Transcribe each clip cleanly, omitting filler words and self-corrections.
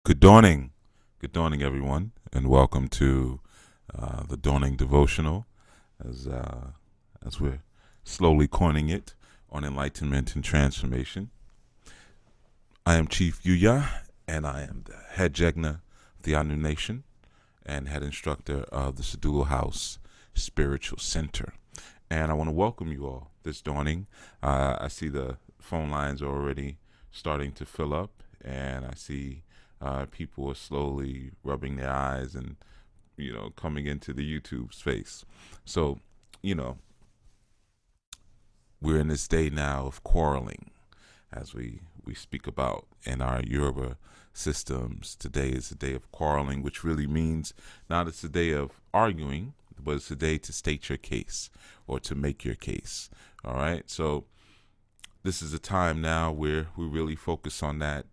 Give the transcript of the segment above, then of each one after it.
Good dawning. Good dawning, everyone, and welcome to the Dawning Devotional as, as we're slowly coining it on enlightenment and transformation. I am Chief Yuya, and I am the head Jegna of the Anu Nation and head instructor of the Sadulu House Spiritual Center. And I want to welcome you all this dawning. I see the phone lines are already starting to fill up, and I see people are slowly rubbing their eyes and, coming into the YouTube space. So, you know, we're in this day now of quarreling, as we speak about in our Yoruba systems. Today is a day of quarreling, which really means not it's a day of arguing, but it's a day to state your case or to make your case. All right. So this is a time now where we really focus on that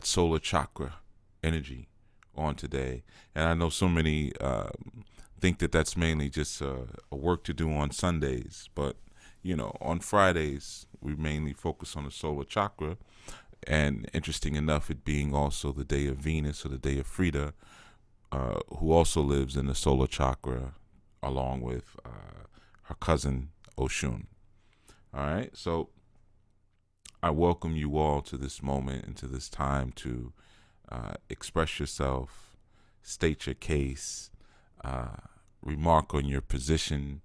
solar chakra energy on today. And I know so many think that that's mainly just a work to do on Sundays, but on Fridays we mainly focus on the solar chakra. And interesting enough, it being also the day of Venus or the day of Frida, who also lives in the solar chakra along with her cousin Oshun. All right, so I welcome you all to this moment and to this time to express yourself, state your case, remark on your position,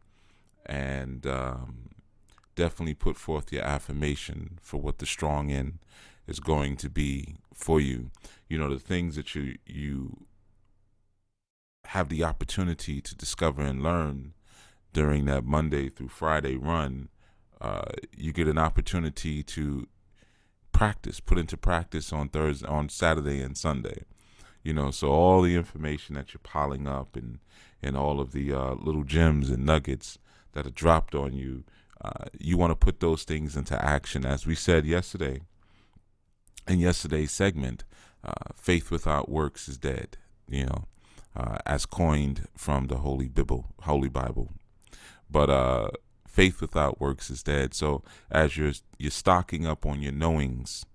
and definitely put forth your affirmation for what the strong in is going to be for you. The things that you have the opportunity to discover and learn during that Monday through Friday run. You get an opportunity to put into practice on Thursday, on Saturday and Sunday. So all the information that you're piling up and all of the little gems and nuggets that are dropped on you, you want to put those things into action. As we said yesterday, in yesterday's segment, faith without works is dead, as coined from the Holy Bible. But faith without works is dead. So as you're stocking up on your knowings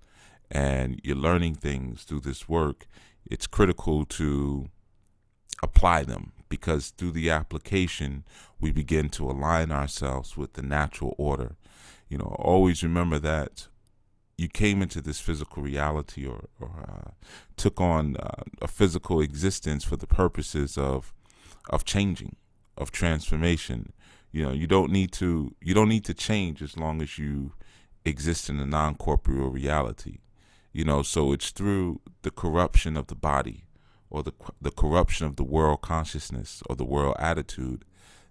and you're learning things through this work, it's critical to apply them, because through the application we begin to align ourselves with the natural order. Always remember that you came into this physical reality or took on a physical existence for the purposes of changing, of transformation. You don't need to change as long as you exist in a non-corporeal reality. So it's through the corruption of the body or the corruption of the world consciousness or the world attitude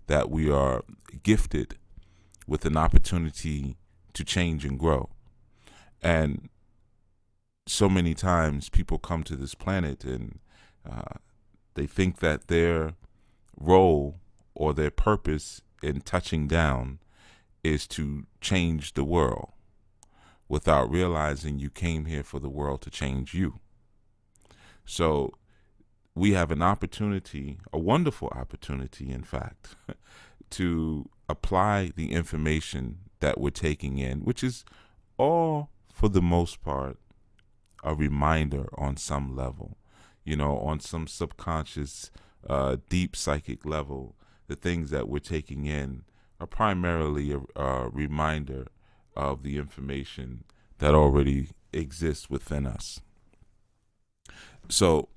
that we are gifted with an opportunity to change and grow. And so many times people come to this planet and they think that their role or their purpose in touching down is to change the world, without realizing you came here for the world to change you. So we have an opportunity, a wonderful opportunity, in fact, to apply the information that we're taking in, which is all, for the most part, a reminder on some level, on some subconscious, deep psychic level. The things that we're taking in are primarily a reminder of the information that already exists within us. So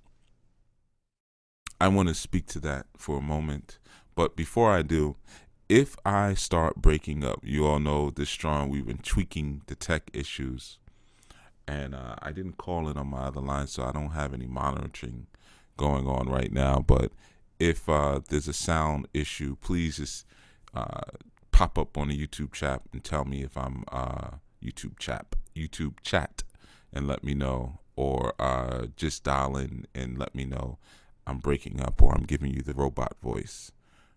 I want to speak to that for a moment. But before I do, if I start breaking up, you all know this strong, we've been tweaking the tech issues. And I didn't call in on my other line, so I don't have any monitoring going on right now. But if there's a sound issue, please just pop up on the YouTube chat and tell me if I'm YouTube chat and let me know, or just dial in and let me know I'm breaking up or I'm giving you the robot voice,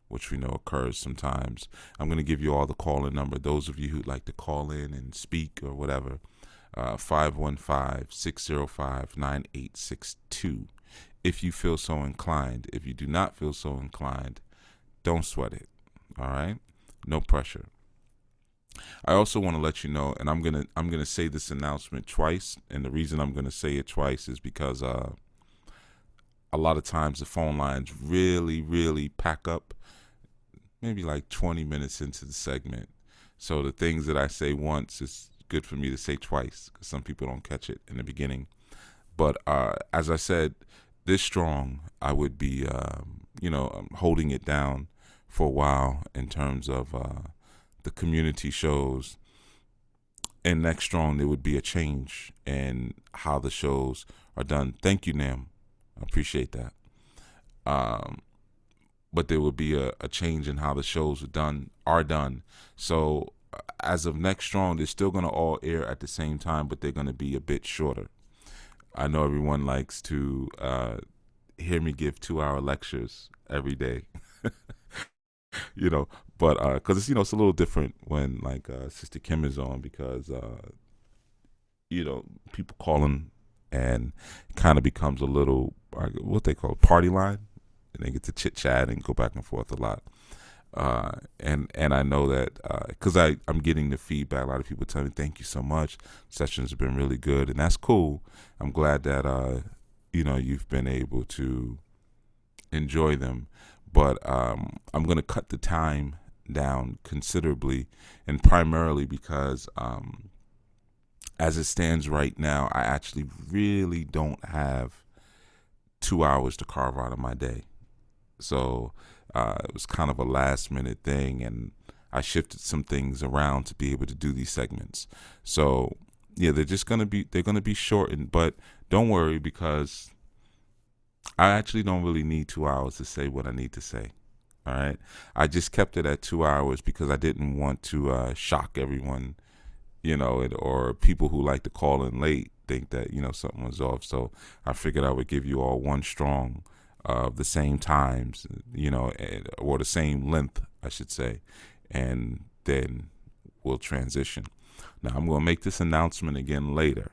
which we know occurs sometimes. I'm going to give you all the call-in number. Those of you who'd like to call in and speak or whatever, 515-605-9862. If you feel so inclined. If you do not feel so inclined, don't sweat it. All right? No pressure. I also want to let you know, and I'm gonna say this announcement twice, and the reason I'm gonna say it twice is because a lot of times the phone lines really pack up, maybe like 20 minutes into the segment. So the things that I say once, it's good for me to say twice because some people don't catch it in the beginning. But as I said, this strong, I would be, holding it down for a while in terms of the community shows. And next strong, there would be a change in how the shows are done. Thank you, Nam. I appreciate that. Um, but there would be a change in how the shows are done. So as of next strong, they're still going to all air at the same time, but they're going to be a bit shorter. I know everyone likes to hear me give 2 hour lectures every day, you know, but because it's a little different when like Sister Kim is on because people calling and it kind of becomes a little what they call party line, and they get to chit chat and go back and forth a lot. And I know that because I'm getting the feedback. A lot of people tell me thank you so much. Sessions have been really good, and that's cool. I'm glad that you've been able to enjoy them. But I'm gonna cut the time down considerably, and primarily because as it stands right now, I actually really don't have 2 hours to carve out of my day. So it was kind of a last minute thing, and I shifted some things around to be able to do these segments. So yeah, they're gonna be shortened, but don't worry because I actually don't really need 2 hours to say what I need to say. All right, I just kept it at 2 hours because I didn't want to shock everyone, or people who like to call in late think that something was off. So I figured I would give you all one strong of the same times, or the same length, I should say, and then we'll transition. Now I'm going to make this announcement again later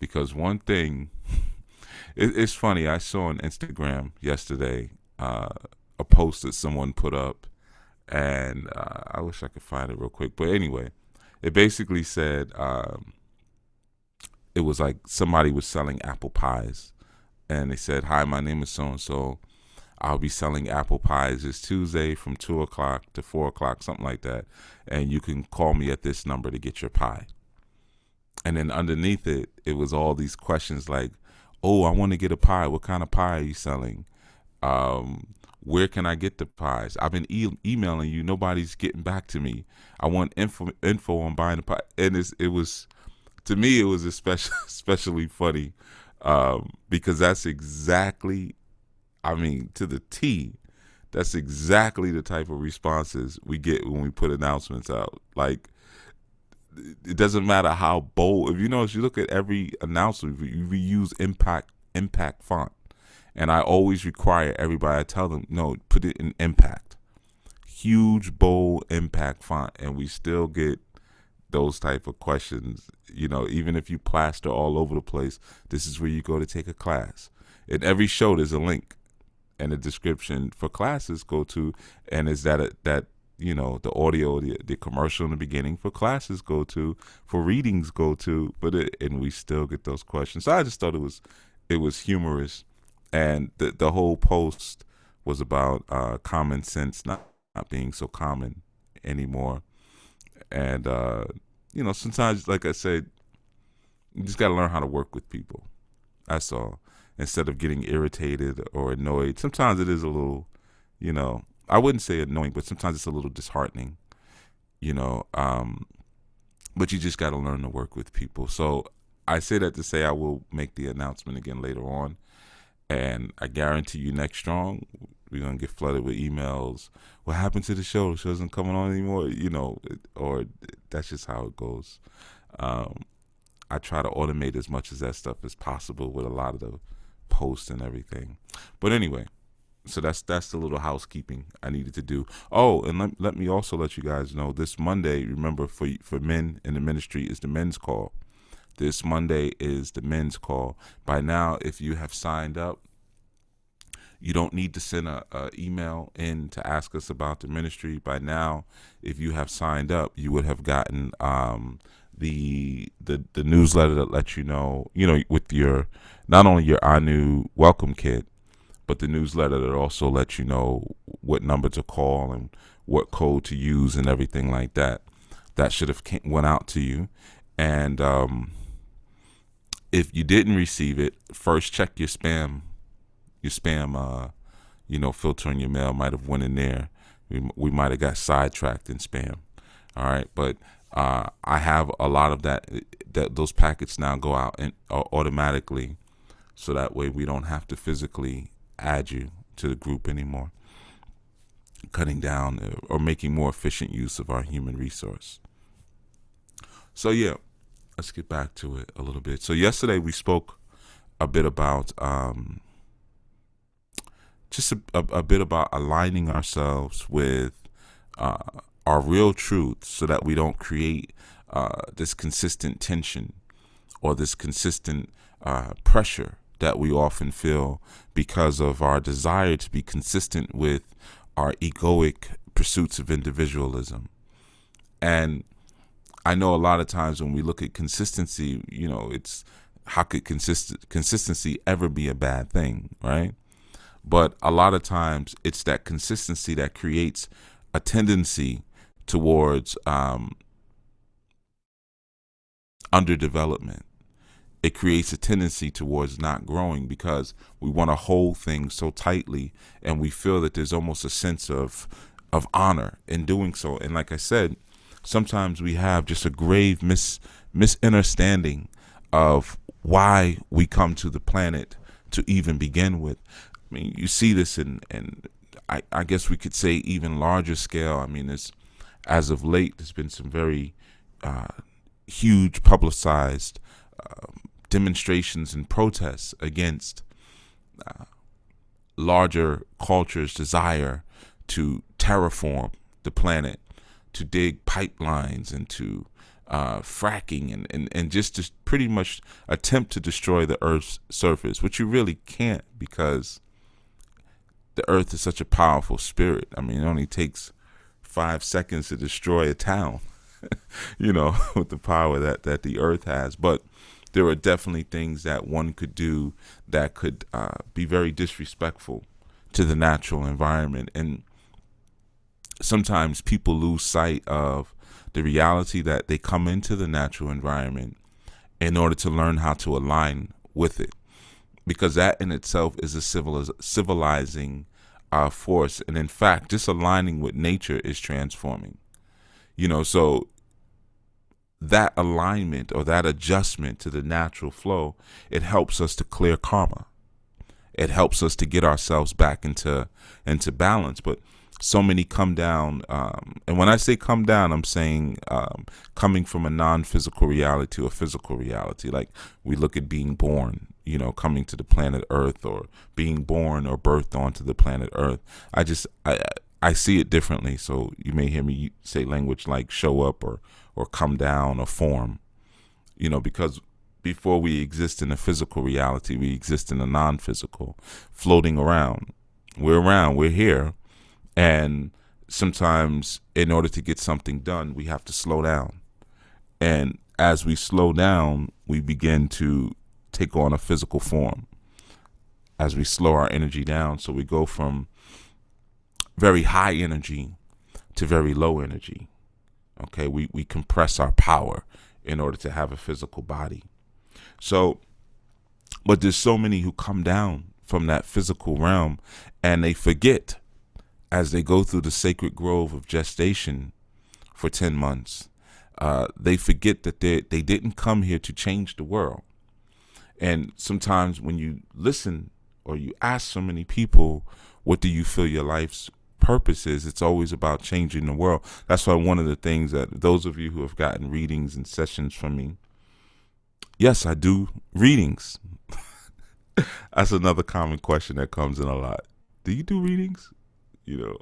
because one thing, it's funny. I saw on Instagram yesterday a post that someone put up, and I wish I could find it real quick. But anyway, it basically said it was like somebody was selling apple pies, and they said, "Hi, my name is so and so. I'll be selling apple pies this Tuesday from 2 o'clock to 4 o'clock, something like that. And you can call me at this number to get your pie." And then underneath it, it was all these questions like, "Oh, I want to get a pie. What kind of pie are you selling? Where can I get the pies? I've been emailing you. Nobody's getting back to me. I want info on buying the pie." And it was, to me, it was especially funny because that's exactly, I mean, to the T, that's exactly the type of responses we get when we put announcements out. Like, it doesn't matter how bold. If you look at every announcement, we use impact font, and I always require everybody. I tell them, no, put it in impact, huge bold impact font, and we still get those type of questions. Even if you plaster all over the place, this is where you go to take a class. In every show, there's a link and a description for classes go to, and is that the audio, the commercial in the beginning for classes go to, for readings go to, and we still get those questions. So I just thought it was humorous, and the whole post was about common sense not being so common anymore, and sometimes, like I said, you just got to learn how to work with people. That's all. Instead of getting irritated or annoyed, sometimes it is a little, I wouldn't say annoying, but sometimes it's a little disheartening, you know. But you just got to learn to work with people. So I say that to say I will make the announcement again later on, and I guarantee you, next strong, we're gonna get flooded with emails. What happened to the show? The show isn't coming on anymore, or that's just how it goes. I try to automate as much as that stuff as possible with a lot of the posts and everything. But anyway, so that's the little housekeeping I needed to do. Oh, and let me also let you guys know, this Monday, remember, for men in the ministry, is the men's call. This Monday is the men's call. By now, if you have signed up, You don't need to send a email in to ask us about the ministry. By now, if you have signed up, you would have gotten the newsletter that lets you know, with your, not only your Anu welcome kit, but the newsletter that also lets you know what number to call and what code to use and everything like that. That should have went out to you. And if you didn't receive it, first check your spam. Your spam, filter in your mail might have went in there. We might have got sidetracked in spam. All right, but I have a lot of that those packets now go out and automatically, so that way we don't have to physically add you to the group anymore, cutting down or making more efficient use of our human resource. So yeah, let's get back to it a little bit. So yesterday we spoke a bit about just a bit about aligning ourselves with our real truth, so that we don't create this consistent tension or this consistent pressure that we often feel because of our desire to be consistent with our egoic pursuits of individualism. And I know a lot of times when we look at consistency, it's, how could consistency ever be a bad thing, right? But a lot of times it's that consistency that creates a tendency towards underdevelopment. It creates a tendency towards not growing because we want to hold things so tightly, and we feel that there's almost a sense of honor in doing so. And like I said, sometimes we have just a grave misunderstanding of why we come to the planet to even begin with. I mean, you see this in I guess we could say even larger scale. I mean, as of late, there's been some very huge publicized demonstrations and protests against larger cultures' desire to terraform the planet, to dig pipelines and to fracking and just to pretty much attempt to destroy the Earth's surface, which you really can't, because the Earth is such a powerful spirit. I mean, it only takes 5 seconds to destroy a town, with the power that the Earth has. But there are definitely things that one could do that could be very disrespectful to the natural environment. And sometimes people lose sight of the reality that they come into the natural environment in order to learn how to align with it, because that in itself is a civilizing force. And in fact, just aligning with nature is transforming. So that alignment or that adjustment to the natural flow, it helps us to clear karma. It helps us to get ourselves back into balance. But so many come down, and when I say come down, I'm saying coming from a non-physical reality to a physical reality. Like we look at being born, coming to the planet Earth, or being born or birthed onto the planet Earth. I see it differently. So you may hear me say language like show up or come down or form, because before we exist in a physical reality, we exist in a non-physical, floating around. We're here. And sometimes in order to get something done, we have to slow down. And as we slow down, we begin to take on a physical form as we slow our energy down. So we go from very high energy to very low energy. Okay, we compress our power in order to have a physical body. So, but there's so many who come down from that physical realm, and they forget, as they go through the sacred grove of gestation for 10 months, they forget that they didn't come here to change the world. And sometimes when you listen or you ask so many people, what do you feel your life's purpose is, it's always about changing the world. That's why one of the things that those of you who have gotten readings and sessions from me, yes, I do readings. That's another common question that comes in a lot. Do you do readings?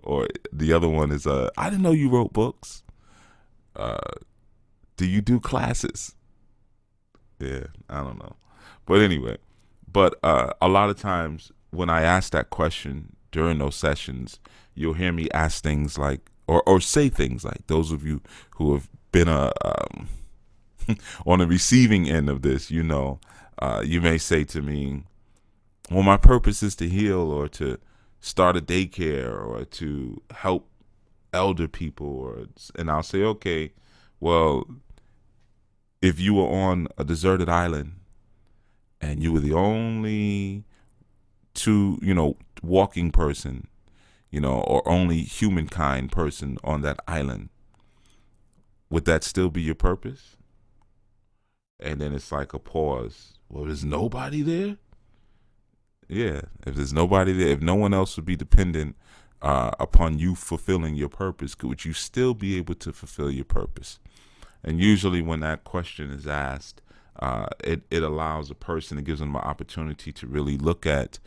Or the other one is, I didn't know you wrote books. Do you do classes? Yeah, I don't know. But anyway, a lot of times when I ask that question during those sessions, you'll hear me ask things like, or say things like, those of you who have been on the receiving end of this, you may say to me, well, my purpose is to heal, or to start a daycare, or to help elder people, and I'll say, okay, well, if you were on a deserted island and you were the only walking person, or only humankind person on that island, would that still be your purpose? And then it's like a pause. Well, there's nobody there? Yeah, if there's nobody there, if no one else would be dependent upon you fulfilling your purpose, would you still be able to fulfill your purpose? And usually when that question is asked, it allows a person, it gives them an opportunity to really look at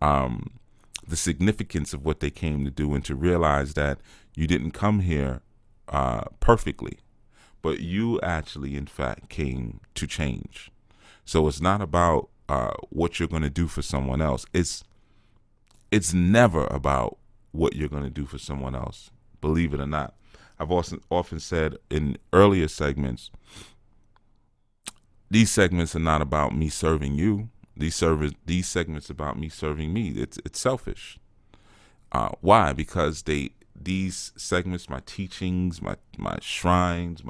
the significance of what they came to do, and to realize that you didn't come here perfectly, but you actually, in fact, came to change. So it's not about what you're going to do for someone else. It's never about what you're going to do for someone else, believe it or not. I've often said in earlier segments, these segments are not about me serving you. These segments about me serving me. It's selfish. Why? Because these segments, my teachings, my shrines,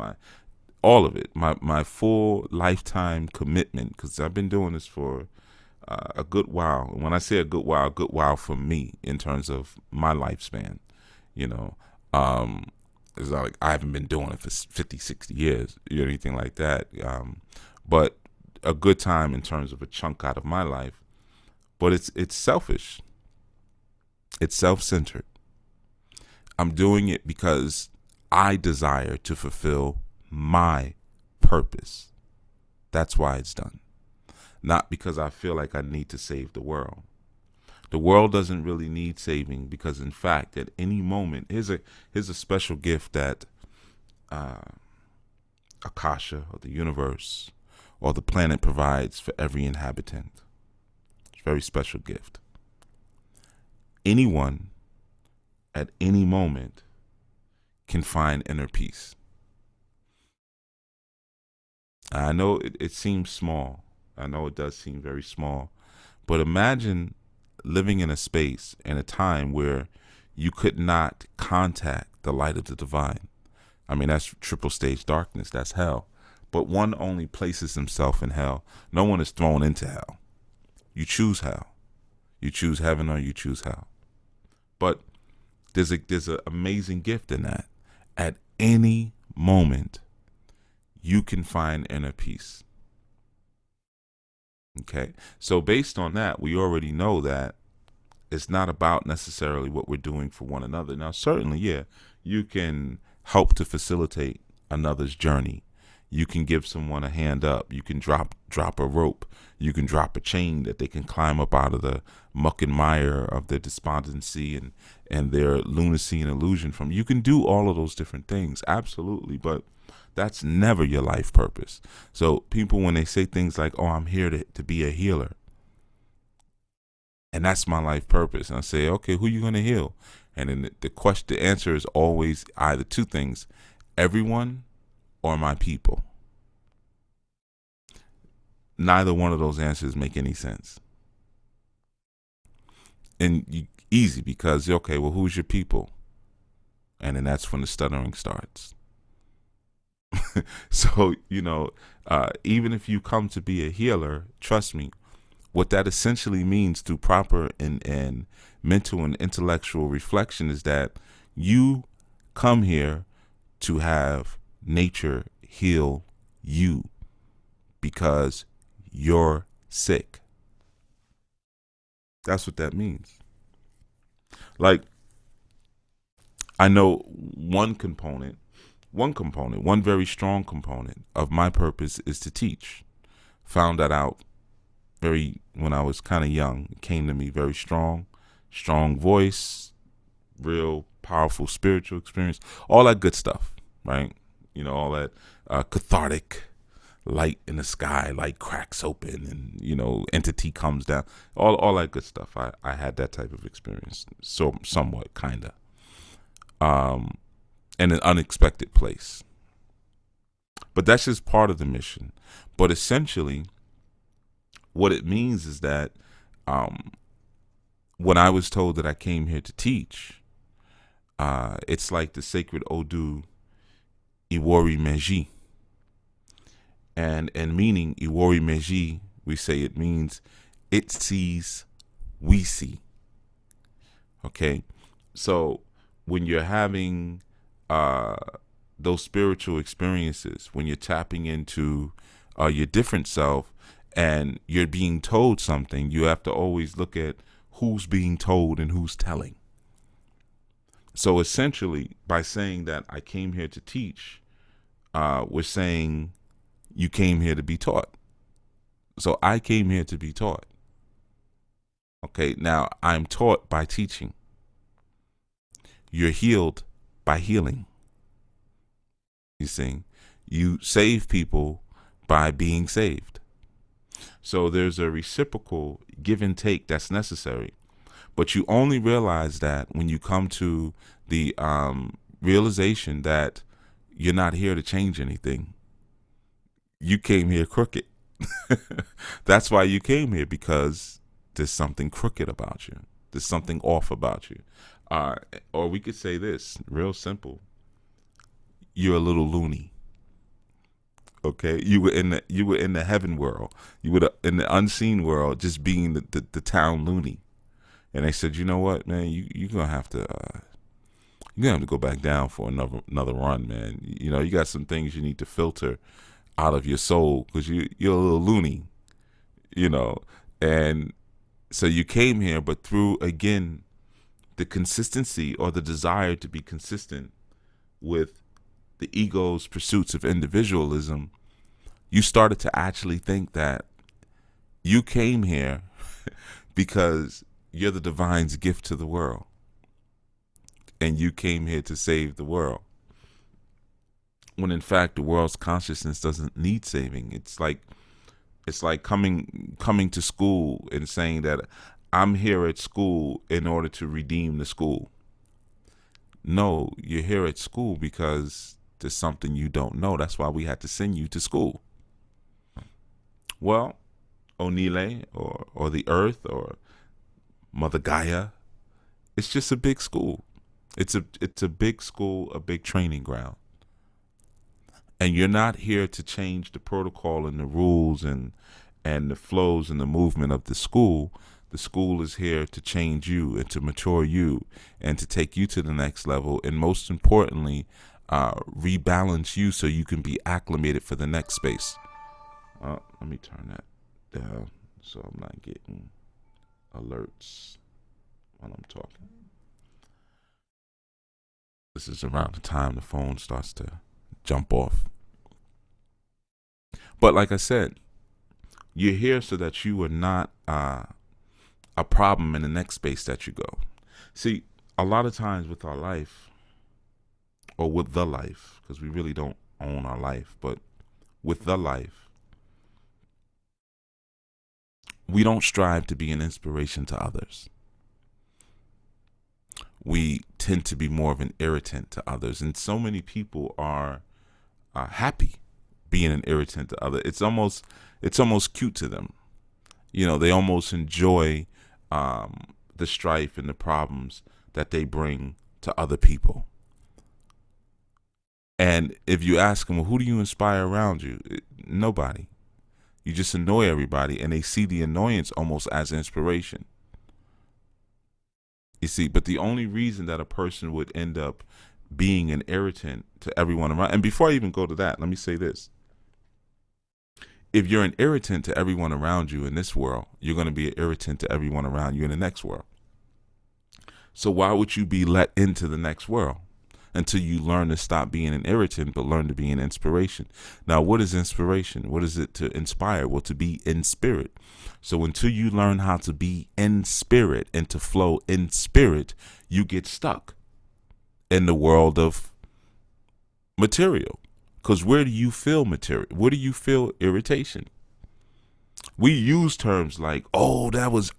all of it, my full lifetime commitment, because I've been doing this for a good while. And when I say a good while for me in terms of my lifespan, it's not like I haven't been doing it for 50, 60 years or anything like that. But a good time in terms of a chunk out of my life. But it's selfish. It's self-centered. I'm doing it because I desire to fulfill my purpose. That's why it's done. Not because I feel like I need to save the world. The world doesn't really need saving, because in fact, at any moment, here's a special gift that Akasha, or the universe, or the planet provides for every inhabitant. It's a very special gift. Anyone at any moment can find inner peace. I know it seems small. I know it does seem very small. But imagine living in a space and a time where you could not contact the light of the divine. I mean, that's triple stage darkness. That's hell. But one only places himself in hell. No one is thrown into hell. You choose hell. You choose heaven, or you choose hell. But there's an amazing gift in that. At any moment, you can find inner peace. Okay, so based on that, we already know that it's not about necessarily what we're doing for one another. Now, certainly, yeah, you can help to facilitate another's journey. You can give someone a hand up. You can drop a rope. You can drop a chain that they can climb up out of the muck and mire of their despondency and their lunacy and illusion from. You can do all of those different things, absolutely, but that's never your life purpose. So people, when they say things like, oh, I'm here to be a healer, and that's my life purpose, and I say, okay, who are you going to heal? And then the answer is always either two things: everyone or my people. Neither one of those answers make any sense. And easy, because, okay, well, who's your people? And then that's when the stuttering starts. So, even if you come to be a healer, trust me, what that essentially means through proper and mental and intellectual reflection is that you come here to have nature heal you because you're sick. That's what that means. Like, I know one very strong component of my purpose is to teach. Found that out when I was kind of young. It came to me very strong voice, real powerful spiritual experience, all that good stuff, right? All that cathartic, light in the sky, light cracks open, and entity comes down, all that good stuff. I had that type of experience, so somewhat, kinda, in an unexpected place. But that's just part of the mission. But essentially, what it means is that when I was told that I came here to teach, it's like the sacred Odu Iwori Meji. And meaning Iwori Meji, we say it means it sees, we see. Okay? So when you're having those spiritual experiences, when you're tapping into your different self and you're being told something, you have to always look at who's being told and who's telling. So essentially, by saying that I came here to teach, we're saying you came here to be taught. So I came here to be taught. Okay, now I'm taught by teaching. You're healed by healing. You see, you save people by being saved. So there's a reciprocal give and take that's necessary. But you only realize that when you come to the realization that you're not here to change anything. You came here crooked. That's why you came here, because there's something crooked about you. There's something off about you. Or we could say this, real simple. You're a little loony. Okay, you were in the heaven world. You were in the unseen world, just being the town loony. And they said, you know what, man, you're gonna have to go back down for another run, man. You got some things you need to filter out of your soul, because you're a little loony, and so you came here, but through, again, the consistency or the desire to be consistent with the ego's pursuits of individualism, you started to actually think that you came here because you're the divine's gift to the world, and you came here to save the world. When in fact the world's consciousness doesn't need saving. It's like coming to school and saying that I'm here at school in order to redeem the school. No, you're here at school because there's something you don't know. That's why we had to send you to school. Well, Onile or the earth or Mother Gaia, it's just a big school. It's a big school, a big training ground. And you're not here to change the protocol and the rules and the flows and the movement of the school. The school is here to change you and to mature you and to take you to the next level, and most importantly, rebalance you so you can be acclimated for the next space. Let me turn that down so I'm not getting alerts while I'm talking. This is around the time the phone starts to jump off. But like I said, you're here so that you are not a problem in the next space that you go. See, a lot of times with our life, or with the life, because we really don't own our life, but with the life, we don't strive to be an inspiration to others. We tend to be more of an irritant to others, and so many people are happy being an irritant to others. It's almost cute to them. They almost enjoy the strife and the problems that they bring to other people. And if you ask them, well, who do you inspire around you? Nobody. You just annoy everybody, and they see the annoyance almost as inspiration. You see, but the only reason that a person would end up being an irritant to everyone around, and before I even go to that, let me say this. If you're an irritant to everyone around you in this world, you're going to be an irritant to everyone around you in the next world. So why would you be let into the next world until you learn to stop being an irritant, but learn to be an inspiration? Now, what is inspiration? What is it to inspire? Well, to be in spirit. So until you learn how to be in spirit and to flow in spirit, you get stuck in the world of material. Because where do you feel material? Where do you feel irritation? We use terms like, oh,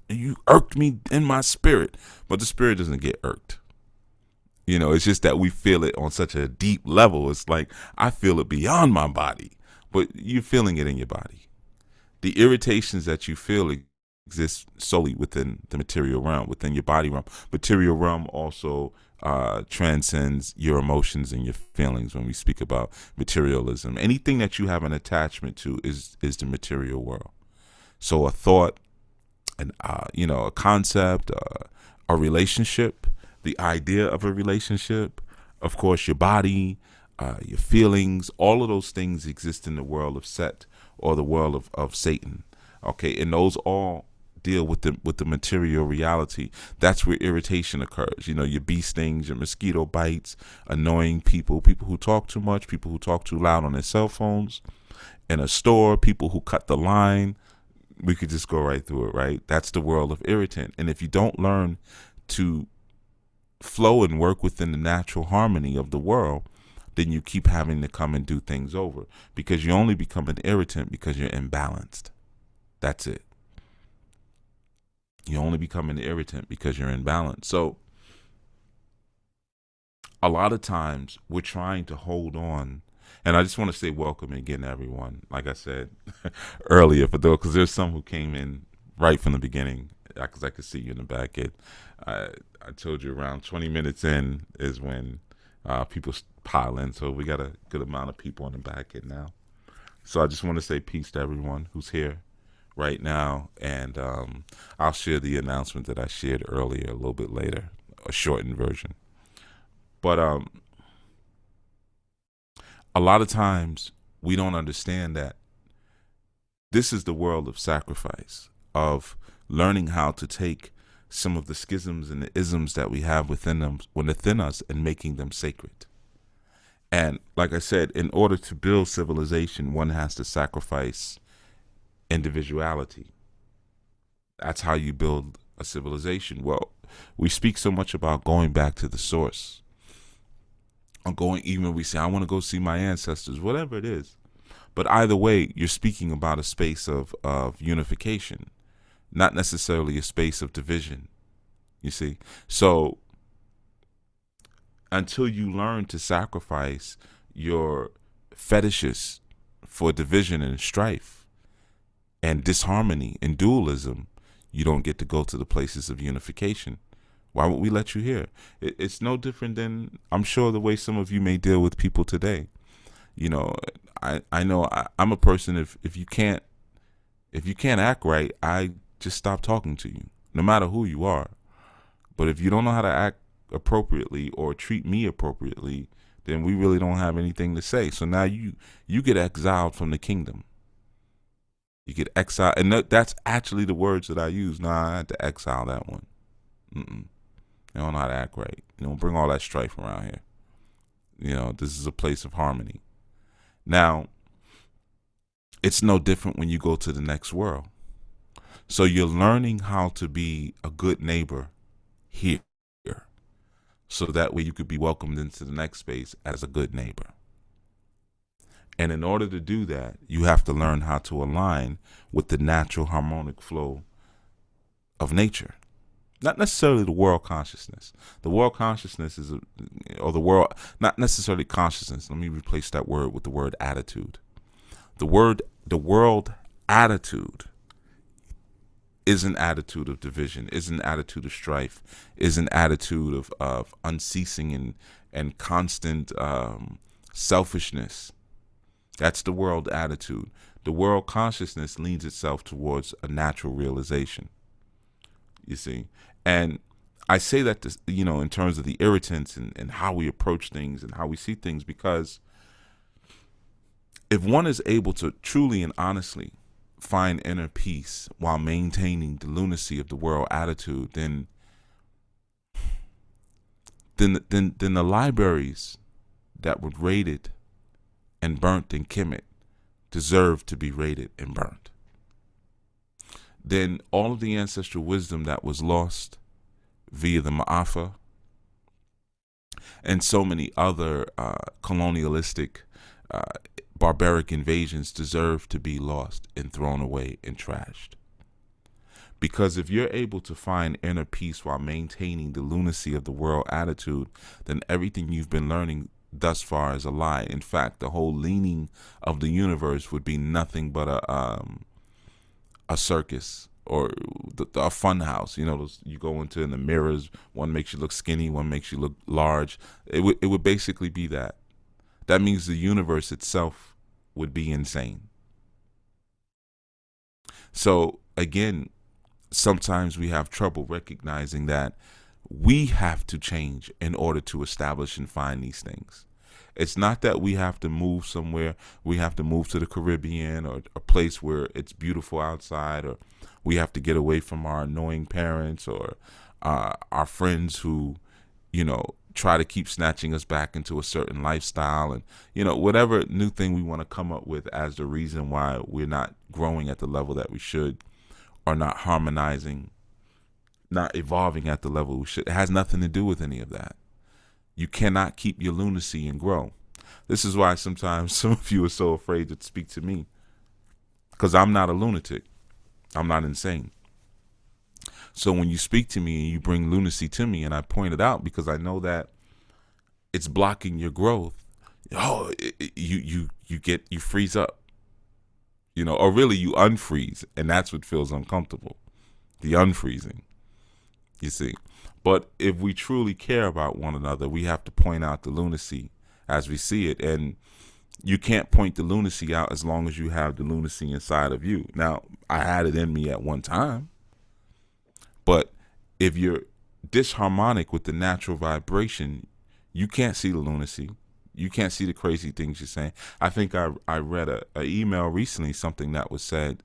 you irked me in my spirit. But the spirit doesn't get irked. It's just that we feel it on such a deep level. It's like, I feel it beyond my body, but you're feeling it in your body. The irritations that you feel exist solely within the material realm, within your body realm. Material realm also transcends your emotions and your feelings when we speak about materialism. Anything that you have an attachment to is the material world. So a thought, a concept, a relationship, the idea of a relationship, of course, your body, your feelings, all of those things exist in the world of Set, or the world of Satan. Okay, and those all deal with the material reality. That's where irritation occurs. Your bee stings, your mosquito bites, annoying people who talk too much, people who talk too loud on their cell phones, in a store, people who cut the line. We could just go right through it, right? That's the world of irritant. And if you don't learn to flow and work within the natural harmony of the world, then you keep having to come and do things over, because you only become an irritant because you're imbalanced. That's it. You only become an irritant because you're imbalanced. So a lot of times we're trying to hold on. And I just want to say welcome again, everyone. Like I said earlier, because there's some who came in right from the beginning, because I could see you in the back end. I told you around 20 minutes in is when people pile in. So we got a good amount of people on the back end now. So I just want to say peace to everyone who's here right now. And I'll share the announcement that I shared earlier a little bit later, a shortened version. But a lot of times we don't understand that this is the world of sacrifice, of learning how to take some of the schisms and the isms that we have within us and making them sacred. And like I said, in order to build civilization, one has to sacrifice individuality. That's how you build a civilization. Well, we speak so much about going back to the source. We say, I want to go see my ancestors, whatever it is. But either way, you're speaking about a space of unification, not necessarily a space of division, you see. So until you learn to sacrifice your fetishes for division and strife and disharmony and dualism, you don't get to go to the places of unification. Why would we let you here? It's no different than, I'm sure, the way some of you may deal with people today. I know I'm a person, if you can't act right, I just stop talking to you, no matter who you are. But if you don't know how to act appropriately or treat me appropriately, then we really don't have anything to say. So now you get exiled from the kingdom. You get exiled, and that's actually the words that I use. Nah, I had to exile that one. You don't know how to act right. You don't bring all that strife around here. This is a place of harmony. Now, it's no different when you go to the next world. So you're learning how to be a good neighbor here, so that way you could be welcomed into the next space as a good neighbor. And in order to do that, you have to learn how to align with the natural harmonic flow of nature. Not necessarily the world consciousness. The world consciousness is, not necessarily consciousness. Let me replace that word with the word attitude. The world attitude is an attitude of division, is an attitude of strife, is an attitude of unceasing and constant selfishness. That's the world attitude. The world consciousness leans itself towards a natural realization. You see? And I say that, in terms of the irritants and how we approach things and how we see things, because if one is able to truly and honestly find inner peace while maintaining the lunacy of the world attitude, then the libraries that were raided and burnt in Kemet deserve to be raided and burnt. Then all of the ancestral wisdom that was lost via the Ma'afa and so many other colonialistic uh, barbaric invasions deserve to be lost and thrown away and trashed. Because if you're able to find inner peace while maintaining the lunacy of the world attitude, then everything you've been learning thus far is a lie. In fact, the whole leaning of the universe would be nothing but a circus, or a fun house. You know, those you go into in the mirrors. One makes you look skinny, one makes you look large. It would basically be that. That means the universe itself would be insane. So again, sometimes we have trouble recognizing that we have to change in order to establish and find these things. It's not that we have to move somewhere. We have to move to the Caribbean or a place where it's beautiful outside, or we have to get away from our annoying parents or our friends who, try to keep snatching us back into a certain lifestyle, and, whatever new thing we want to come up with as the reason why we're not growing at the level that we should, or not harmonizing, not evolving at the level we should. It has nothing to do with any of that. You cannot keep your lunacy and grow. This is why sometimes some of you are so afraid to speak to me, because I'm not a lunatic. I'm not insane. So when you speak to me and you bring lunacy to me, and I point it out because I know that it's blocking your growth, you freeze up, or really you unfreeze, and that's what feels uncomfortable, the unfreezing, you see. But if we truly care about one another, we have to point out the lunacy as we see it. And you can't point the lunacy out as long as you have the lunacy inside of you. Now, I had it in me at one time, but if you're disharmonic with the natural vibration, you can't see the lunacy. You can't see the crazy things you're saying. I think I read a email recently, something that was said,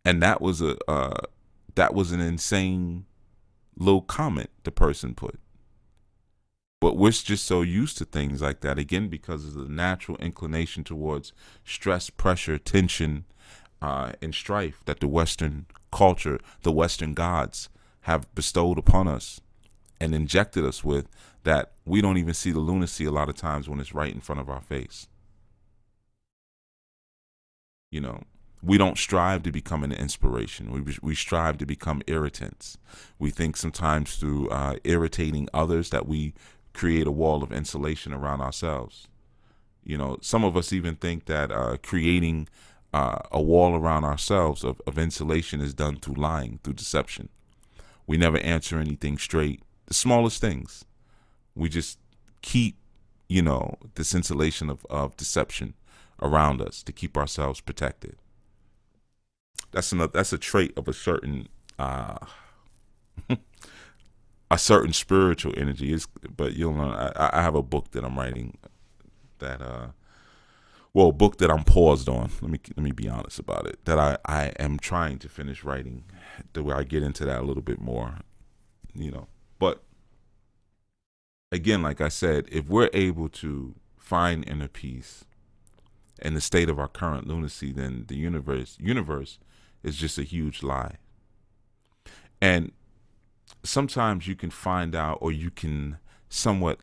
and that was an insane little comment the person put. But we're just so used to things like that, again, because of the natural inclination towards stress, pressure, tension, and strife that the Western culture, the Western gods have bestowed upon us and injected us with, that we don't even see the lunacy a lot of times when it's right in front of our face. We don't strive to become an inspiration. We strive to become irritants. We think sometimes through irritating others that we create a wall of insulation around ourselves. Some of us even think that creating a wall around ourselves of insulation is done through lying, through deception. We never answer anything straight. The smallest things. We just keep, this insulation of deception around us to keep ourselves protected. That's a trait of a certain spiritual energy. But you'll learn. I have a book that I'm writing that a book that I'm paused on. Let me be honest about it. That I am trying to finish writing, the way I get into that a little bit more, But again, like I said, if we're able to find inner peace in the state of our current lunacy, then the universe is just a huge lie. And sometimes you can find out, or you can somewhat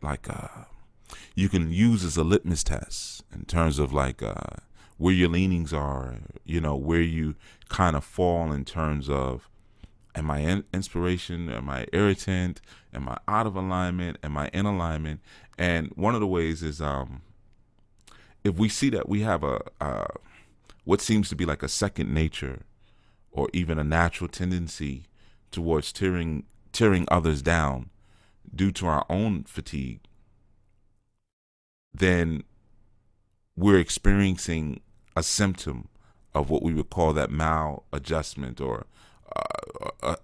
you can use as a litmus test in terms of where your leanings are, where you kind of fall in terms of, am I inspiration? Am I irritant? Am I out of alignment? Am I in alignment? And one of the ways is if we see that we have what seems to be like a second nature, or even a natural tendency towards tearing others down due to our own fatigue, then we're experiencing a symptom of what we would call that maladjustment, or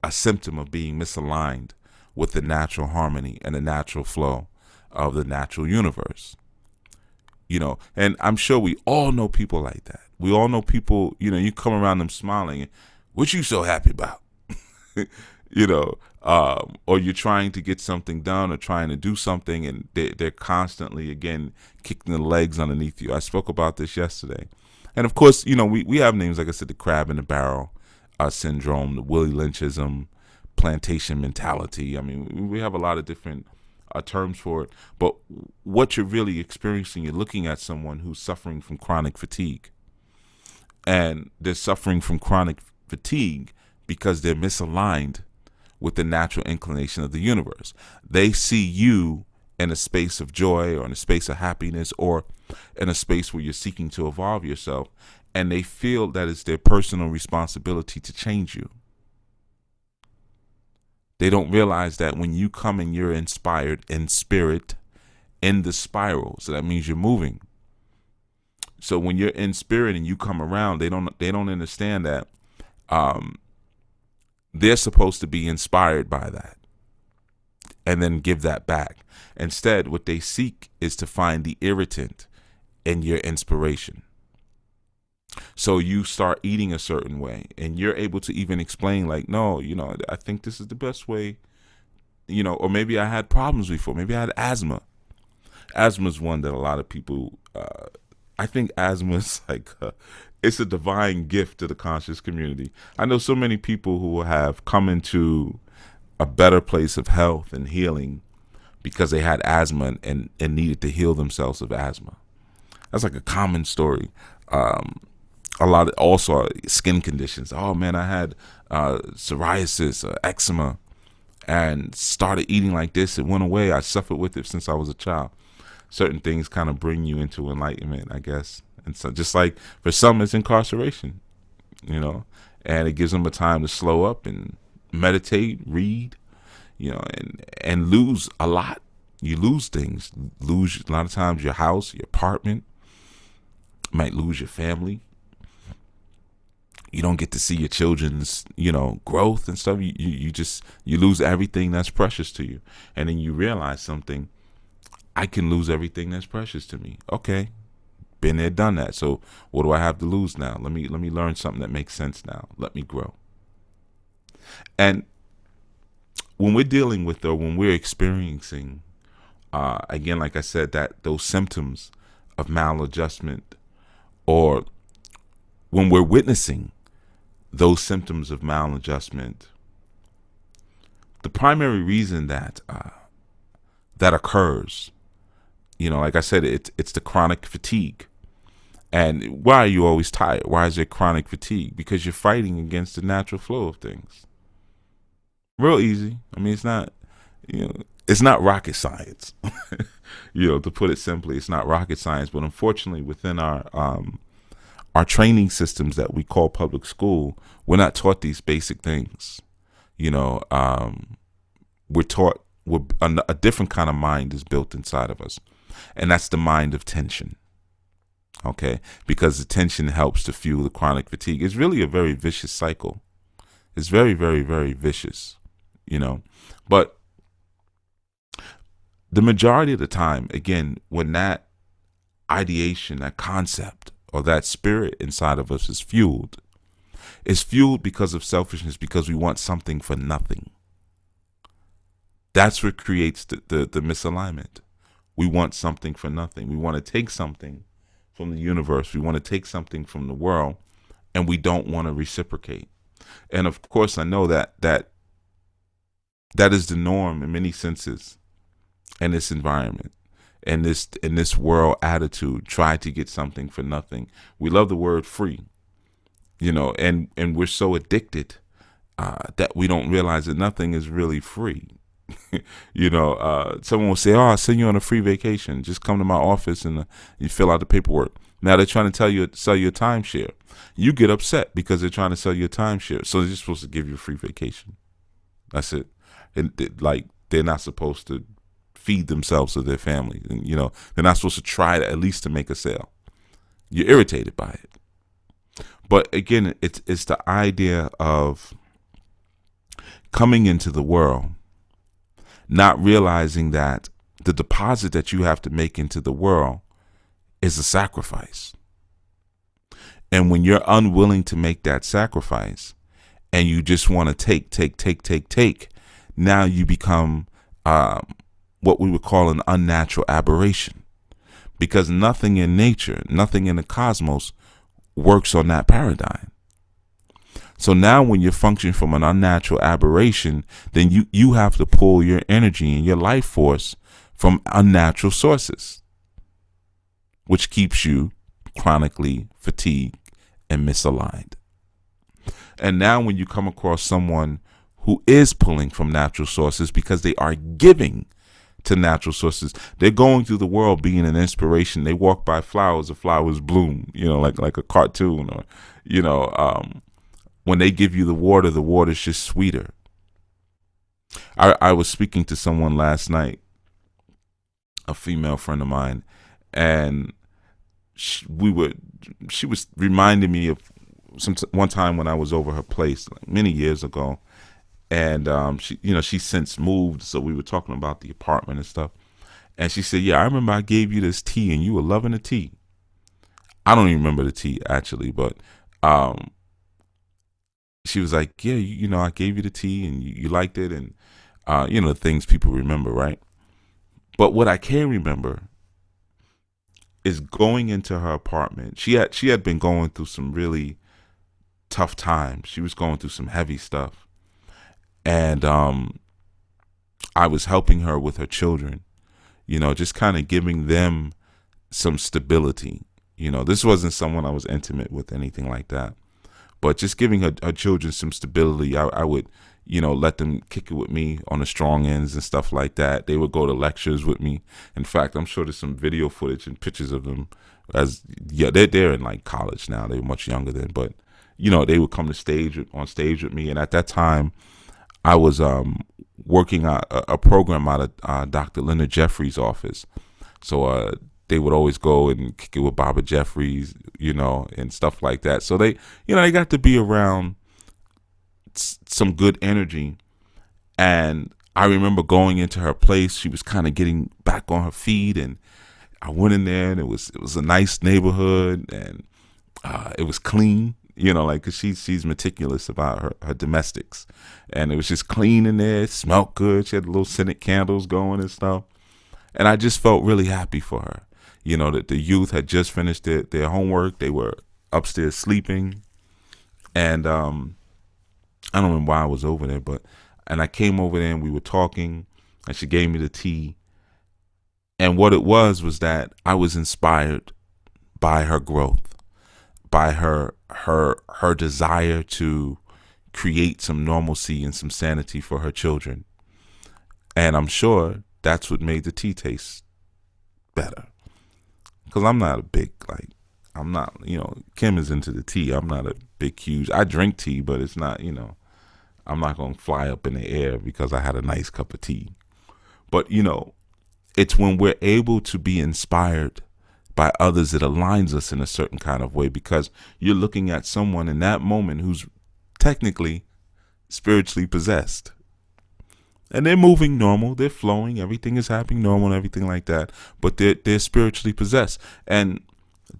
a symptom of being misaligned with the natural harmony and the natural flow of the natural universe. And I'm sure we all know people like that. We all know people, you come around them smiling, what you so happy about? Or you're trying to get something done or trying to do something, and they're constantly, again, kicking the legs underneath you. I spoke about this yesterday. And of course, we have names, like I said, the crab in the barrel syndrome, the Willie Lynchism, plantation mentality. I mean, we have a lot of different terms for it. But what you're really experiencing, you're looking at someone who's suffering from chronic fatigue. And they're suffering from chronic fatigue because they're misaligned with the natural inclination of the universe. They see you in a space of joy or in a space of happiness or in a space where you're seeking to evolve yourself, and they feel that it's their personal responsibility to change you. They don't realize that when you come and you're inspired in spirit, in the spiral, so that means you're moving. So when you're in spirit and you come around, they don't understand that they're supposed to be inspired by that and then give that back. Instead, what they seek is to find the irritant in your inspiration. So you start eating a certain way, and you're able to even explain, like, no, I think this is the best way, or maybe I had problems before. Maybe I had asthma. Asthma is one that a lot of people, I think asthma is like, it's a divine gift to the conscious community. I know so many people who have come into a better place of health and healing because they had asthma and needed to heal themselves of asthma. That's like a common story. A lot of also skin conditions. Oh man, I had psoriasis, eczema, and started eating like this. It went away. I suffered with it since I was a child. Certain things kind of bring you into enlightenment, I guess. And so just like for some, it's incarceration, and it gives them a time to slow up and meditate, read, and lose a lot. You lose things. Lose a lot of times your house, your apartment. Might lose your family. You don't get to see your children's, growth and stuff. You lose everything that's precious to you. And then you realize something. I can lose everything that's precious to me. Okay. Been there, done that. So what do I have to lose now? Let me learn something that makes sense now. Let me grow. And when we're dealing with, or when we're experiencing, again, like I said, that those symptoms of maladjustment, or when we're witnessing those symptoms of maladjustment, the primary reason that that occurs, like I said, it's the chronic fatigue. And why are you always tired? Why is there chronic fatigue? Because you're fighting against the natural flow of things. Real easy. I mean, it's not, it's not rocket science. To put it simply, it's not rocket science. But unfortunately, within our training systems that we call public school, we're not taught these basic things. We're taught a different kind of mind is built inside of us, and that's the mind of tension. Okay, because the tension helps to fuel the chronic fatigue. It's really a very vicious cycle. It's very, very, very vicious. But the majority of the time, again, when that ideation, that concept, or that spirit inside of us is fueled because of selfishness, because we want something for nothing. That's what creates the misalignment. We want something for nothing. We want to take something from the universe. We want to take something from the world, and we don't want to reciprocate. And of course, I know that is the norm in many senses in this environment. In this world attitude, try to get something for nothing. We love the word free, and we're so addicted that we don't realize that nothing is really free. Someone will say, "Oh, I'll send you on a free vacation. Just come to my office and you fill out the paperwork." Now they're trying to sell you a timeshare. You get upset because they're trying to sell you a timeshare. So they're supposed to give you a free vacation. That's it. And they're not supposed to feed themselves or their family. And, they're not supposed to try at least to make a sale. You're irritated by it. But again, it's the idea of coming into the world, not realizing that the deposit that you have to make into the world is a sacrifice. And when you're unwilling to make that sacrifice and you just want to take, now you become what we would call an unnatural aberration, because nothing in nature, nothing in the cosmos works on that paradigm. So now when you're functioning from an unnatural aberration, then you have to pull your energy and your life force from unnatural sources, which keeps you chronically fatigued and misaligned. And now when you come across someone who is pulling from natural sources because they are giving to natural sources, they're going through the world being an inspiration. They walk by flowers, the flowers bloom, like a cartoon, or, when they give you the water's just sweeter. I was speaking to someone last night, a female friend of mine, and she was reminding me of one time when I was over her place like many years ago, and she since moved, so we were talking about the apartment and stuff, and she said, "Yeah, I remember I gave you this tea, and you were loving the tea." I don't even remember the tea actually, but she was like, "Yeah, I gave you the tea, and you liked it, and the things people remember, right?" But what I can remember is going into her apartment. She had been going through some really tough times. She was going through some heavy stuff, and I was helping her with her children, just kind of giving them some stability. This wasn't someone I was intimate with, anything like that, but just giving her children some stability. I would let them kick it with me on the strong ends and stuff like that. They would go to lectures with me. In fact, I'm sure there's some video footage and pictures of them they're in like college now. They were much younger then, but they would come on stage with me. And at that time I was working a program out of Dr. Leonard Jeffries' office. So they would always go and kick it with Baba Jeffries, and stuff like that. So they got to be around some good energy. And I remember going into her place. She was kind of getting back on her feet, and I went in there, and it was a nice neighborhood, and it was clean, cause she's meticulous about her domestics, and it was just clean in there. It smelled good. She had little scented candles going and stuff, and I just felt really happy for her. That the youth had just finished their homework. They were upstairs sleeping, and I don't remember why I was over there, and I came over there and we were talking, and she gave me the tea. And what it was that I was inspired by her growth, by her desire to create some normalcy and some sanity for her children. And I'm sure that's what made the tea taste better. Because I'm not a big, Kim is into the tea. I'm not a big, huge, I drink tea, but it's not, I'm not going to fly up in the air because I had a nice cup of tea. But, it's when we're able to be inspired by others that aligns us in a certain kind of way, because you're looking at someone in that moment who's technically spiritually possessed. And they're moving normal, they're flowing, everything is happening normal and everything like that, but they're spiritually possessed. And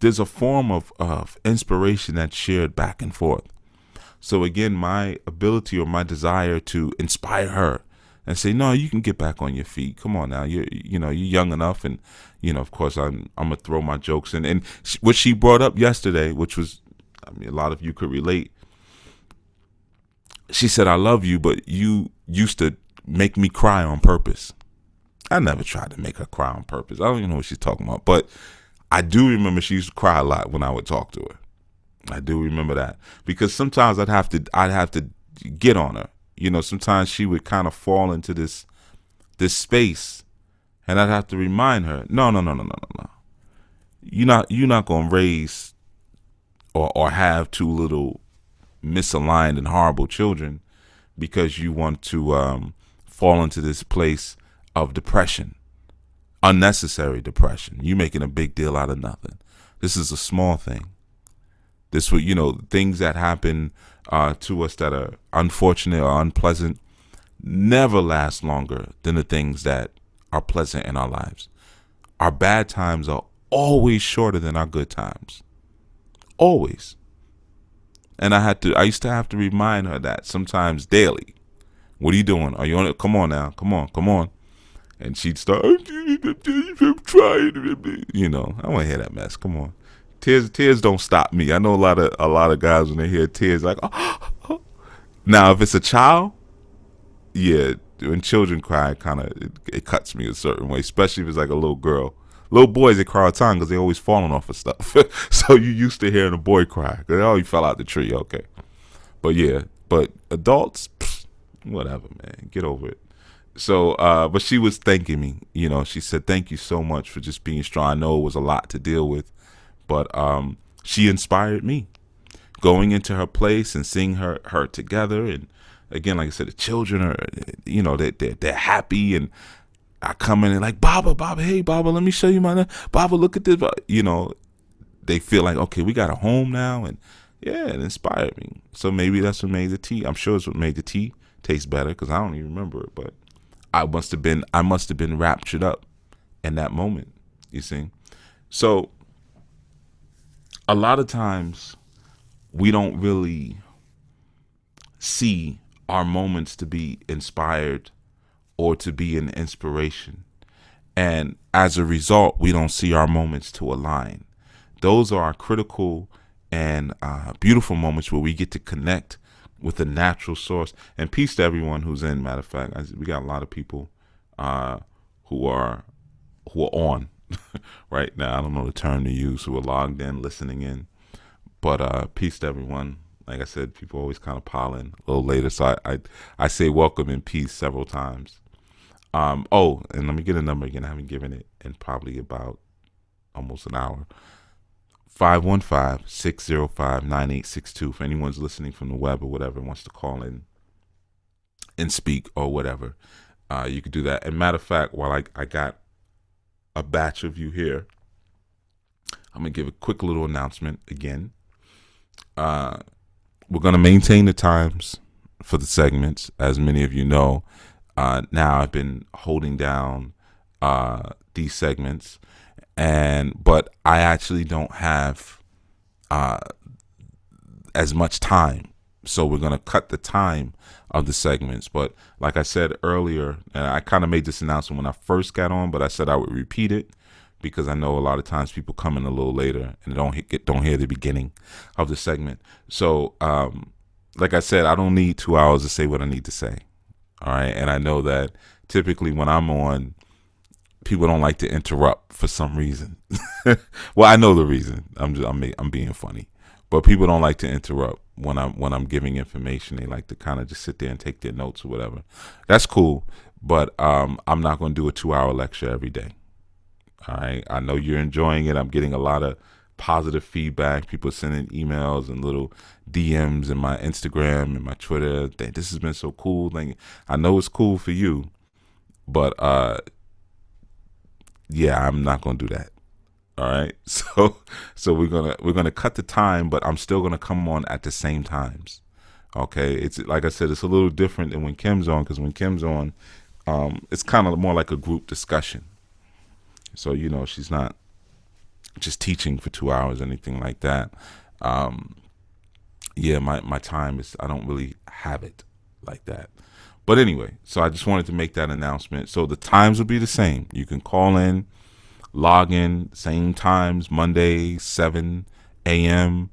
there's a form of inspiration that's shared back and forth. So again, my ability or my desire to inspire her and say, no, you can get back on your feet. Come on now, you're young enough. And of course, I'm gonna throw my jokes in. And what she brought up yesterday, which was, a lot of you could relate. She said, "I love you, but you used to make me cry on purpose." I never tried to make her cry on purpose. I don't even know what she's talking about, but I do remember she used to cry a lot when I would talk to her. I do remember that, because sometimes I'd have to get on her. Sometimes she would kind of fall into this space, and I'd have to remind her, no. You're not gonna raise or have two little misaligned and horrible children because you want to fall into this place of depression, unnecessary depression. You're making a big deal out of nothing. This is a small thing. This would, things that happen to us that are unfortunate or unpleasant never last longer than the things that are pleasant in our lives. Our bad times are always shorter than our good times. Always. And I used to have to remind her that sometimes daily. What are you doing? Are you on it? Come on now. Come on. And she'd start, I'm trying. I want to hear that mess. Come on. Tears don't stop me. I know a lot of guys when they hear tears like, oh, Now, if it's a child, yeah, when children cry, it cuts me a certain way, especially if it's like a little girl. Little boys, they cry all the time because they always falling off of stuff. So you used to hearing a boy cry. Oh, he fell out the tree. Okay. But yeah, but adults, pfft, whatever, man. Get over it. So, but she was thanking me. She said, "Thank you so much for just being strong. I know it was a lot to deal with, but she inspired me going into her place and seeing her together. And again, like I said, the children are, they're happy, and I come in and like, Baba, hey, Baba, let me show you Baba, look at this. They feel like, okay, we got a home now, and yeah, it inspired me. So maybe that's what made the tea. I'm sure it's what made the tea taste better because I don't even remember it, but I must have been raptured up in that moment. You see, so a lot of times we don't really see our moments to be inspired or to be an inspiration. And as a result, we don't see our moments to align. Those are our critical and beautiful moments where we get to connect with the natural source. And peace to everyone who's in. Matter of fact, we got a lot of people who are on right now. I don't know the term to use, who are logged in, listening in. But peace to everyone. Like I said, people always kind of pile in a little later, so I say welcome and peace several times. Oh, and let me get a number again. I haven't given it in probably about almost an hour. 515-605-9862. If anyone's listening from the web or whatever wants to call in and speak or whatever, you could do that. And matter of fact, while I got a batch of you here, I'm going to give a quick little announcement again. We're going to maintain the times for the segments. As many of you know, now I've been holding down these segments, but I actually don't have as much time. So we're going to cut the time of the segments. But like I said earlier, and I kind of made this announcement when I first got on, but I said I would repeat it because I know a lot of times people come in a little later and don't hear the beginning of the segment. So like I said, I don't need 2 hours to say what I need to say. All right. And I know that typically when I'm on, people don't like to interrupt for some reason. Well, I know the reason. I'm being funny, but people don't like to interrupt when I'm giving information. They like to kind of just sit there and take their notes or whatever. That's cool, but I'm not going to do a 2-hour lecture every day. All right. I know you're enjoying it. I'm getting a lot of positive feedback. People sending emails and little DMs in my Instagram and my Twitter. This has been so cool. Like, I know it's cool for you, but yeah, I'm not gonna do that. All right. So we're gonna cut the time, but I'm still gonna come on at the same times. Okay. It's like I said, it's a little different than when Kim's on, because when Kim's on, it's kind of more like a group discussion. So she's not just teaching for 2 hours, anything like that. Yeah, my time is, I don't really have it like that. But anyway, so I just wanted to make that announcement. So the times will be the same. You can call in, log in, same times, Monday, 7 a.m.,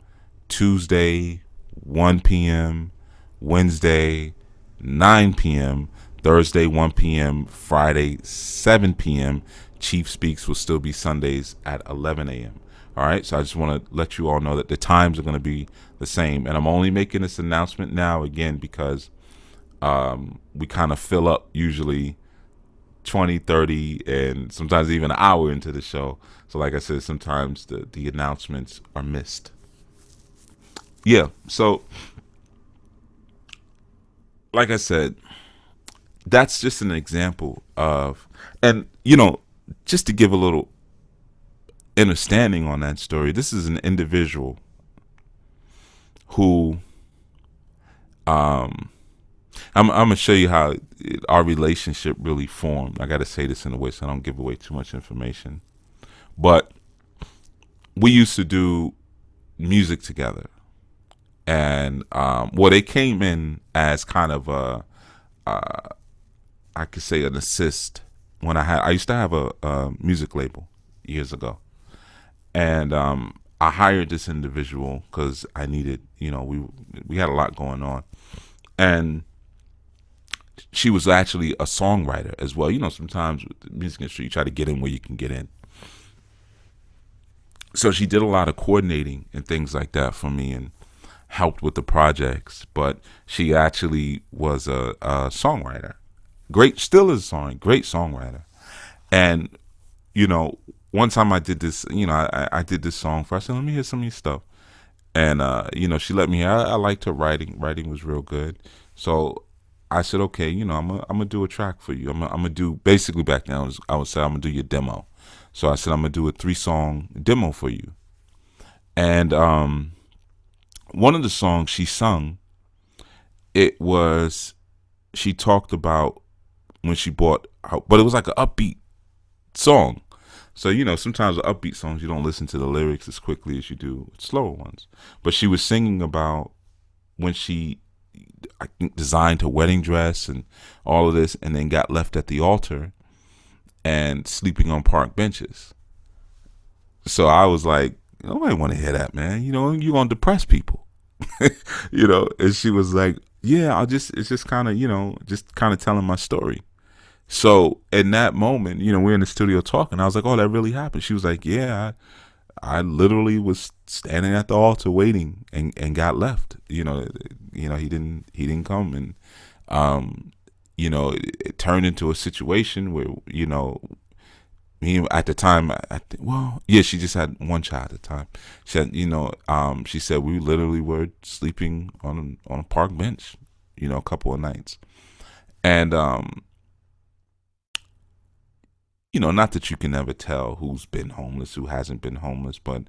Tuesday, 1 p.m., Wednesday, 9 p.m., Thursday, 1 p.m., Friday, 7 p.m. Chief Speaks will still be Sundays at 11 a.m. All right, so I just want to let you all know that the times are going to be the same. And I'm only making this announcement now, again, because we kind of fill up usually 20, 30, and sometimes even an hour into the show. So like I said, sometimes the announcements are missed. Yeah, so like I said, that's just an example of, and just to give a little understanding on that story, this is an individual who I'm gonna show you how our relationship really formed. I gotta say this in a way so I don't give away too much information. But we used to do music together, and they came in as kind of I could say an assist when I used to have a music label years ago, and I hired this individual because I needed, we had a lot going on, And she was actually a songwriter as well. Sometimes with the music industry, you try to get in where you can get in. So she did a lot of coordinating and things like that for me and helped with the projects. But she actually was a songwriter. Great, still is a great songwriter. And, you know, one time I did this, I did this song for her. I said, let me hear some of your stuff. And, she let me hear. I liked her writing. Writing was real good. So I said, okay, I'm gonna do a track for you. I'm gonna do, basically back then I would say I'm gonna do your demo. So I said I'm gonna do a 3-song demo for you. And one of the songs she sung, she talked about when she bought, but it was like an upbeat song. So sometimes the upbeat songs you don't listen to the lyrics as quickly as you do slower ones. But she was singing about when she, I think, designed her wedding dress and all of this, and then got left at the altar and sleeping on park benches. So I was like, nobody want to hear that, man. You're gonna depress people. And she was like, yeah, it's just kind of, just kind of telling my story. So in that moment, we're in the studio talking. I was like, oh, that really happened. She was like, yeah, I literally was standing at the altar waiting and got left. He didn't come. And, it turned into a situation where, me at the time, she just had one child at the time. She had, she said we literally were sleeping on a park bench, a couple of nights. And, not that you can never tell who's been homeless, who hasn't been homeless, but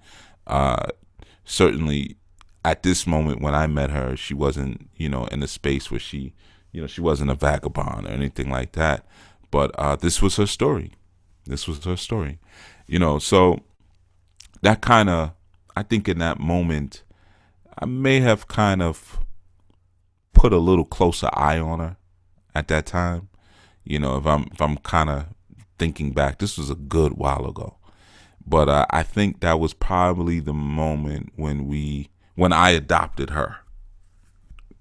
certainly at this moment when I met her, she wasn't, in a space where she wasn't a vagabond or anything like that. But this was her story. So that kind of, I think in that moment, I may have kind of put a little closer eye on her at that time. If I'm kind of thinking back, this was a good while ago, but I think that was probably the moment when I adopted her,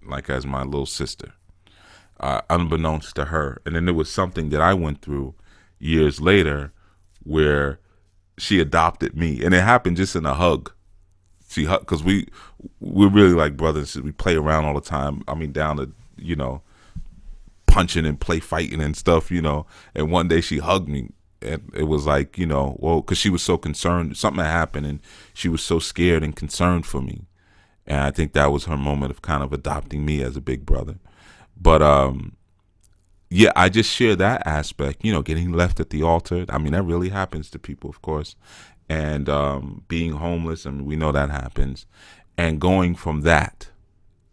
like as my little sister, unbeknownst to her. And then there was something that I went through years later where she adopted me, and it happened just in a hug. She hugged, because we're really like brothers. We play around all the time. I mean, down to punching and play fighting and stuff, and one day she hugged me, and it was like, because she was so concerned, something had happened, and she was so scared and concerned for me. And I think that was her moment of kind of adopting me as a big brother. But yeah, I just share that aspect, getting left at the altar. I mean, that really happens to people, of course. And being homeless, I mean, we know that happens. And going from that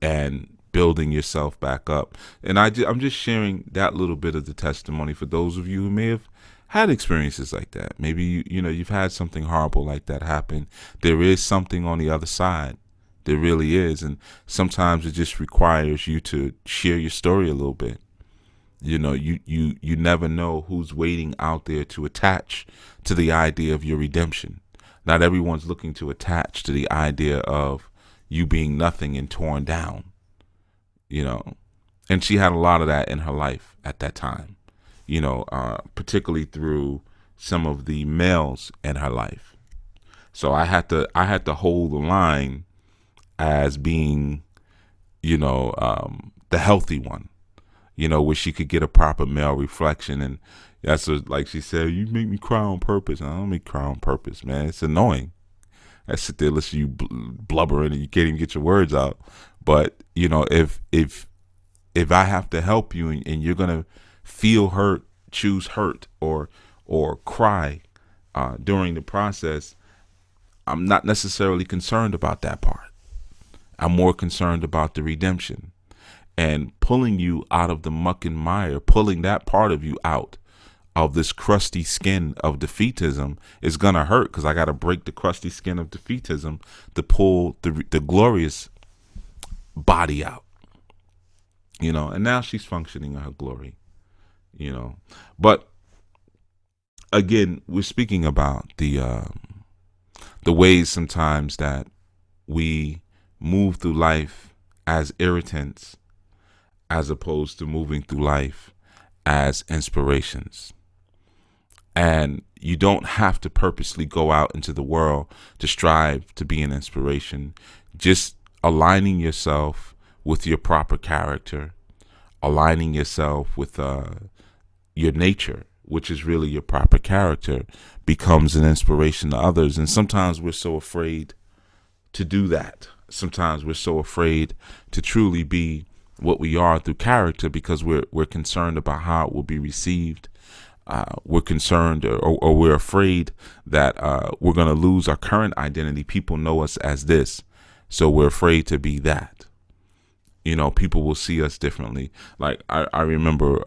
and building yourself back up. And I'm just sharing that little bit of the testimony for those of you who may have had experiences like that. Maybe you've had something horrible like that happen. There is something on the other side. There really is. And sometimes it just requires you to share your story a little bit. You never know who's waiting out there to attach to the idea of your redemption. Not everyone's looking to attach to the idea of you being nothing and torn down. And she had a lot of that in her life at that time, particularly through some of the males in her life. So I had to hold the line as being, the healthy one, where she could get a proper male reflection. And that's like she said, you make me cry on purpose. And I don't make cry on purpose, man. It's annoying. I sit there listening to you blubbering and you can't even get your words out. But if I have to help you and you're gonna feel hurt, choose hurt or cry during the process, I'm not necessarily concerned about that part. I'm more concerned about the redemption and pulling you out of the muck and mire, pulling that part of you out of this crusty skin of defeatism is gonna hurt, because I gotta break the crusty skin of defeatism to pull the glorious body out. And now she's functioning in her glory. But again, we're speaking about the ways sometimes that we move through life as irritants, as opposed to moving through life as inspirations. And you don't have to purposely go out into the world to strive to be an inspiration. Just aligning yourself with your proper character, aligning yourself with your nature, which is really your proper character, becomes an inspiration to others. And sometimes we're so afraid to do that. Sometimes we're so afraid to truly be what we are through character because we're concerned about how it will be received. We're concerned or we're afraid that we're going to lose our current identity. People know us as this, so we're afraid to be that. People will see us differently. Like I remember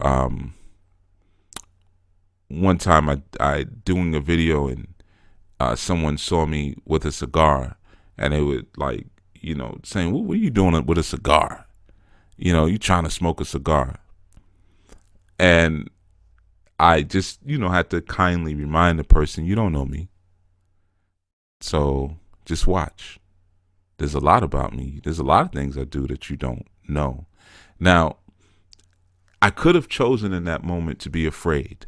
one time I doing a video and someone saw me with a cigar and they would saying, what are you doing with a cigar? You trying to smoke a cigar. And I just, had to kindly remind the person, you don't know me. So just watch. There's a lot about me. There's a lot of things I do that you don't know. Now, I could have chosen in that moment to be afraid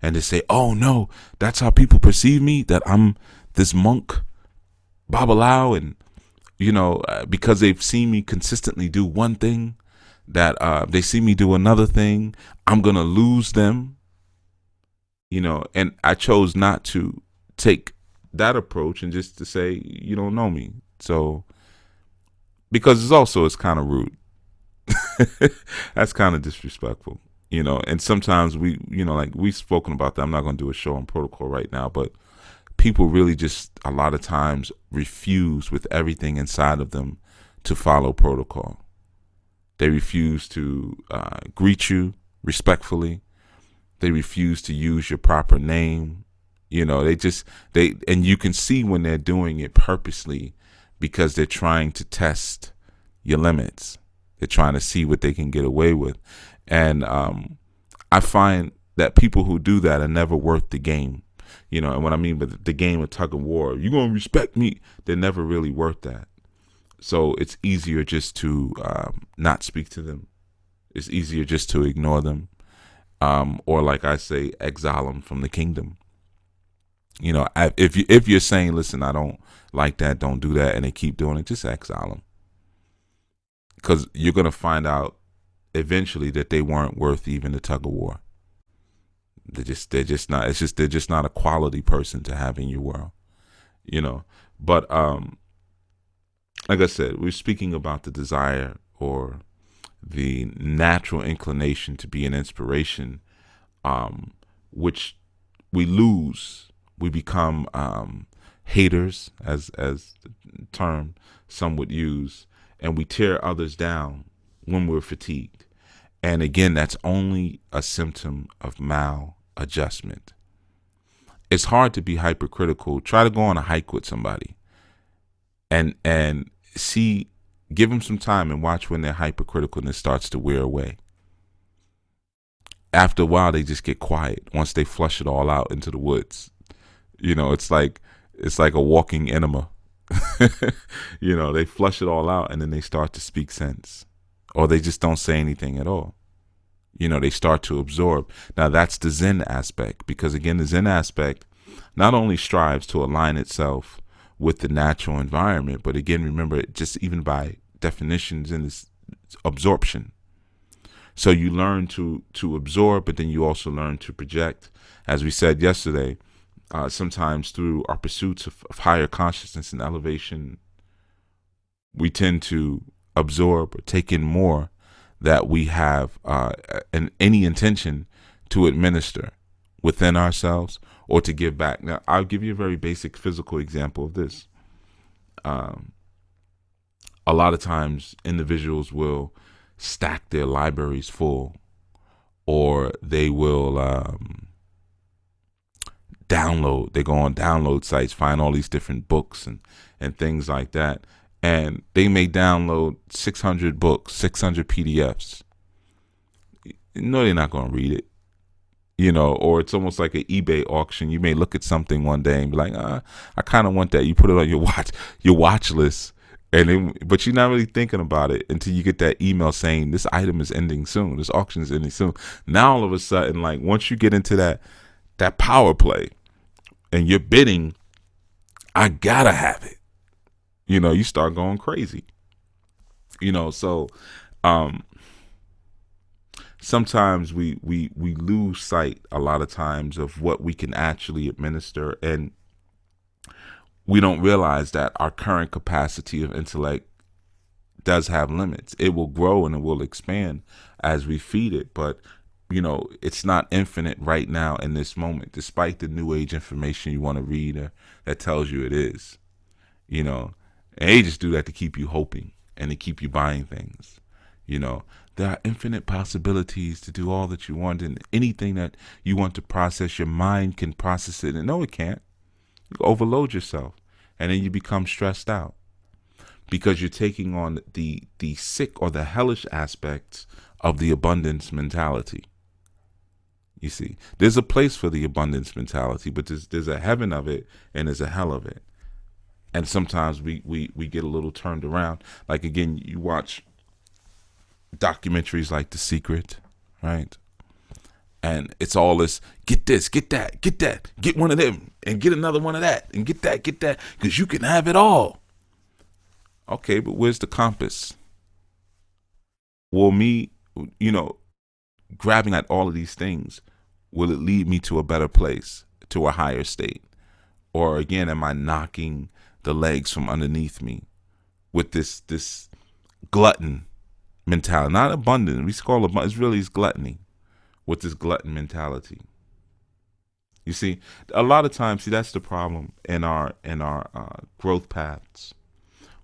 and to say, oh no, that's how people perceive me, that I'm this monk, Babalao, and, because they've seen me consistently do one thing, that they see me do another thing, I'm going to lose them. And I chose not to take that approach and just to say, you don't know me. So, because it's kind of rude. That's kind of disrespectful, and sometimes we've spoken about that. I'm not going to do a show on protocol right now, but people really just a lot of times refuse with everything inside of them to follow protocol. They refuse to greet you respectfully. They refuse to use your proper name. And you can see when they're doing it purposely because they're trying to test your limits. They're trying to see what they can get away with. And I find that people who do that are never worth the game. And what I mean by the game of tug of war, you're going to respect me. They're never really worth that. So it's easier just to not speak to them. It's easier just to ignore them. Or like I say, exile them from the kingdom. If you're saying, listen, I don't like that, don't do that, and they keep doing it, just exile them. Because you're going to find out eventually that they weren't worth even the tug of war. They're just not a quality person to have in your world, But like I said, we're speaking about the desire or the natural inclination to be an inspiration, which we lose. We become haters, as the term some would use, and we tear others down when we're fatigued. And again, that's only a symptom of maladjustment. It's hard to be hypercritical. Try to go on a hike with somebody and give them some time and watch when their hypercriticalness starts to wear away. After a while, they just get quiet once they flush it all out into the woods. It's like a walking enema. They flush it all out and then they start to speak sense, or they just don't say anything at all. They start to absorb. Now that's the Zen aspect, because again, the Zen aspect not only strives to align itself with the natural environment, but again, remember, just even by definitions in this absorption. So you learn to absorb, but then you also learn to project. As we said yesterday, sometimes through our pursuits of higher consciousness and elevation, we tend to absorb or take in more that we have any intention to administer within ourselves or to give back. Now, I'll give you a very basic physical example of this. A lot of times individuals will stack their libraries full, or they will download. They go on download sites, find all these different books and things like that. And they may download 600 books, 600 PDFs. No, they're not going to read it. Or it's almost like an eBay auction. You may look at something one day and be like, I kind of want that. You put it on your watch list, And then, but you're not really thinking about it until you get that email saying this item is ending soon, this auction is ending soon. Now all of a sudden, like once you get into that power play and you're bidding, I gotta have it. You start going crazy. So sometimes we lose sight a lot of times of what we can actually administer, and we don't realize that our current capacity of intellect does have limits. It will grow and it will expand as we feed it, but it's not infinite right now in this moment, despite the new age information you want to read that tells you it is. And they just do that to keep you hoping and to keep you buying things. There are infinite possibilities to do all that you want, and anything that you want to process, your mind can process it. And no, it can't. You overload yourself, and then you become stressed out because you're taking on the sick or the hellish aspects of the abundance mentality. You see, there's a place for the abundance mentality, but there's a heaven of it and there's a hell of it. And sometimes we get a little turned around. Like, again, you watch documentaries like The Secret, right? And it's all this, get this, get that, get one of them, and get another one of that, and get that, because you can have it all. Okay, but where's the compass? Will me, grabbing at all of these things, will it lead me to a better place, to a higher state? Or again, am I knocking the legs from underneath me with this glutton mentality? Not abundant. We call it, it's really gluttony, with this glutton mentality. You see, a lot of times, that's the problem in our growth paths.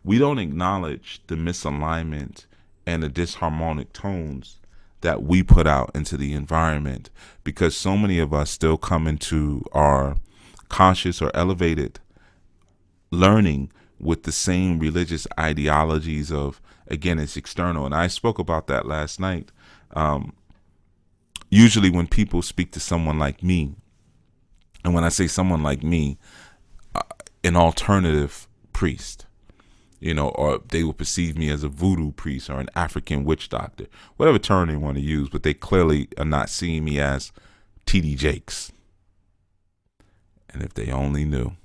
We don't acknowledge the misalignment and the disharmonic tones that we put out into the environment, because so many of us still come into our conscious or elevated learning with the same religious ideologies of, again, it's external. And I spoke about that last night. Usually when people speak to someone like me, and when I say someone like me, an alternative priest, or they will perceive me as a voodoo priest or an African witch doctor, whatever term they want to use, but they clearly are not seeing me as T.D. Jakes. And if they only knew.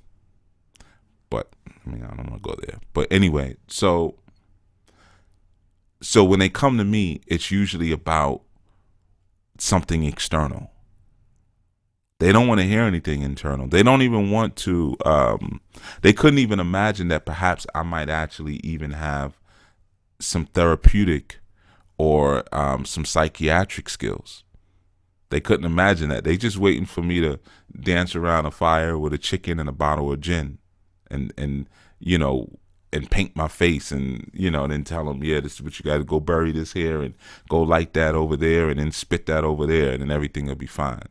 But, I don't want to go there. But anyway, so when they come to me, it's usually about something external. They don't want to hear anything internal. They don't even want to, they couldn't even imagine that perhaps I might actually even have some therapeutic or some psychiatric skills. They couldn't imagine that. They just waiting for me to dance around a fire with a chicken and a bottle of gin and paint my face and then tell them, yeah, this is what you got to go bury this here and go light that over there and then spit that over there and then everything will be fine.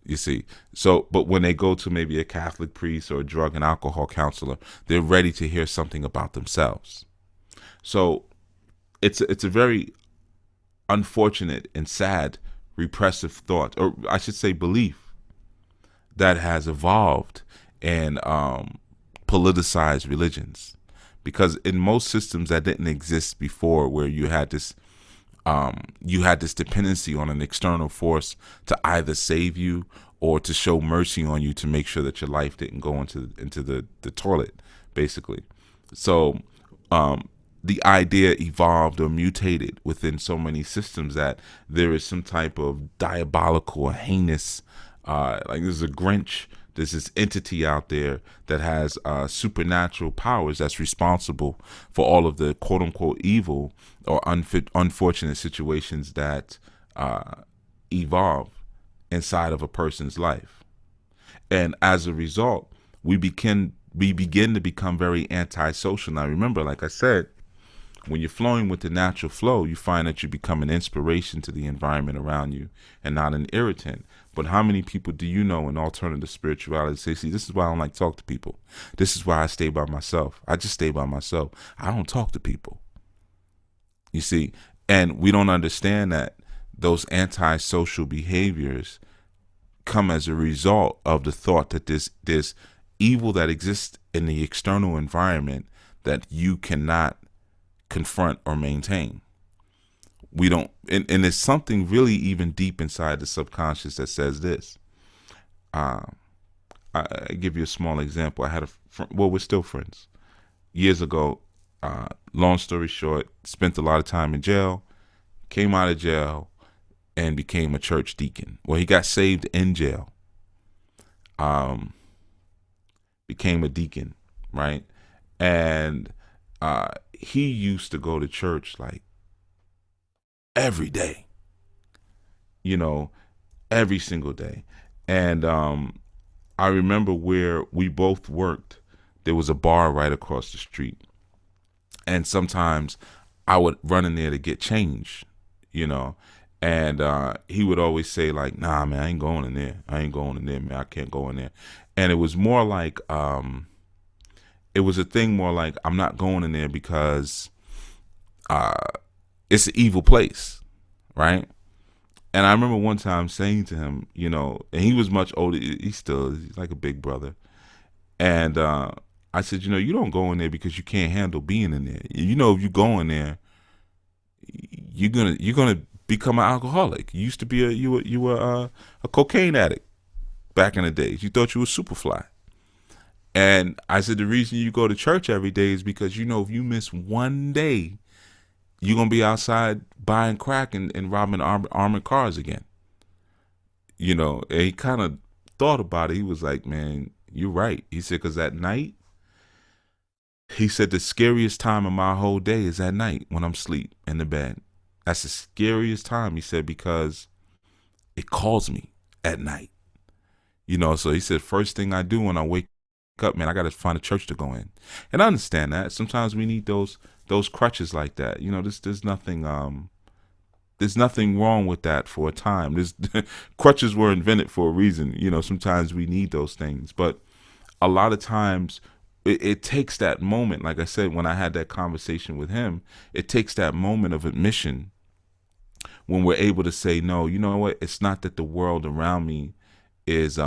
You see, but when they go to maybe a Catholic priest or a drug and alcohol counselor, they're ready to hear something about themselves. So it's a very unfortunate and sad repressive thought, or I should say belief, that has evolved and politicized religions. Because in most systems that didn't exist before, where you had this dependency on an external force to either save you or to show mercy on you to make sure that your life didn't go into the toilet, basically. So the idea evolved or mutated within so many systems that there is some type of diabolical or heinous, like there's a Grinch, there's this entity out there that has supernatural powers that's responsible for all of the quote-unquote evil or unfortunate situations that evolve inside of a person's life. And as a result, we begin to become very antisocial. Now, remember, like I said, when you're flowing with the natural flow, you find that you become an inspiration to the environment around you and not an irritant. But how many people do you know in alternative spirituality say, see, this is why I don't like to talk to people. This is why I stay by myself. I just stay by myself. I don't talk to people. You see, and we don't understand that those antisocial behaviors come as a result of the thought that there's evil that exists in the external environment that you cannot confront or maintain. We don't, and there's something really even deep inside the subconscious that says this. I give you a small example. I had we're still friends. Years ago, long story short, spent a lot of time in jail, came out of jail, and became a church deacon. Well, he got saved in jail. Became a deacon, right? And he used to go to church like every day, every single day. And I remember where we both worked, there was a bar right across the street. And sometimes I would run in there to get change, and he would always say like, nah, man, I ain't going in there. I ain't going in there, man. I can't go in there. And it was more like, it was a thing more like, I'm not going in there because it's an evil place, right? And I remember one time saying to him, and he was much older. He's like a big brother. And I said, you don't go in there because you can't handle being in there. If you go in there, you're gonna become an alcoholic. You used to be you were a cocaine addict back in the days. You thought you were Superfly. And I said, the reason you go to church every day is because if you miss one day, you're going to be outside buying crack and robbing armored cars again. And he kind of thought about it. He was like, man, you're right. He said, because at night, he said, the scariest time of my whole day is at night when I'm asleep in the bed. That's the scariest time, he said, because it calls me at night. So he said, first thing I do when I wake up, man, I got to find a church to go in. And I understand that. Sometimes we need those crutches like that. There's nothing wrong with that for a time. Crutches were invented for a reason. Sometimes we need those things. But a lot of times it takes that moment. Like I said, when I had that conversation with him, it takes that moment of admission when we're able to say, no, you know what? It's not that the world around me is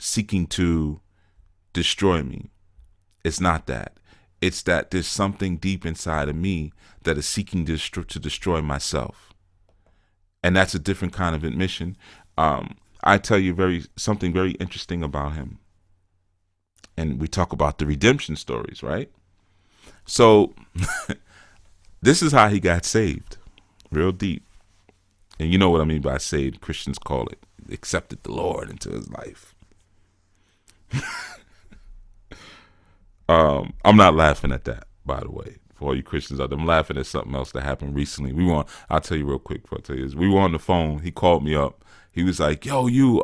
seeking to destroy me. It's not that. It's that there's something deep inside of me that is seeking to destroy myself. And that's a different kind of admission. I tell you something very interesting about him. And we talk about the redemption stories, right? So this is how he got saved, real deep. And you know what I mean by saved. Christians call it accepted the Lord into his life. I'm not laughing at that, by the way. For all you Christians out there, I'm laughing at something else that happened recently. I'll tell you real quick before I tell you this. We were on the phone. He called me up. He was like, yo, you,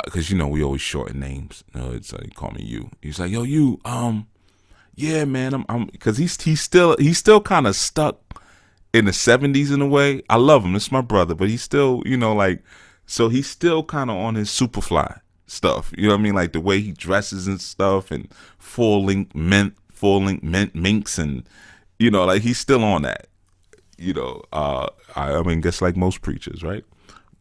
because we always shorten names. He called me you. He was like, yo, you, yeah, man, I'm, because he's still kind of stuck in the 70s in a way. I love him. It's my brother, but he's still, so he's still kind of on his Superfly stuff. You know what I mean? Like the way he dresses and stuff, and full length minks, and like he's still on that. I mean, guess like most preachers, right?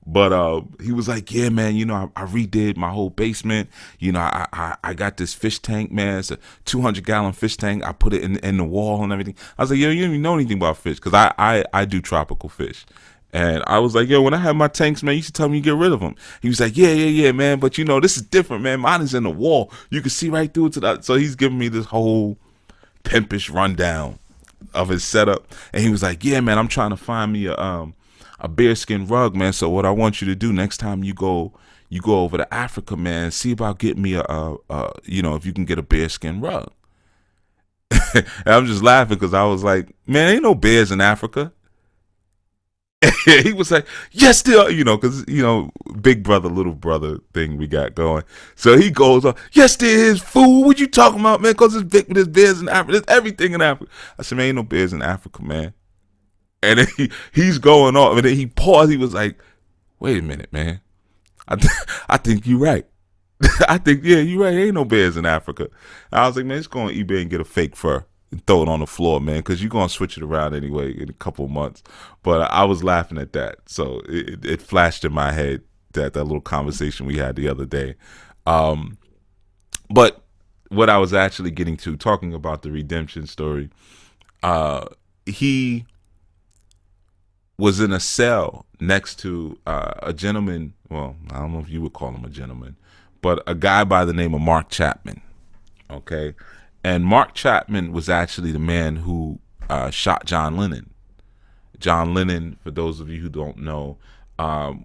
But he was like, yeah, man, I redid my whole basement. I got this fish tank, man. It's a 200-gallon fish tank. I put it in the wall and everything. I was like, yo, you don't even know anything about fish, because I do tropical fish. And I was like, yo, when I have my tanks, man, you should tell me you get rid of them. He was like, yeah, man. But this is different, man. Mine is in the wall. You can see right through it to that. So he's giving me this whole pimpish rundown of his setup. And he was like, yeah, man, I'm trying to find me a bearskin rug, man. So what I want you to do next time you go over to Africa, man, see about getting me if you can get a bearskin rug. And I'm just laughing because I was like, man, ain't no bears in Africa. He was like, yes, there, because big brother, little brother thing we got going. So he goes on, yes, there is, fool. What you talking about, man? Because there's bears in Africa. There's everything in Africa. I said, man, ain't no bears in Africa, man. And then he's going off, and then he paused. He was like, wait a minute, man. I think you're right. I think, yeah, you're right. Ain't no bears in Africa. I was like, man, just go on eBay and get a fake fur and throw it on the floor, man, because you're going to switch it around anyway in a couple of months. But I was laughing at that. So it flashed in my head that little conversation we had the other day. But what I was actually getting to, talking about the redemption story, he was in a cell next to a gentleman. Well, I don't know if you would call him a gentleman, but a guy by the name of Mark Chapman. Okay. And Mark Chapman was actually the man who shot John Lennon. John Lennon, for those of you who don't know,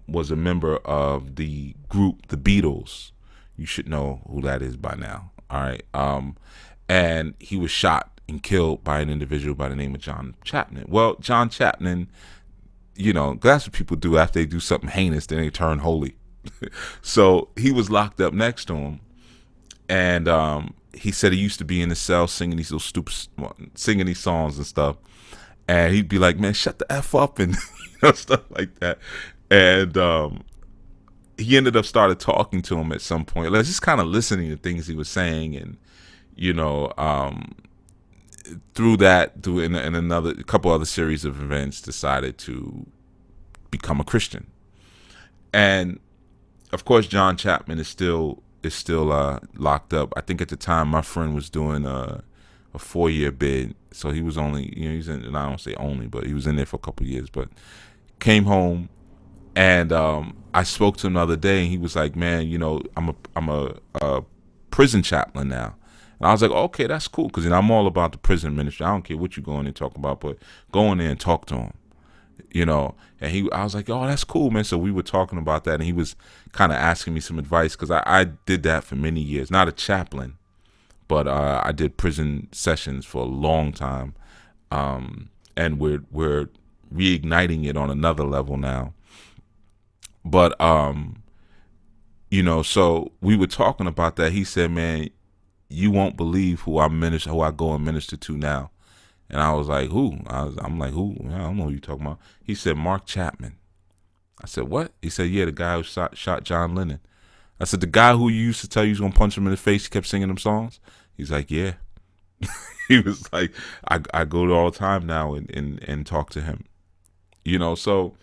was a member of the group The Beatles. You should know who that is by now. All right. And he was shot and killed by an individual by the name of John Chapman. Well, John Chapman, that's what people do after they do something heinous, then they turn holy. So he was locked up next to him. And he said he used to be in the cell singing these little singing these songs and stuff. And he'd be like, man, shut the F up and stuff like that. And he ended up started talking to him at some point. Like, just kind of listening to things he was saying. And, through in another couple other series of events, decided to become a Christian. And, of course, John Chapman is still locked up. I think at the time my friend was doing a 4-year bid, so he was only, he's in, and I don't say only, but he was in there for a couple of years. But came home, and I spoke to him the other day, and he was like, man, I'm a prison chaplain now. And I was like, okay, that's cool, because I'm all about the prison ministry. I don't care what you go in there and talk about, but go in there and talk to him. And I was like, oh, that's cool, man. So we were talking about that, and he was kind of asking me some advice, because I did that for many years. Not a chaplain, but I did prison sessions for a long time, and we're reigniting it on another level now. But so we were talking about that. He said, man, you won't believe who I go and minister to now. And I was like, who? I'm like, who? I don't know who you're talking about. He said, Mark Chapman. I said, what? He said, yeah, the guy who shot John Lennon. I said, the guy who you used to tell you was going to punch him in the face, he kept singing them songs? He's like, yeah. He was like, I go to all the time now and talk to him. So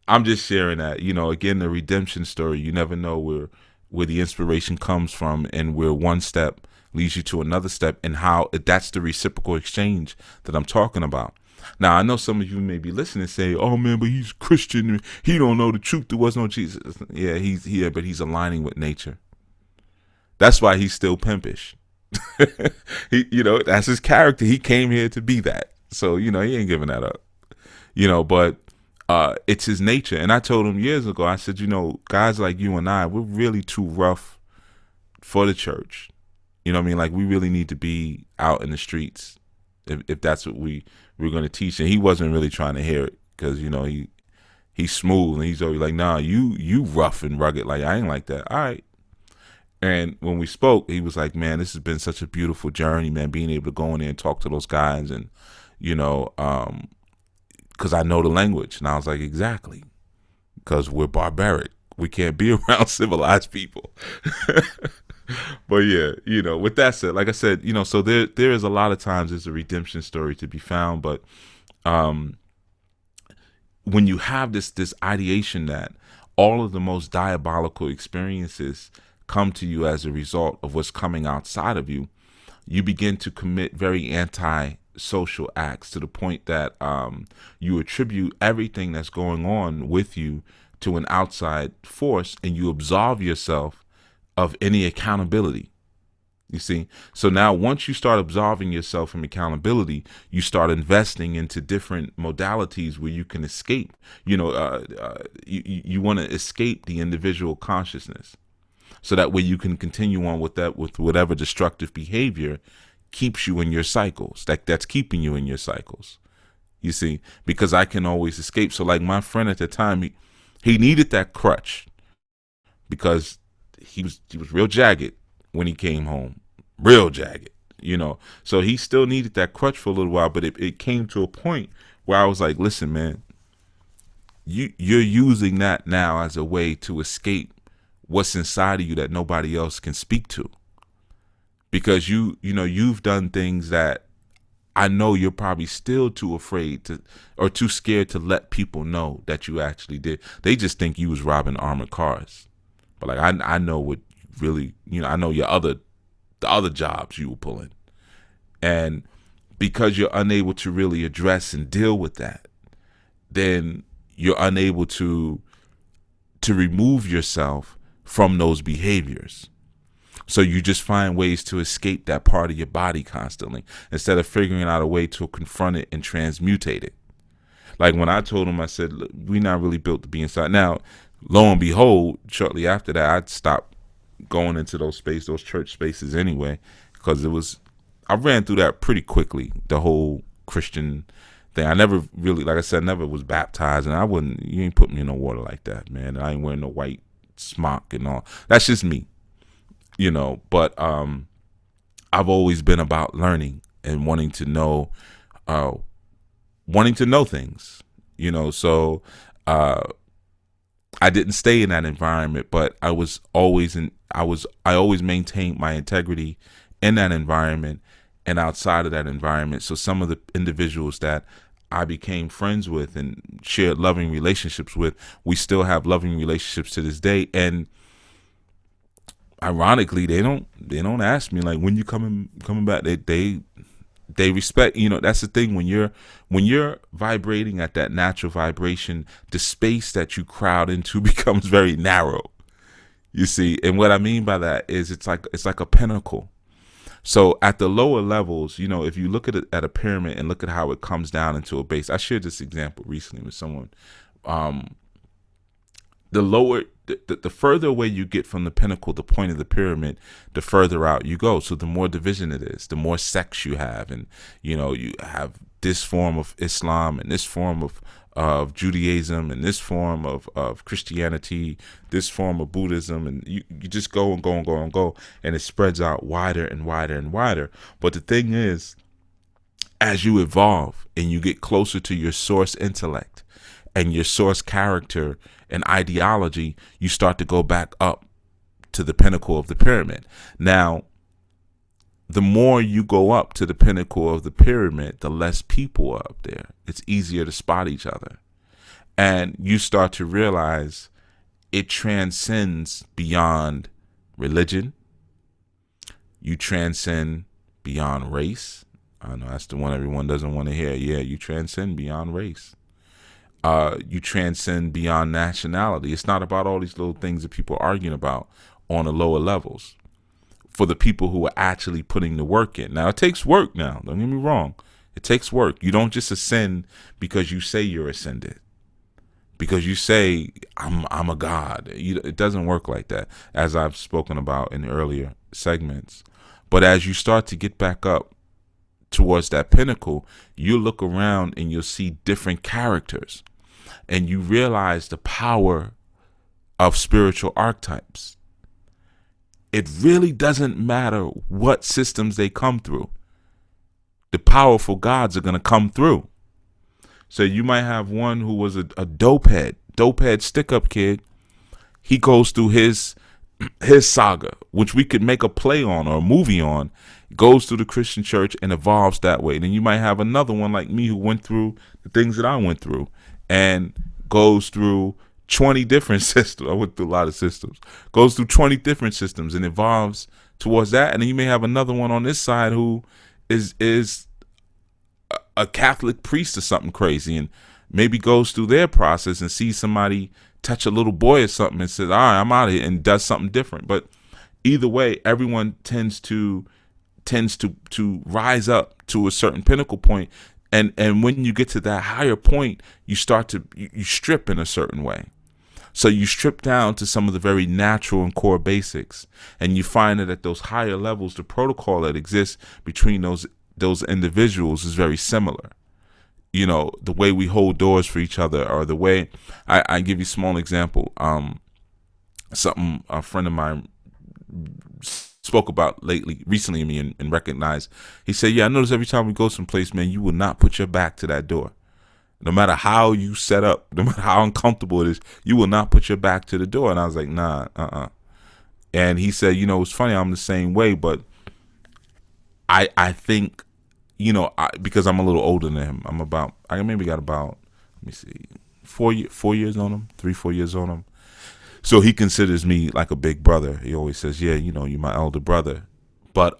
I'm just sharing that. Again, the redemption story, you never know where the inspiration comes from, and where one step leads you to another step, and how that's the reciprocal exchange that I'm talking about. Now, I know some of you may be listening and say, oh man, but he's Christian, he don't know the truth, there was no Jesus. Yeah, but he's aligning with nature. That's why he's still pimpish. That's his character. He came here to be that. So, he ain't giving that up. But it's his nature. And I told him years ago, I said, guys like you and I, we're really too rough for the church. Like, we really need to be out in the streets if that's what we're going to teach. And he wasn't really trying to hear it, because, he's smooth, and he's always like, nah, you rough and rugged. Like, I ain't like that. All right. And when we spoke, he was like, man, this has been such a beautiful journey, man, being able to go in there and talk to those guys, and, because I know the language. And I was like, exactly, because we're barbaric. We can't be around civilized people. But yeah, with that said, like I said, so there is a lot of times there's a redemption story to be found. But when you have this ideation that all of the most diabolical experiences come to you as a result of what's coming outside of you, you begin to commit very anti-social acts, to the point that you attribute everything that's going on with you to an outside force, and you absolve yourself of any accountability. You see? So now, once you start absolving yourself from accountability, you start investing into different modalities where you can escape. You want to escape the individual consciousness, so that way you can continue on with whatever destructive behavior keeps you in your cycles. That's keeping you in your cycles. You see? Because I can always escape. So like my friend at the time, he needed that crutch, because he was real jagged when he came home, real jagged, so he still needed that crutch for a little while. But it came to a point where I was like, listen, man, you're using that now as a way to escape what's inside of you that nobody else can speak to, because you've done things that I know you're probably still too afraid to, or too scared to let people know that you actually did. They just think you was robbing armored cars. But like, I know what really, I know your other the other jobs you were pulling. And because you're unable to really address and deal with that, then you're unable to remove yourself from those behaviors. So you just find ways to escape that part of your body constantly instead of figuring out a way to confront it and transmutate it. Like when I told him, I said, look, we're not really built to be inside. Now, lo and behold, shortly after that, I stopped going into those church spaces anyway, because I ran through that pretty quickly, the whole Christian thing. I never really, like I said, never was baptized, and you ain't put me in no water like that, man. I ain't wearing no white smock and all. That's just me, but I've always been about learning and wanting to know things, so I didn't stay in that environment, but I always maintained my integrity in that environment and outside of that environment. So some of the individuals that I became friends with and shared loving relationships with, we still have loving relationships to this day. And ironically, they don't ask me like, when you coming back. They respect, that's the thing. When you're vibrating at that natural vibration, the space that you crowd into becomes very narrow, you see. And what I mean by that is it's like a pinnacle. So at the lower levels, if you look at a pyramid and look at how it comes down into a base. I shared this example recently with someone. The further away you get from the pinnacle, the point of the pyramid, the further out you go. So the more division it is, the more sects you have. And, you have this form of Islam and this form of Judaism and this form of Christianity, this form of Buddhism. And you just go and go and go and go. And it spreads out wider and wider and wider. But the thing is, as you evolve and you get closer to your source intellect and your source character and ideology, you start to go back up to the pinnacle of the pyramid. Now, the more you go up to the pinnacle of the pyramid, the less people are up there. It's easier to spot each other. And you start to realize it transcends beyond religion. You transcend beyond race. I know that's the one everyone doesn't want to hear. Yeah, you transcend beyond race. You transcend beyond nationality. It's not about all these little things that people are arguing about on the lower levels. For the people who are actually putting the work in. Now, it takes work now. Don't get me wrong. It takes work. You don't just ascend because you say you're ascended. Because you say, I'm a god. It doesn't work like that, as I've spoken about in earlier segments. But as you start to get back up towards that pinnacle, you look around and you'll see different characters. And you realize the power of spiritual archetypes. It really doesn't matter what systems they come through. The powerful gods are going to come through. So you might have one who was a dopehead stick-up kid. He goes through his saga, which we could make a play on or a movie on, goes through the Christian church and evolves that way. Then you might have another one like me who went through the things that I went through and goes through 20 different systems. I went through a lot of systems. Goes through 20 different systems and evolves towards that. And then you may have another one on this side who is a Catholic priest or something crazy and maybe goes through their process and sees somebody touch a little boy or something and says, all right, I'm out of here, and does something different. But either way, everyone tends to rise up to a certain pinnacle point. And when you get to that higher point, you start to you strip in a certain way. So you strip down to some of the very natural and core basics, and you find that at those higher levels, the protocol that exists between those individuals is very similar. The way we hold doors for each other, or the way I give you a small example. Something a friend of mine spoke about recently to me and recognized. He said, yeah, I notice every time we go someplace, man, you will not put your back to that door. No matter how you set up, no matter how uncomfortable it is, you will not put your back to the door. And I was like, nah, And he said, it's funny, I'm the same way, but I think, because I'm a little older than him, I maybe got about, let me see, 4 years on him, 3-4 years on him. So he considers me like a big brother. He always says, yeah, you're my elder brother. But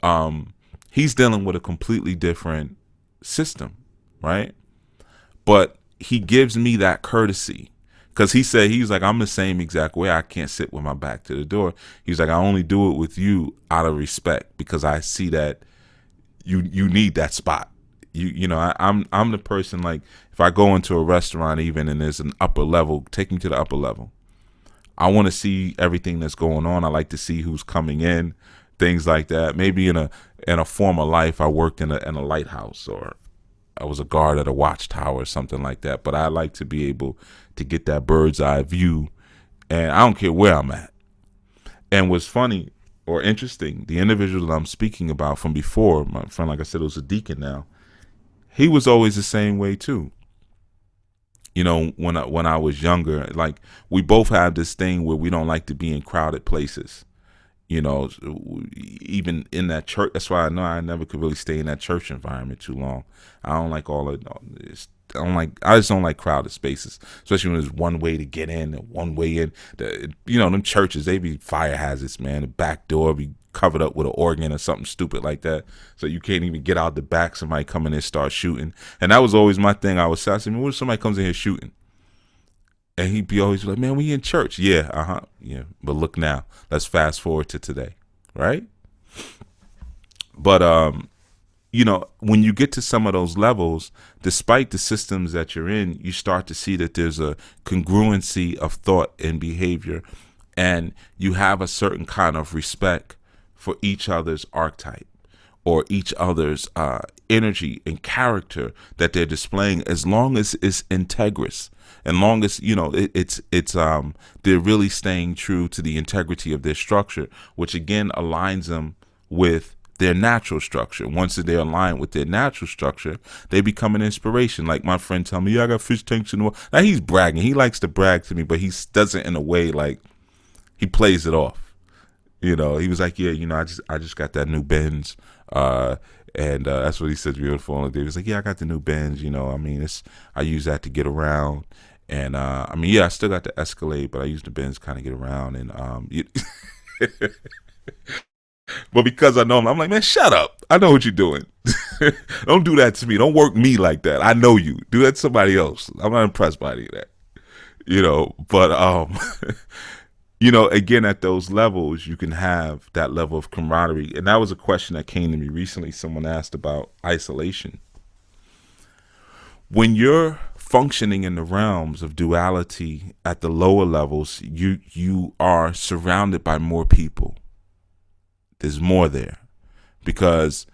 he's dealing with a completely different system, right? But he gives me that courtesy because he's like, I'm the same exact way. I can't sit with my back to the door. He's like, I only do it with you out of respect because I see that you need that spot. I'm the person, like, if I go into a restaurant even and there's an upper level, take me to the upper level. I want to see everything that's going on. I like to see who's coming in, things like that. Maybe in a former life, I worked in a lighthouse, or I was a guard at a watchtower or something like that. But I like to be able to get that bird's eye view, and I don't care where I'm at. And what's funny or interesting, the individual that I'm speaking about from before, my friend, like I said, was a deacon now. He was always the same way too. When I was younger, like, we both have this thing where we don't like to be in crowded places. Even in that church. That's why I know I never could really stay in that church environment too long. I don't like all of this. I just don't like crowded spaces, especially when there's one way to get in and one way in. Them churches, they be fire hazards, man. The back door be covered up with an organ or something stupid like that, so you can't even get out the back. Somebody come in there and start shooting, and that was always my thing. I said, what if somebody comes in here shooting? And he'd be always like, man, we in church. Yeah, yeah. But look now, let's fast forward to today, right? But when you get to some of those levels, despite the systems that you're in, you start to see that there's a congruency of thought and behavior, and you have a certain kind of respect for each other's archetype or each other's energy and character that they're displaying, as long as it's integrous, and long as they're really staying true to the integrity of their structure, which again aligns them with their natural structure. Once they're aligned with their natural structure, they become an inspiration. Like my friend tell me, yeah, I got fish tanks in the water. Now he's bragging. He likes to brag to me, but he does it in a way like he plays it off. He was like, yeah, I just got that new Benz. And that's what he said. Beautiful. He was like, yeah, I got the new Benz. I use that to get around. And I still got the Escalade, but I use the Benz kind of get around. And but because I know him, I'm like, man, shut up. I know what you're doing. Don't do that to me. Don't work me like that. I know you. Do that to somebody else. I'm not impressed by any of that. But again, at those levels, you can have that level of camaraderie. And that was a question that came to me recently. Someone asked about isolation. When you're functioning in the realms of duality at the lower levels, you are surrounded by more people. There's more there because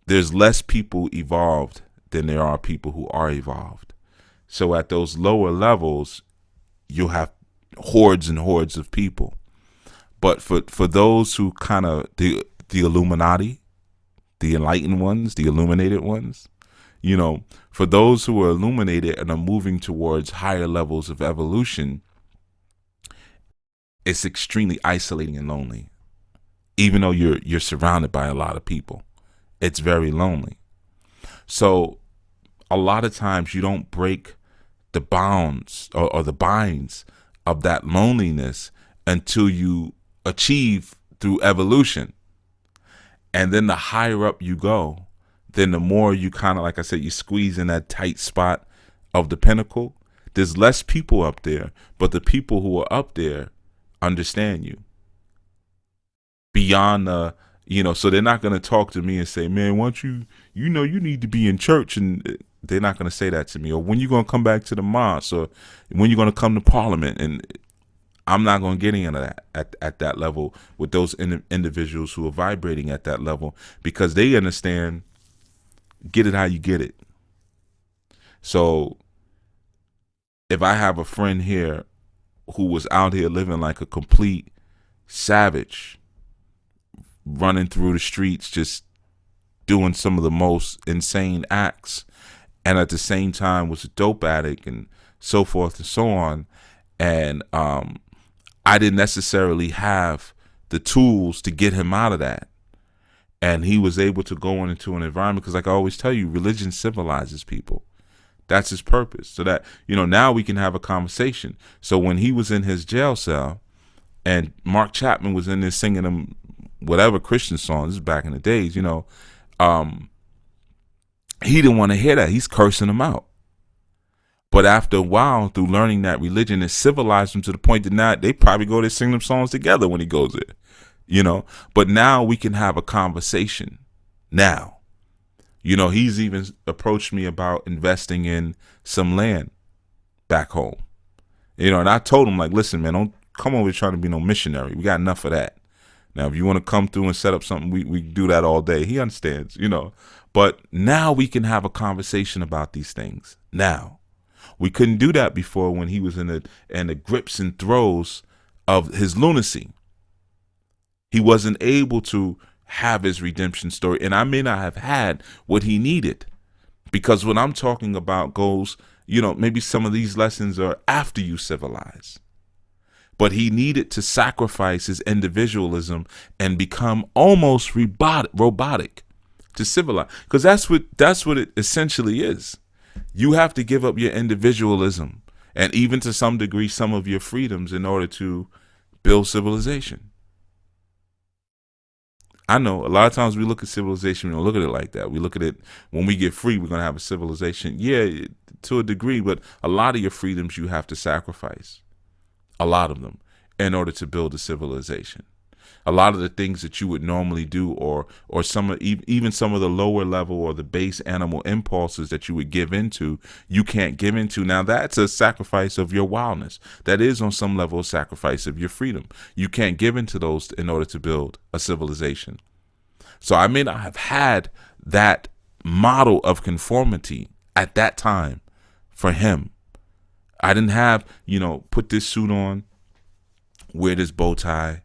there's less people evolved than there are people who are evolved. So at those lower levels, you'll have hordes and hordes of people. But for those who kind of the Illuminati, the enlightened ones, the illuminated ones, for those who are illuminated and are moving towards higher levels of evolution, it's extremely isolating and lonely. Even though you're surrounded by a lot of people, it's very lonely. So a lot of times you don't break the bounds or the binds of that loneliness until you achieve through evolution. And then the higher up you go, then the more you kind of, like I said, you squeeze in that tight spot of the pinnacle. There's less people up there, but the people who are up there understand you. Beyond so they're not going to talk to me and say, man, why don't you need to be in church, and they're not going to say that to me, or when you going to come back to the mosque, or when you're going to come to parliament. And I'm not going to get into that at that level with those individuals who are vibrating at that level, because they understand, get it how you get it. So if I have a friend here who was out here living like a complete savage, running through the streets, just doing some of the most insane acts, and at the same time was a dope addict and so forth and so on, and I didn't necessarily have the tools to get him out of that, and he was able to go into an environment, because like I always tell you, religion civilizes people. That's his purpose, so that now we can have a conversation. So when he was in his jail cell and Mark Chapman was in there singing him whatever Christian song, this is back in the days, he didn't want to hear that. He's cursing them out. But after a while, through learning that religion, it civilized him to the point that now they probably go to sing them songs together when he goes there, But now we can have a conversation. Now, he's even approached me about investing in some land back home. And I told him, like, listen, man, don't come over trying to be no missionary. We got enough of that. Now, if you want to come through and set up something, we do that all day. He understands, But now we can have a conversation about these things. Now, we couldn't do that before when he was in the grips and throes of his lunacy. He wasn't able to have his redemption story. And I may not have had what he needed, because what I'm talking about goes, maybe some of these lessons are after you civilize. But he needed to sacrifice his individualism and become almost robotic to civilize. Because that's what it essentially is. You have to give up your individualism and even to some degree some of your freedoms in order to build civilization. I know a lot of times we look at civilization, we don't look at it like that. We look at it, when we get free, we're going to have a civilization. Yeah, to a degree, but a lot of your freedoms you have to sacrifice. A lot of them, in order to build a civilization. A lot of the things that you would normally do, or even some of the lower level or the base animal impulses that you would give into, you can't give into. Now that's a sacrifice of your wildness. That is on some level a sacrifice of your freedom. You can't give into those in order to build a civilization. So I may not have had that model of conformity at that time for him. I didn't have, put this suit on, wear this bow tie,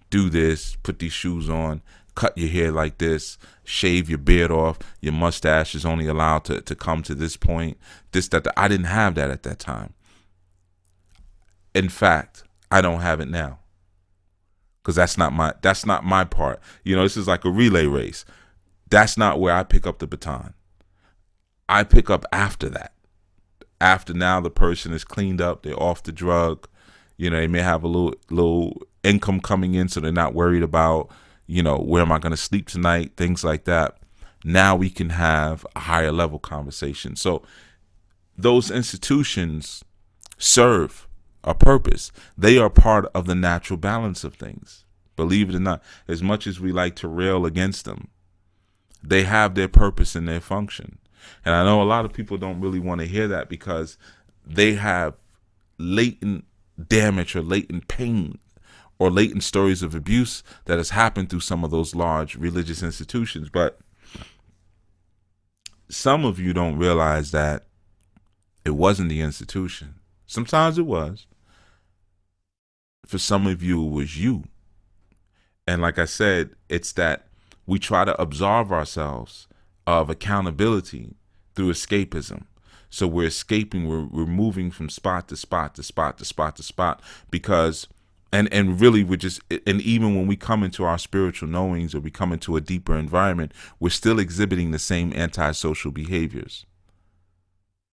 do this, put these shoes on, cut your hair like this, shave your beard off, your mustache is only allowed to come to this point, this, that. I didn't have that at that time. In fact, I don't have it now, because that's not my part. This is like a relay race. That's not where I pick up the baton. I pick up after that. After now the person is cleaned up, they're off the drug, they may have a little income coming in, so they're not worried about, where am I going to sleep tonight, things like that. Now we can have a higher level conversation. So those institutions serve a purpose. They are part of the natural balance of things. Believe it or not, as much as we like to rail against them, they have their purpose and their function. And I know a lot of people don't really want to hear that, because they have latent damage or latent pain or latent stories of abuse that has happened through some of those large religious institutions. But some of you don't realize that it wasn't the institution. Sometimes it was. For some of you, it was you. And like I said, it's that we try to absolve ourselves of accountability through escapism. So we're escaping, we're moving from spot to spot to spot to spot to spot, because and really we're just, and even when we come into our spiritual knowings or we come into a deeper environment, we're still exhibiting the same antisocial behaviors.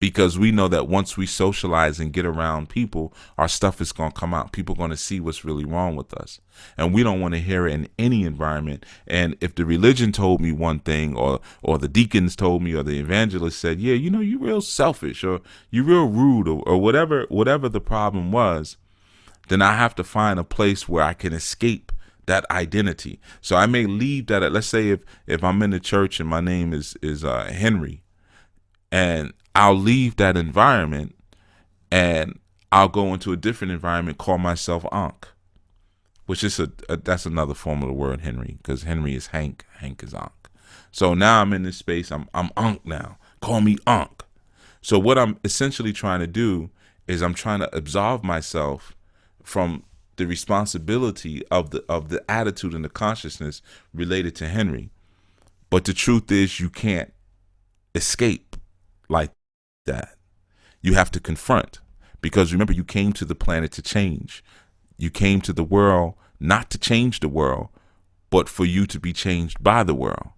Because we know that once we socialize and get around people, our stuff is going to come out. People are going to see what's really wrong with us. And we don't want to hear it in any environment. And if the religion told me one thing, or the deacons told me, or the evangelist said, yeah, you're real selfish, or you're real rude, or whatever the problem was, then I have to find a place where I can escape that identity. So I may leave that. Let's say if I'm in the church and my name is Henry, and I'll leave that environment and I'll go into a different environment, call myself Ankh, which is that's another form of the word Henry, because Henry is Hank, Hank is Ankh. So now I'm in this space, I'm Ankh now, call me Ankh. So what I'm essentially trying to do is I'm trying to absolve myself from the responsibility of the attitude and the consciousness related to Henry. But the truth is, you can't escape like that. You have to confront, because remember, you came to the planet to change. You came to the world not to change the world, but for you to be changed by the world.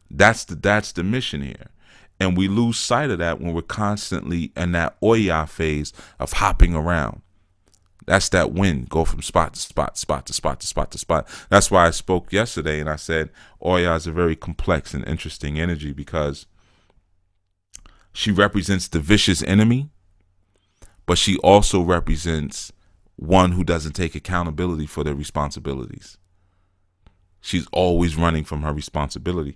That's the mission here. And we lose sight of that when we're constantly in that Oya phase of hopping around. That's that wind, go from spot to spot, spot to spot to spot to spot. That's why I spoke yesterday and I said Oya is a very complex and interesting energy because she represents the vicious enemy, but she also represents one who doesn't take accountability for their responsibilities. She's always running from her responsibility.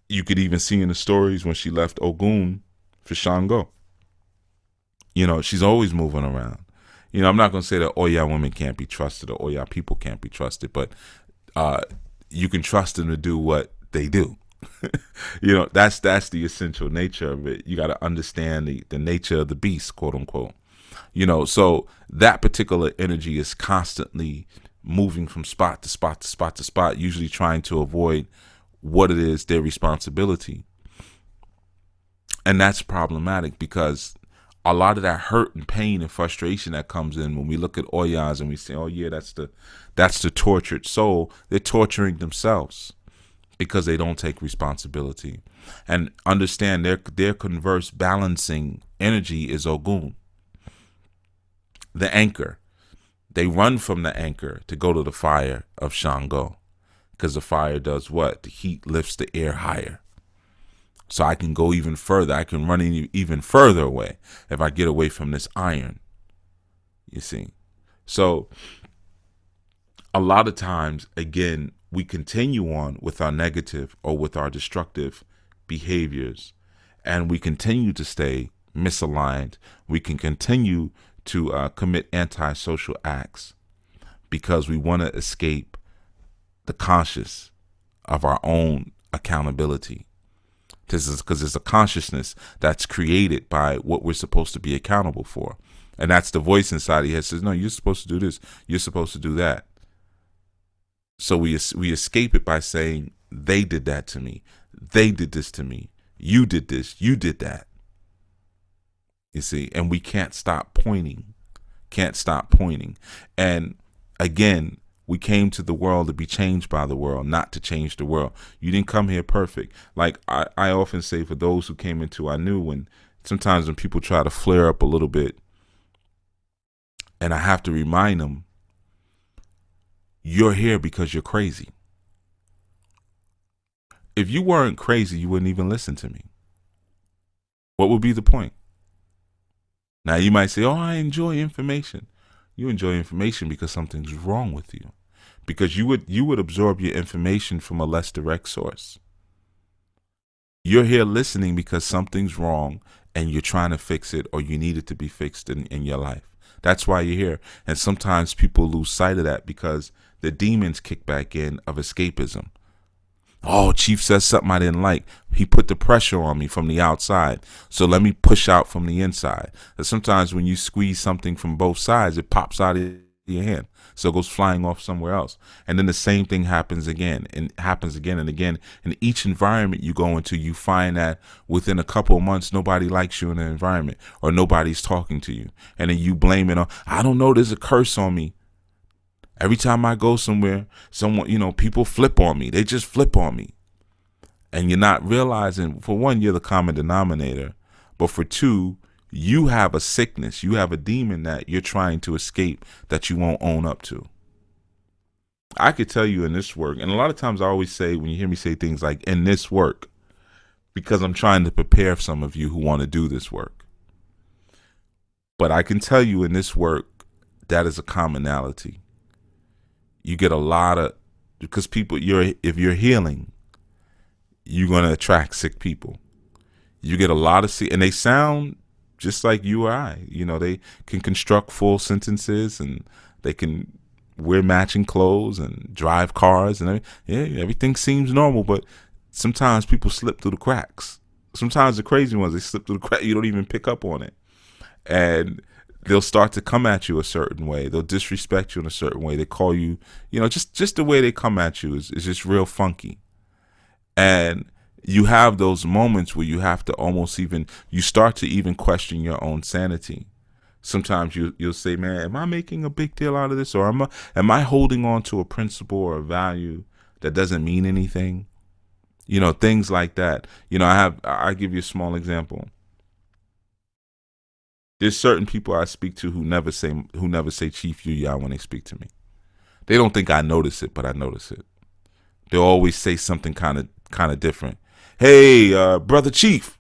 You could even see in the stories when she left Ogun for Shango. She's always moving around. I'm not going to say that Oya women can't be trusted or Oya people can't be trusted, but you can trust them to do what they do. That's the essential nature of it. You got to understand the nature of the beast, quote unquote. So that particular energy is constantly moving from spot to spot to spot to spot, usually trying to avoid what it is their responsibility. And that's problematic because a lot of that hurt and pain and frustration that comes in when we look at Oyas and we say, oh yeah, that's the tortured soul. They're torturing themselves because they don't take responsibility. And understand their converse balancing energy is Ogun, the anchor. They run from the anchor to go to the fire of Shango because the fire does what? The heat lifts the air higher. So I can go even further. I can run even further away if I get away from this iron. You see? So a lot of times, again, we continue on with our negative or with our destructive behaviors, and we continue to stay misaligned. We can continue to commit antisocial acts because we want to escape the conscious of our own accountability. This is because it's a consciousness that's created by what we're supposed to be accountable for. And that's the voice inside of you that says, no, you're supposed to do this. You're supposed to do that. So we escape it by saying, they did that to me. They did this to me. You did this. You did that. You see, and we can't stop pointing. Can't stop pointing. And again, we came to the world to be changed by the world, not to change the world. You didn't come here perfect. Like I often say, for those who came into I knew, when sometimes when people try to flare up a little bit, and I have to remind them, you're here because you're crazy. If you weren't crazy, you wouldn't even listen to me. What would be the point? Now you might say, oh, I enjoy information. You enjoy information because something's wrong with you, because you would absorb your information from a less direct source. You're here listening because something's wrong and you're trying to fix it, or you need it to be fixed in your life. That's why you're here. And sometimes people lose sight of that because the demons kick back in of escapism. Oh, Chief says something I didn't like. He put the pressure on me from the outside, so let me push out from the inside. And sometimes when you squeeze something from both sides, it pops out of your hand, so it goes flying off somewhere else. And then the same thing happens again, and happens again and again. In each environment you go into, you find that within a couple of months, nobody likes you in the environment, or nobody's talking to you. And then you blame it on, I don't know, there's a curse on me. Every time I go somewhere, people flip on me. They just flip on me. And you're not realizing, for one, you're the common denominator. But for two, you have a sickness. You have a demon that you're trying to escape that you won't own up to. I could tell you in this work, and a lot of times I always say, when you hear me say things like, in this work, because I'm trying to prepare some of you who want to do this work. But I can tell you in this work, that is a commonality. You get a lot of, because people, if you're healing, you're going to attract sick people. You get a lot of and they sound just like you or I. They can construct full sentences, and they can wear matching clothes and drive cars, and everything seems normal. But sometimes people slip through the cracks. Sometimes the crazy ones, they slip through the cracks. You don't even pick up on it, and they'll start to come at you a certain way. They'll disrespect you in a certain way. They call you, just the way they come at you is just real funky. And you have those moments where you have to you start to even question your own sanity. Sometimes you'll say, man, am I making a big deal out of this? Or am I holding on to a principle or a value that doesn't mean anything? Things like that. I'll give you a small example. There's certain people I speak to who never say Chief Yuya when they speak to me. They don't think I notice it, but I notice it. They'll always say something kind of different. Hey, brother Chief,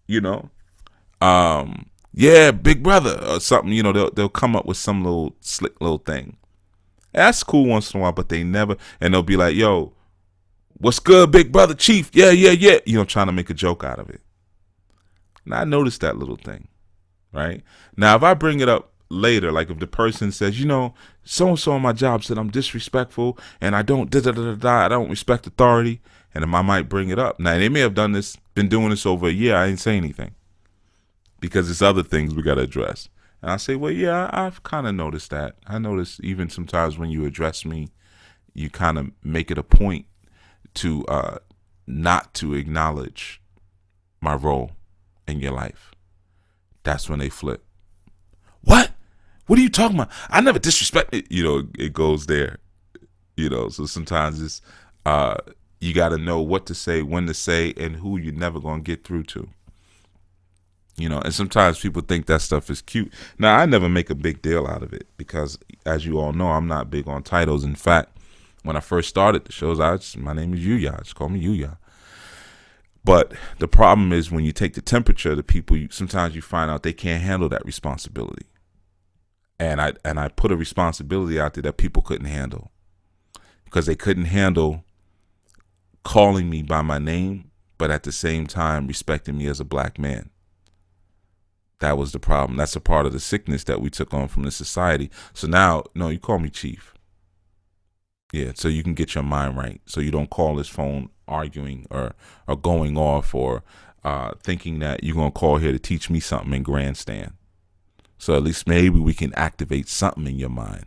you know, yeah, big brother or something. You know, they'll come up with some little slick little thing. That's cool once in a while, but they never. And they'll be like, "Yo, what's good, big brother Chief? Yeah, yeah, yeah." You know, trying to make a joke out of it. And I noticed that little thing, right? Now, if I bring it up later, like if the person says, you know, so and so on my job said I'm disrespectful and I don't I don't respect authority, and I might bring it up. Now they may have been doing this over a year. I didn't say anything because there's other things we got to address. And I say, well, yeah, I've kind of noticed that. I notice even sometimes when you address me, you kind of make it a point to not to acknowledge my role in your life. That's when they flip. What? What are you talking about? I never disrespected. You know, it goes there. You know, so sometimes it's you got to know what to say, when to say, and who you're never gonna get through to. You know, and sometimes people think that stuff is cute. Now, I never make a big deal out of it because, as you all know, I'm not big on titles. In fact, when I first started the shows, my name is Yuya. Just call me Yuya. But the problem is when you take the temperature of the people, sometimes you find out they can't handle that responsibility. And I put a responsibility out there that people couldn't handle because they couldn't handle calling me by my name, but at the same time respecting me as a black man. That was the problem. That's a part of the sickness that we took on from the society. So now, no, you call me Chief. Yeah, so you can get your mind right. So you don't call his phone arguing or going off or thinking that you're going to call here to teach me something in grandstand. So at least maybe we can activate something in your mind.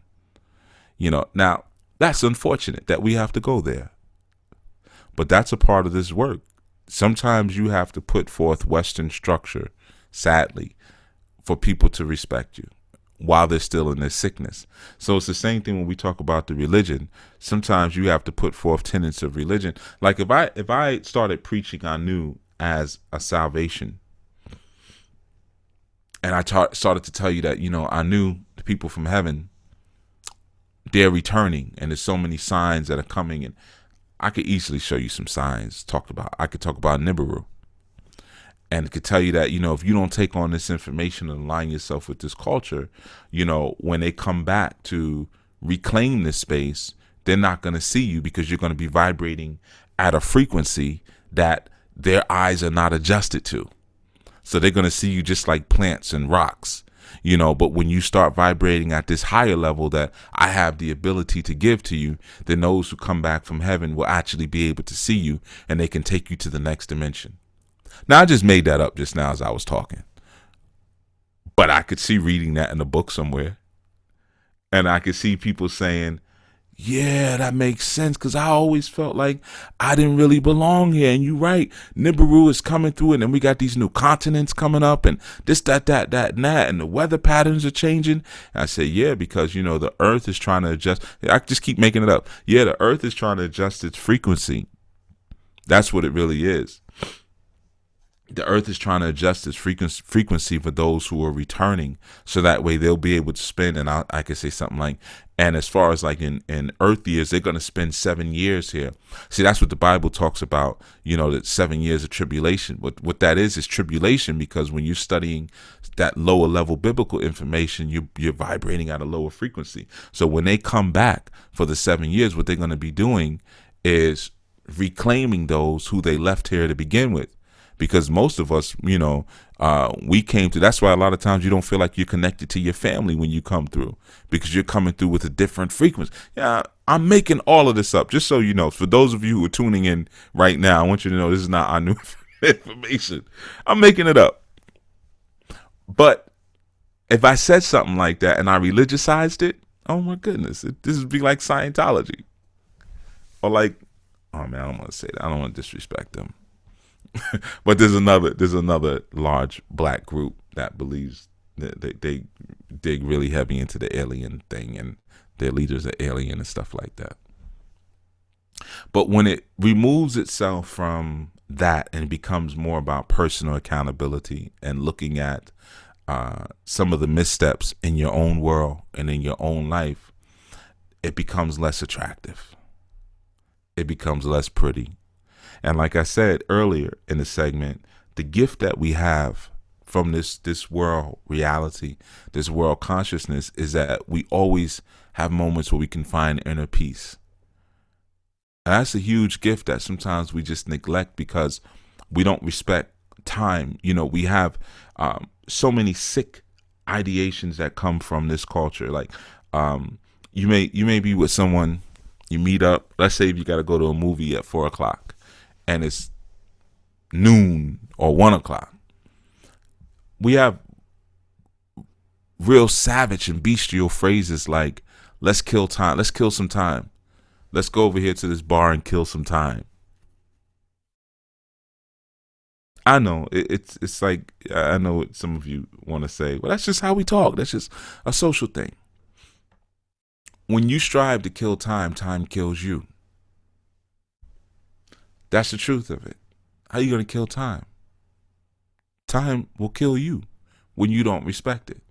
You know, now that's unfortunate that we have to go there. But that's a part of this work. Sometimes you have to put forth Western structure, sadly, for people to respect you while they're still in their sickness. So it's the same thing when we talk about the religion. Sometimes you have to put forth tenets of religion. Like if I started preaching I knew as a salvation, and I started to tell you that, you know, I knew the people from heaven, they're returning, and there's so many signs that are coming, and I could easily show you some signs talked about. I could talk about Nibiru. And could tell you that, you know, if you don't take on this information and align yourself with this culture, you know, when they come back to reclaim this space, they're not going to see you because you're going to be vibrating at a frequency that their eyes are not adjusted to. So they're going to see you just like plants and rocks, you know, but when you start vibrating at this higher level that I have the ability to give to you, then those who come back from heaven will actually be able to see you and they can take you to the next dimension. Now, I just made that up just now as I was talking, but I could see reading that in a book somewhere, and I could see people saying, yeah, that makes sense, because I always felt like I didn't really belong here, and you're right, Nibiru is coming through, and then we got these new continents coming up, and this, that, and that, and the weather patterns are changing. And I say, yeah, because, you know, the earth is trying to adjust. I just keep making it up. Yeah, the earth is trying to adjust its frequency. That's what it really is. The earth is trying to adjust its frequency for those who are returning, so that way they'll be able to spend, and I could say something like, and as far as like in earth years, they're going to spend 7 years here. See, that's what the Bible talks about, you know, that 7 years of tribulation. What that is tribulation, because when you're studying that lower level biblical information, you're vibrating at a lower frequency. So when they come back for the 7 years, what they're going to be doing is reclaiming those who they left here to begin with. Because most of us, you know, we came to, that's why a lot of times you don't feel like you're connected to your family when you come through, because you're coming through with a different frequency. Yeah, I'm making all of this up just so you know. For those of you who are tuning in right now, I want you to know this is not our new information. I'm making it up. But if I said something like that and I religiousized it, oh my goodness, this would be like Scientology. Or like, oh man, I don't want to say that. I don't want to disrespect them. But there's another large black group that believes that they dig really heavy into the alien thing, and their leaders are alien and stuff like that. But when it removes itself from that and becomes more about personal accountability and looking at some of the missteps in your own world and in your own life, it becomes less attractive. It becomes less pretty. And like I said earlier in the segment, the gift that we have from this world reality, this world consciousness, is that we always have moments where we can find inner peace. And that's a huge gift that sometimes we just neglect because we don't respect time. We have so many sick ideations that come from this culture. Like you may be with someone, you meet up. Let's say if you got to go to a movie at 4:00 and it's noon or 1:00. We have real savage and bestial phrases like, let's kill time. Let's kill some time. Let's go over here to this bar and kill some time. I know it's like, I know what some of you want to say, well, that's just how we talk. That's just a social thing. When you strive to kill time, time kills you. That's the truth of it. How are you going to kill time? Time will kill you when you don't respect it.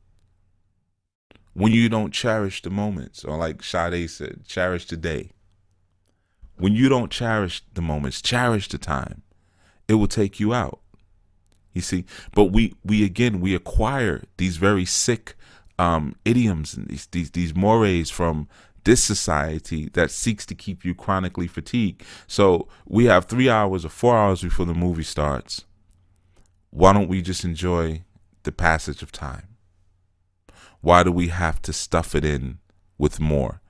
When you don't cherish the moments, or like Sade said, cherish the day. When you don't cherish the moments, cherish the time, it will take you out. You see, but we acquire these very sick idioms and these mores from this society that seeks to keep you chronically fatigued. So we have 3 hours or 4 hours before the movie starts. Why don't we just enjoy the passage of time? Why do we have to stuff it in with more?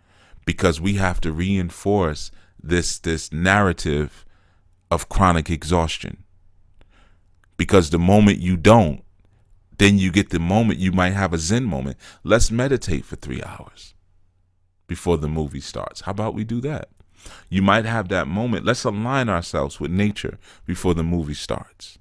Because we have to reinforce this narrative of chronic exhaustion. Because the moment you don't, then you get the moment, you might have a Zen moment. Let's meditate for 3 hours before the movie starts. How about we do that? You might have that moment. Let's align ourselves with nature before the movie starts.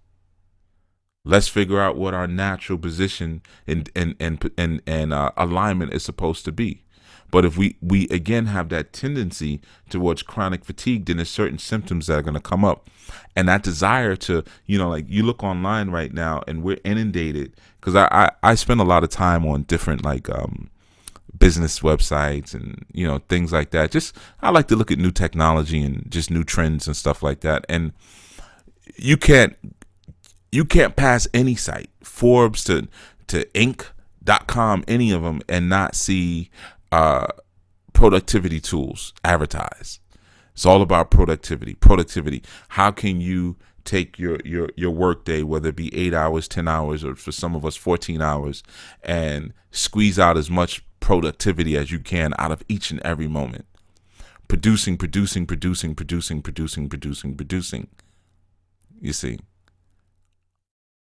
Let's figure out what our natural position and alignment is supposed to be. But if we again have that tendency towards chronic fatigue, then there's certain symptoms that are going to come up. And that desire to, like you look online right now and we're inundated, because I spend a lot of time on different business websites and, things like that. Just, I like to look at new technology and just new trends and stuff like that. And you can't pass any site, Forbes to Inc.com, any of them, and not see productivity tools advertised. It's all about productivity. How can you take your work day, whether it be 8 hours, 10 hours, or for some of us 14 hours, and squeeze out as much productivity as you can out of each and every moment? Producing. You see,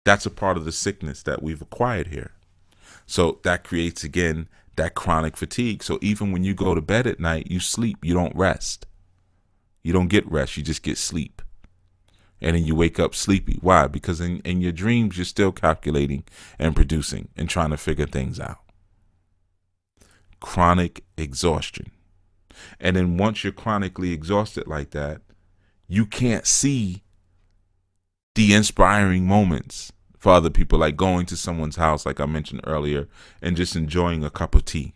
that's a part of the sickness that we've acquired here. So that creates, again, that chronic fatigue. So even when you go to bed at night, you sleep, you don't rest. You don't get rest, you just get sleep. And then you wake up sleepy. Why? Because in your dreams, you're still calculating and producing and trying to figure things out. Chronic exhaustion. And then once you're chronically exhausted like that, you can't see the inspiring moments for other people, like going to someone's house, like I mentioned earlier, and just enjoying a cup of tea.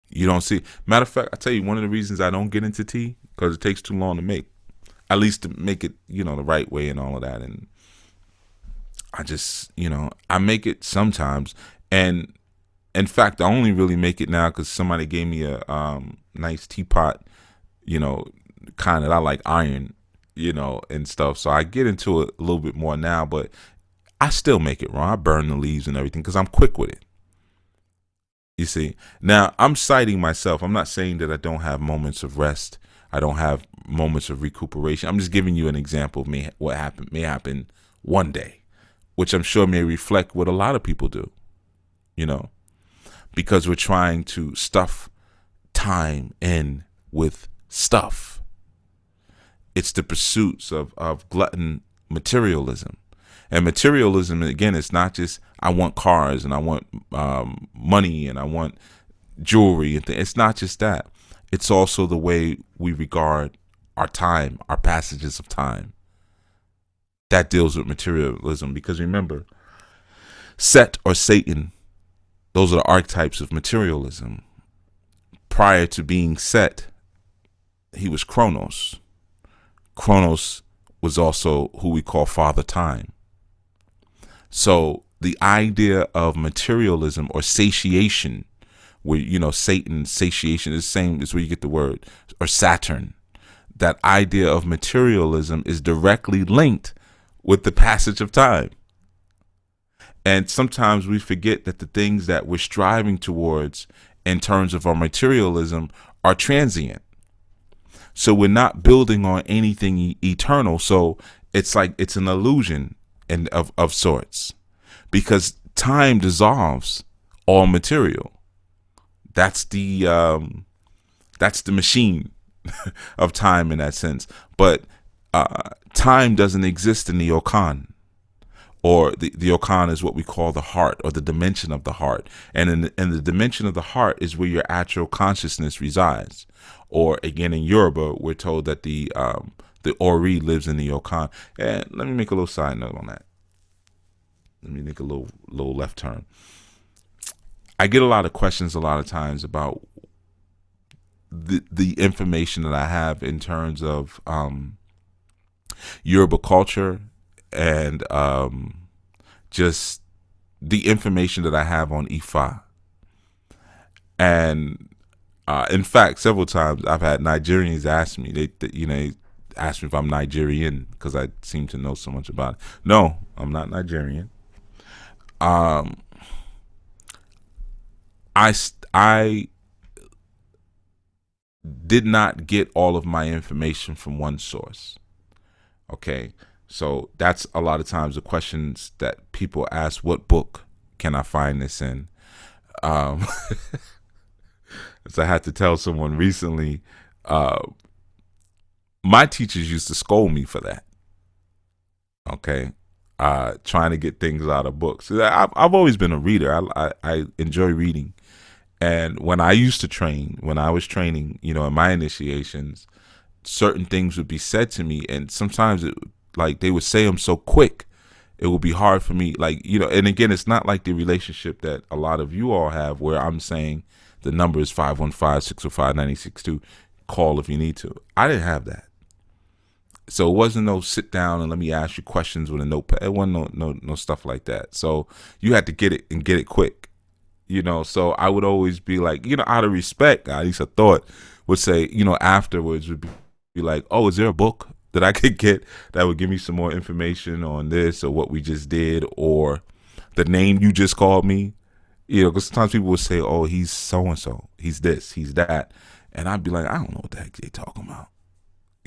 You don't see. Matter of fact, I tell you, one of the reasons I don't get into tea, because it takes too long to make. At least to make it, the right way and all of that. And I just, I make it sometimes. And in fact, I only really make it now because somebody gave me a nice teapot, kind that I like iron, and stuff. So I get into it a little bit more now, but I still make it wrong. I burn the leaves and everything because I'm quick with it. You see, now I'm citing myself. I'm not saying that I don't have moments of rest. I don't have moments of recuperation. I'm just giving you an example of what may happen one day, which I'm sure may reflect what a lot of people do, because we're trying to stuff time in with stuff. It's the pursuits of glutton materialism. And materialism, again, it's not just I want cars and I want money and I want jewelry. It's not just that. It's also the way we regard our time, our passages of time. That deals with materialism. Because remember, Set or Satan, those are the archetypes of materialism. Prior to being Set, he was Kronos. Kronos was also who we call Father Time. So the idea of materialism or satiation, where, Satan, satiation is the same as where you get the word, or Saturn. That idea of materialism is directly linked with the passage of time. And sometimes we forget that the things that we're striving towards in terms of our materialism are transient. So we're not building on anything eternal. So it's like it's an illusion of sorts, because time dissolves all material. That's the machine of time in that sense. But time doesn't exist in the Okan. Or the Okan is what we call the heart, or the dimension of the heart. And in the dimension of the heart is where your actual consciousness resides. Or again, in Yoruba, we're told that the Ori lives in the Okan. And let me make a little side note on that. Let me make a little left turn. I get a lot of questions a lot of times about the information that I have in terms of Yoruba culture, and just the information that I have on Ifa. And in fact, several times I've had Nigerians ask me, they ask me if I'm Nigerian, because I seem to know so much about it. No, I'm not Nigerian. I did not get all of my information from one source. Okay, so that's a lot of times the questions that people ask: what book can I find this in? So I had to tell someone recently, my teachers used to scold me for that. Okay, trying to get things out of books. I've always been a reader. I enjoy reading. And when I used to train, when I was training, in my initiations, certain things would be said to me, and sometimes they would say them so quick, it would be hard for me. And again, it's not like the relationship that a lot of you all have, where I'm saying the number is 515-605-9062. Call if you need to. I didn't have that. So it wasn't no sit down and let me ask you questions with a notepad. It wasn't no stuff like that. So you had to get it and get it quick. So I would always be like, out of respect, at least I thought, would say, afterwards would be like, oh, is there a book that I could get that would give me some more information on this, or what we just did, or the name you just called me? Because sometimes people would say, oh, he's so-and-so, he's this, he's that. And I'd be like, I don't know what the heck they talking about.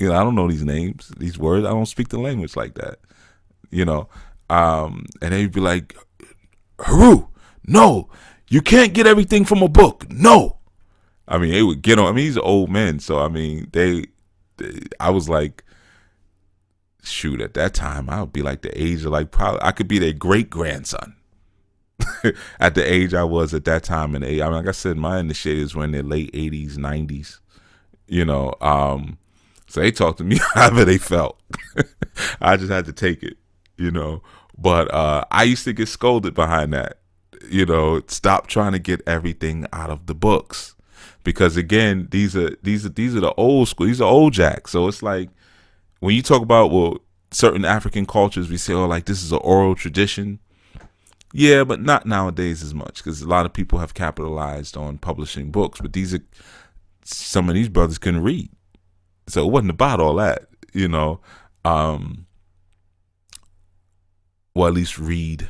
I don't know these names, these words. I don't speak the language like that, and they'd be like, Haru, no, you can't get everything from a book. No. I mean, they would get on. I mean, these are old men. So, I mean, I was like, shoot, at that time, I would be like the age of probably, I could be their great grandson at the age I was at that time. And like I said, my initiators were in their late 80s, 90s, so they talked to me however they felt. I just had to take it, but I used to get scolded behind that. Stop trying to get everything out of the books, because again, these are the old school, these are old jacks. So it's like when you talk about certain African cultures, we say, oh, like this is an oral tradition. Yeah, but not nowadays as much, because a lot of people have capitalized on publishing books. But some of these brothers couldn't read, so it wasn't about all that, well, at least read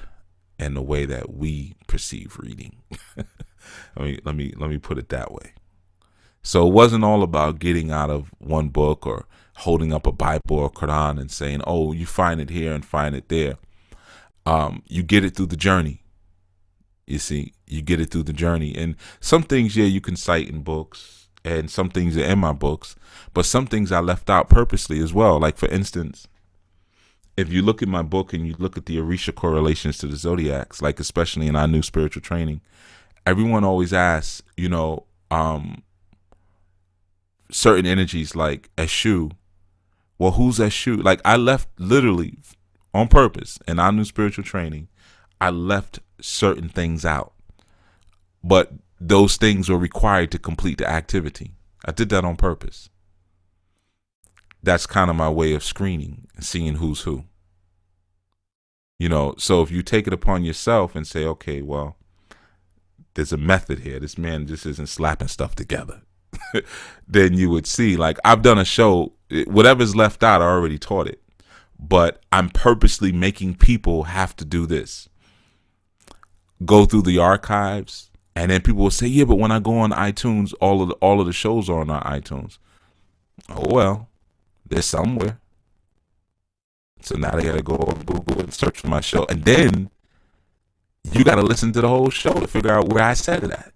in the way that we perceive reading. let me put it that way. So it wasn't all about getting out of one book or holding up a Bible or Quran and saying, oh, you find it here and find it there. You get it through the journey. You see, you get it through the journey. And some things, yeah, you can cite in books, and some things are in my books, but some things I left out purposely as well. Like, for instance, if you look at my book and you look at the Orisha correlations to the zodiacs, like especially in our new spiritual training, everyone always asks, certain energies like Eshu. Well, who's Eshu? Like, I left literally on purpose in our new spiritual training. I left certain things out, but those things were required to complete the activity. I did that on purpose. That's kind of my way of screening and seeing who's who. So if you take it upon yourself and say, okay, well, there's a method here. This man just isn't slapping stuff together. Then you would see, like, I've done a show, whatever's left out, I already taught it. But I'm purposely making people have to do this. Go through the archives, and then people will say, yeah, but when I go on iTunes, all of the shows are on our iTunes. Oh, well, they're somewhere. So now they got to go on Google and search for my show. And then you got to listen to the whole show to figure out where I said it at.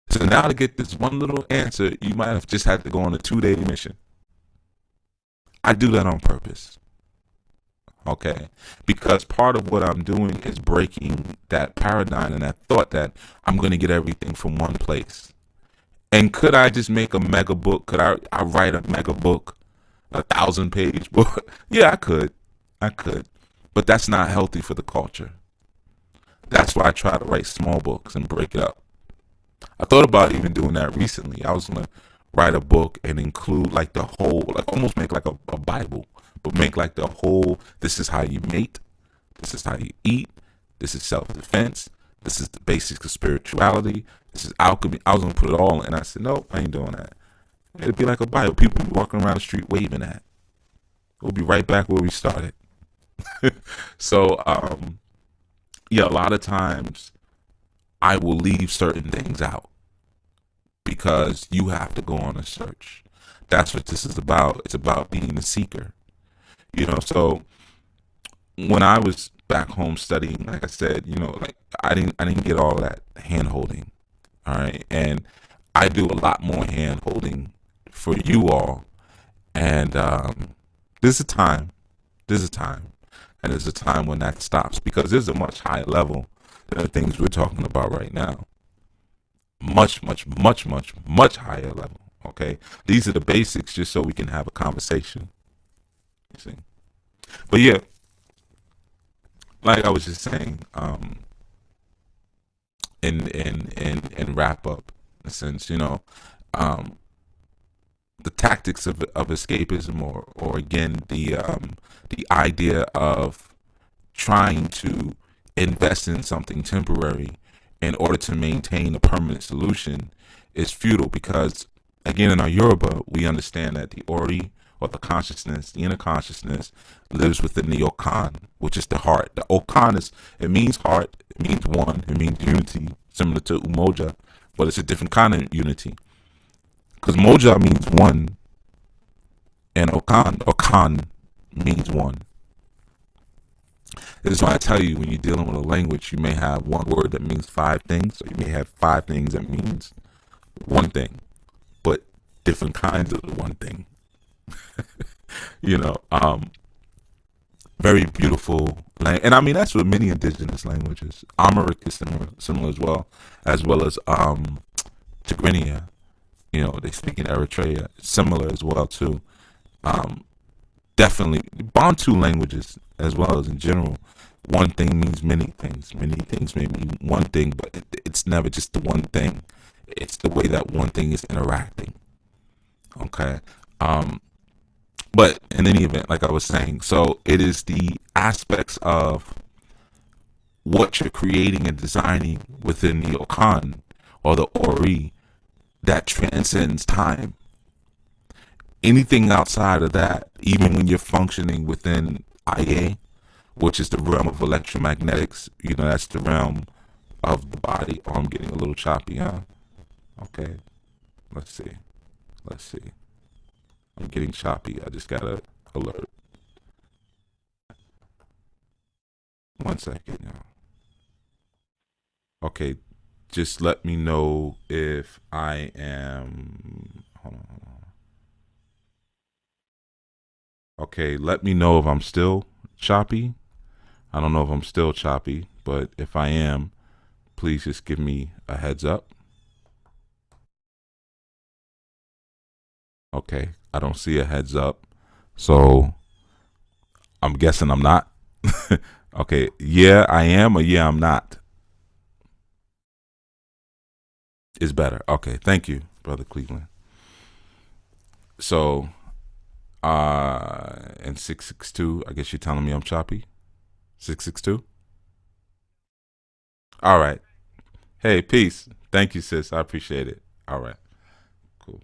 So now to get this one little answer, you might have just had to go on a 2-day mission. I do that on purpose. Okay? Because part of what I'm doing is breaking that paradigm and that thought that I'm going to get everything from one place. And could I just make a mega book? Could I write a mega book? 1,000-page book? Yeah, I could. But that's not healthy for the culture. That's why I try to write small books and break it up. I thought about even doing that recently. I was going to write a book and include like the whole, like almost make like a Bible, but make like the whole, this is how you mate, this is how you eat, this is self-defense, this is the basics of spirituality, this is alchemy. I was going to put it all in. I said, no, I ain't doing that. It'd be like a Bible. People be walking around the street waving at. We'll be right back where we started. So, yeah, a lot of times I will leave certain things out because you have to go on a search. That's what this is about. It's about being a seeker. So when I was back home studying, like I said, like I didn't get all that hand holding. All right. And I do a lot more hand holding for you all. And there's a time. And there's a time when that stops, because there's a much higher level than the things we're talking about right now. Much, much, much, much, much higher level. Okay. These are the basics just so we can have a conversation. You see? But yeah, like I was just saying, and wrap up in a sense, the tactics of escapism, or again the idea of trying to invest in something temporary in order to maintain a permanent solution is futile, because again, in our Yoruba, we understand that the Ori, or the consciousness, the inner consciousness, lives within the Okan, which is the heart. The Okan it means heart, it means one, it means unity, similar to Umoja, but it's a different kind of unity. Because Moja means one, and Okan means one. This is why I tell you, when you're dealing with a language, you may have one word that means 5 things, or you may have 5 things that means one thing, but different kinds of the one thing. Very beautiful language. And I mean, that's with many indigenous languages. Amharic is similar as well as Tigrinya. They speak in Eritrea, similar as well too. Definitely Bantu languages as well as in general. One thing means many things. Many things may mean one thing, but it's never just the one thing. It's the way that one thing is interacting. Okay. But in any event, like I was saying, so it is the aspects of what you're creating and designing within the Okan, or the Ori, that transcends time. Anything outside of that, even when you're functioning within IA, which is the realm of electromagnetics, that's the realm of the body. Oh, I'm getting a little choppy, huh? Okay. Let's see. I'm getting choppy. I just got an alert. 1 second, y'all. Okay. Just let me know if I am. Hold on. Okay, let me know if I'm still choppy. I don't know if I'm still choppy, but if I am, please just give me a heads up. Okay, I don't see a heads up, so I'm guessing I'm not. Okay. Yeah, I am, or yeah, I'm not is better. Okay. Thank you, Brother Cleveland. So, and 662, I guess you're telling me I'm choppy? 662? All right. Hey, peace. Thank you, sis. I appreciate it. All right. Cool.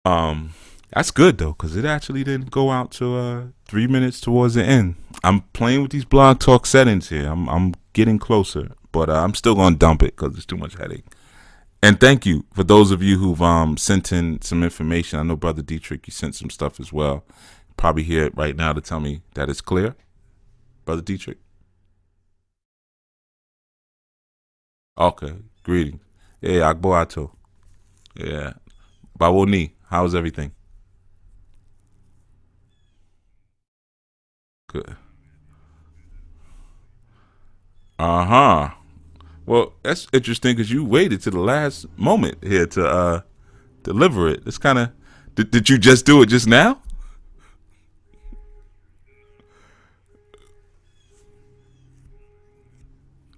Um, that's good though, because it actually didn't go out to 3 minutes towards the end. I'm playing with these blog talk settings here. I'm getting closer, but I'm still gonna dump it because it's too much headache. And thank you for those of you who've sent in some information. I know Brother Dietrich, you sent some stuff as well. Probably here right now to tell me that it's clear, Brother Dietrich. Okay, greetings. Yeah, Akbo Ato. Yeah, Bawoni. How's everything? Good. Uh huh. Well, that's interesting because you waited to the last moment here to deliver it. It's kind of. Did you just do it just now?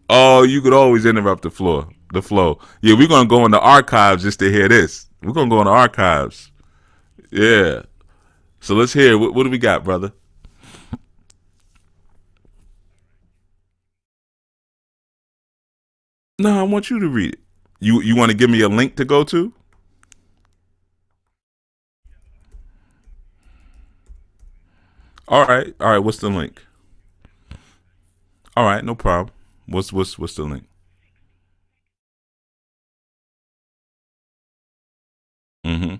Oh, you could always interrupt the floor, the flow. Yeah, we're gonna go in the archives just to hear this. We're gonna go in the archives. Yeah. So let's hear what do we got, brother? No, I want you to read it. You want to give me a link to go to? All right, all right. What's the link? All right, no problem. What's the link? Mm-hmm.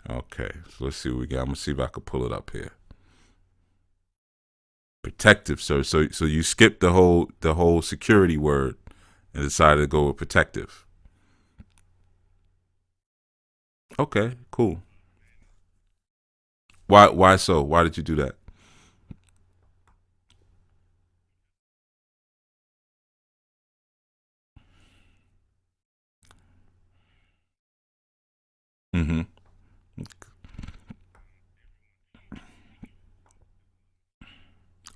Okay, so let's see what we got. I'm gonna see if I can pull it up here. Protective, sir. So you skipped the whole security word and decided to go with protective. Okay, cool. Why so? Why did you do that? Mm-hmm.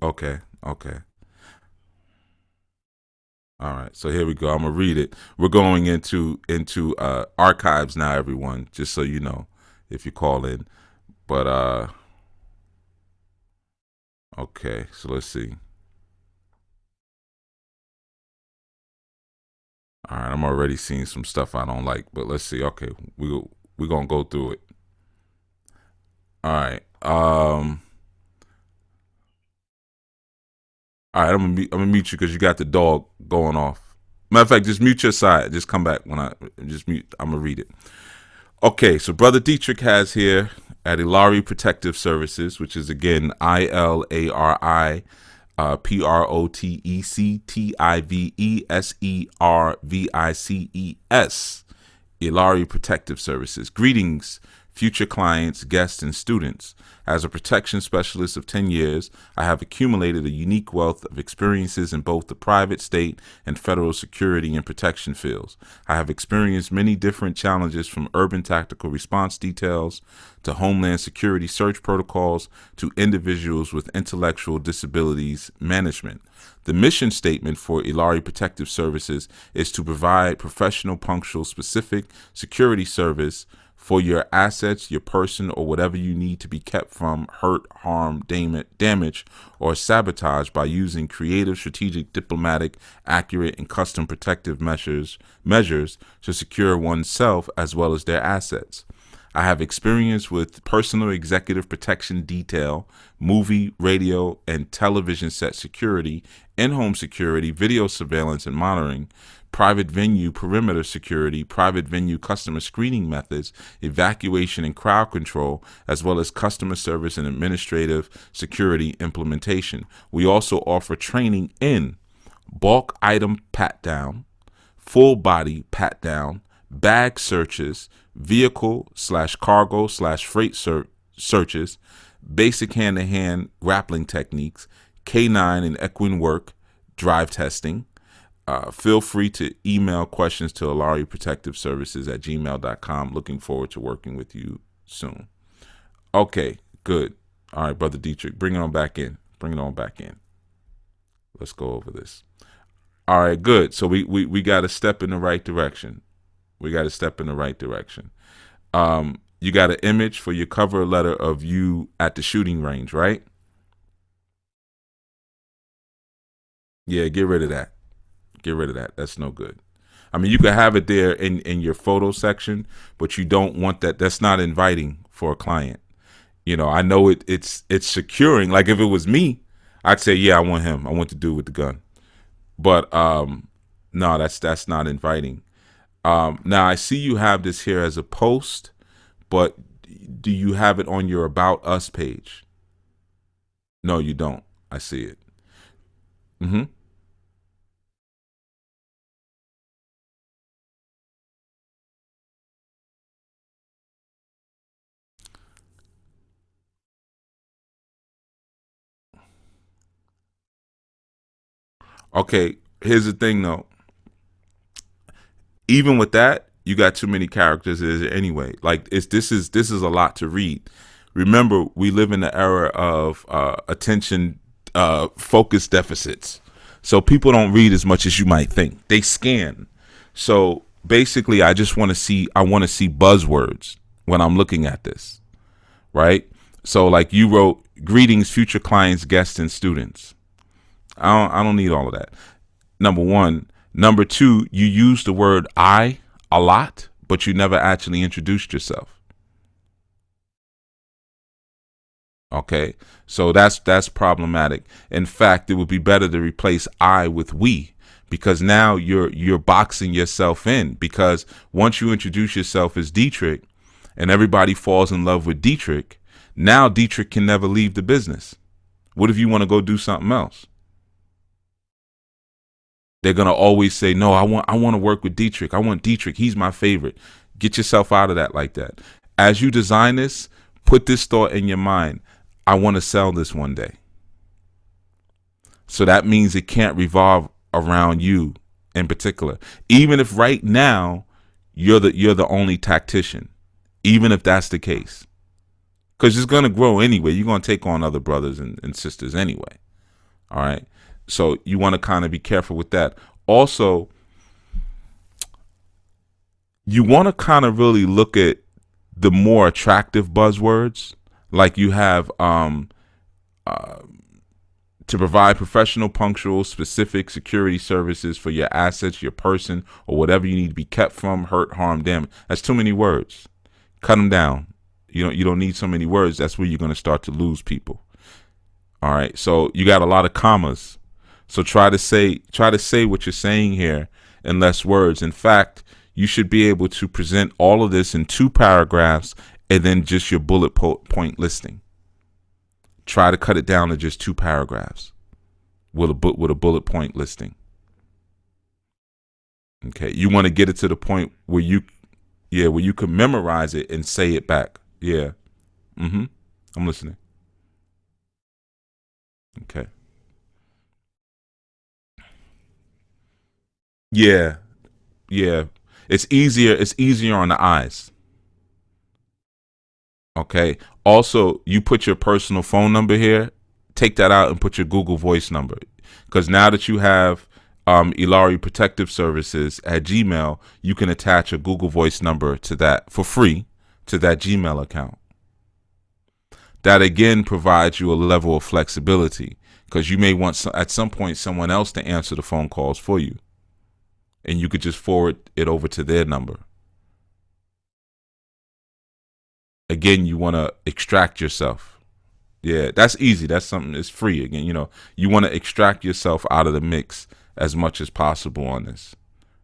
Okay, okay. All right. So here we go. I'm gonna read it. We're going into archives now, everyone. Just so you know, if you call in. But okay. So let's see. All right. I'm already seeing some stuff I don't like, but let's see. Okay, we're gonna go through it. All right. All right. I'm gonna mute you because you got the dog going off. Matter of fact, just mute your side. Just come back when I just mute. I'm gonna read it. Okay, so Brother Dietrich has here at Ilari Protective Services, which is again ILARI PROTECTIVESERVICES. Ilari Protective Services. Greetings, future clients, guests, and students. As a protection specialist of 10 years, I have accumulated a unique wealth of experiences in both the private, state, and federal security and protection fields. I have experienced many different challenges from urban tactical response details to homeland security search protocols to individuals with intellectual disabilities management. The mission statement for Ilari Protective Services is to provide professional, punctual, specific security service for your assets, your person, or whatever you need to be kept from hurt, harm, damage, or sabotage by using creative, strategic, diplomatic, accurate, and custom protective measures to secure oneself as well as their assets. I have experience with personal executive protection detail, movie, radio, and television set security, in-home security, video surveillance and monitoring, private venue perimeter security, private venue customer screening methods, evacuation and crowd control, as well as customer service and administrative security implementation. We also offer training in bulk item pat down, full body pat down, bag searches, vehicle slash cargo slash freight searches, basic hand to hand grappling techniques, canine and equine work, drive testing, Feel free to email questions to ilariprotectiveservices@gmail.com. Looking forward to working with you soon. Okay, good. All right, Brother Dietrich, bring it on back in. Bring it on back in. Let's go over this. All right, good. So we got to step in the right direction. We got to step in the right direction. You got an image for your cover letter of you at the shooting range, right? Yeah, get rid of that. Get rid of that. That's no good. I mean, you can have it there in your photo section, but you don't want that. That's not inviting for a client. You know, I know it's securing. Like if it was me, I'd say, yeah, I want him. I want to do with the gun. But no, that's not inviting. Now I see you have this here as a post, but do you have it on your About Us page? No, you don't. I see it. Mm-hmm. Okay, here's the thing though. Even with that, you got too many characters anyway. Like this is a lot to read. Remember, we live in the era of attention focus deficits. So people don't read as much as you might think. They scan. So basically, I want to see buzzwords when I'm looking at this, right? So like you wrote, greetings, future clients, guests, and students. I don't need all of that. Number one. Number two, you use the word I a lot, but you never actually introduced yourself. Okay, so that's problematic. In fact, it would be better to replace I with we, because now you're boxing yourself in. Because once you introduce yourself as Dietrich, and everybody falls in love with Dietrich, now Dietrich can never leave the business. What if you want to go do something else? They're gonna always say, "No, I want to work with Dietrich. I want Dietrich. He's my favorite." Get yourself out of that like that. As you design this, put this thought in your mind: I want to sell this one day. So that means it can't revolve around you in particular. Even if right now you're the only tactician, even if that's the case, because it's gonna grow anyway. You're gonna take on other brothers and sisters anyway. All right. So you want to kind of be careful with that. Also, you want to kind of really look at the more attractive buzzwords, like you have to provide professional, punctual, specific security services for your assets, your person, or whatever you need to be kept from hurt, harm, damage. That's too many words. Cut them down. You don't need so many words. That's where you're going to start to lose people. All right. So you got a lot of commas. So try to say what you're saying here in less words. In fact, you should be able to present all of this in 2 paragraphs and then just your bullet point listing. Try to cut it down to just 2 paragraphs with a bullet point listing. Okay, you want to get it to the point where you can memorize it and say it back. Yeah. I'm listening. Okay. Yeah. Yeah. It's easier. It's easier on the eyes. Okay. Also, you put your personal phone number here. Take that out and put your Google Voice number, because now that you have Ilari Protective Services at Gmail, you can attach a Google Voice number to that for free to that Gmail account. That again provides you a level of flexibility, because you may want at some point someone else to answer the phone calls for you, and you could just forward it over to their number. Again, you want to extract yourself. Yeah, that's easy. That's something that's free. Again, you want to extract yourself out of the mix as much as possible on this.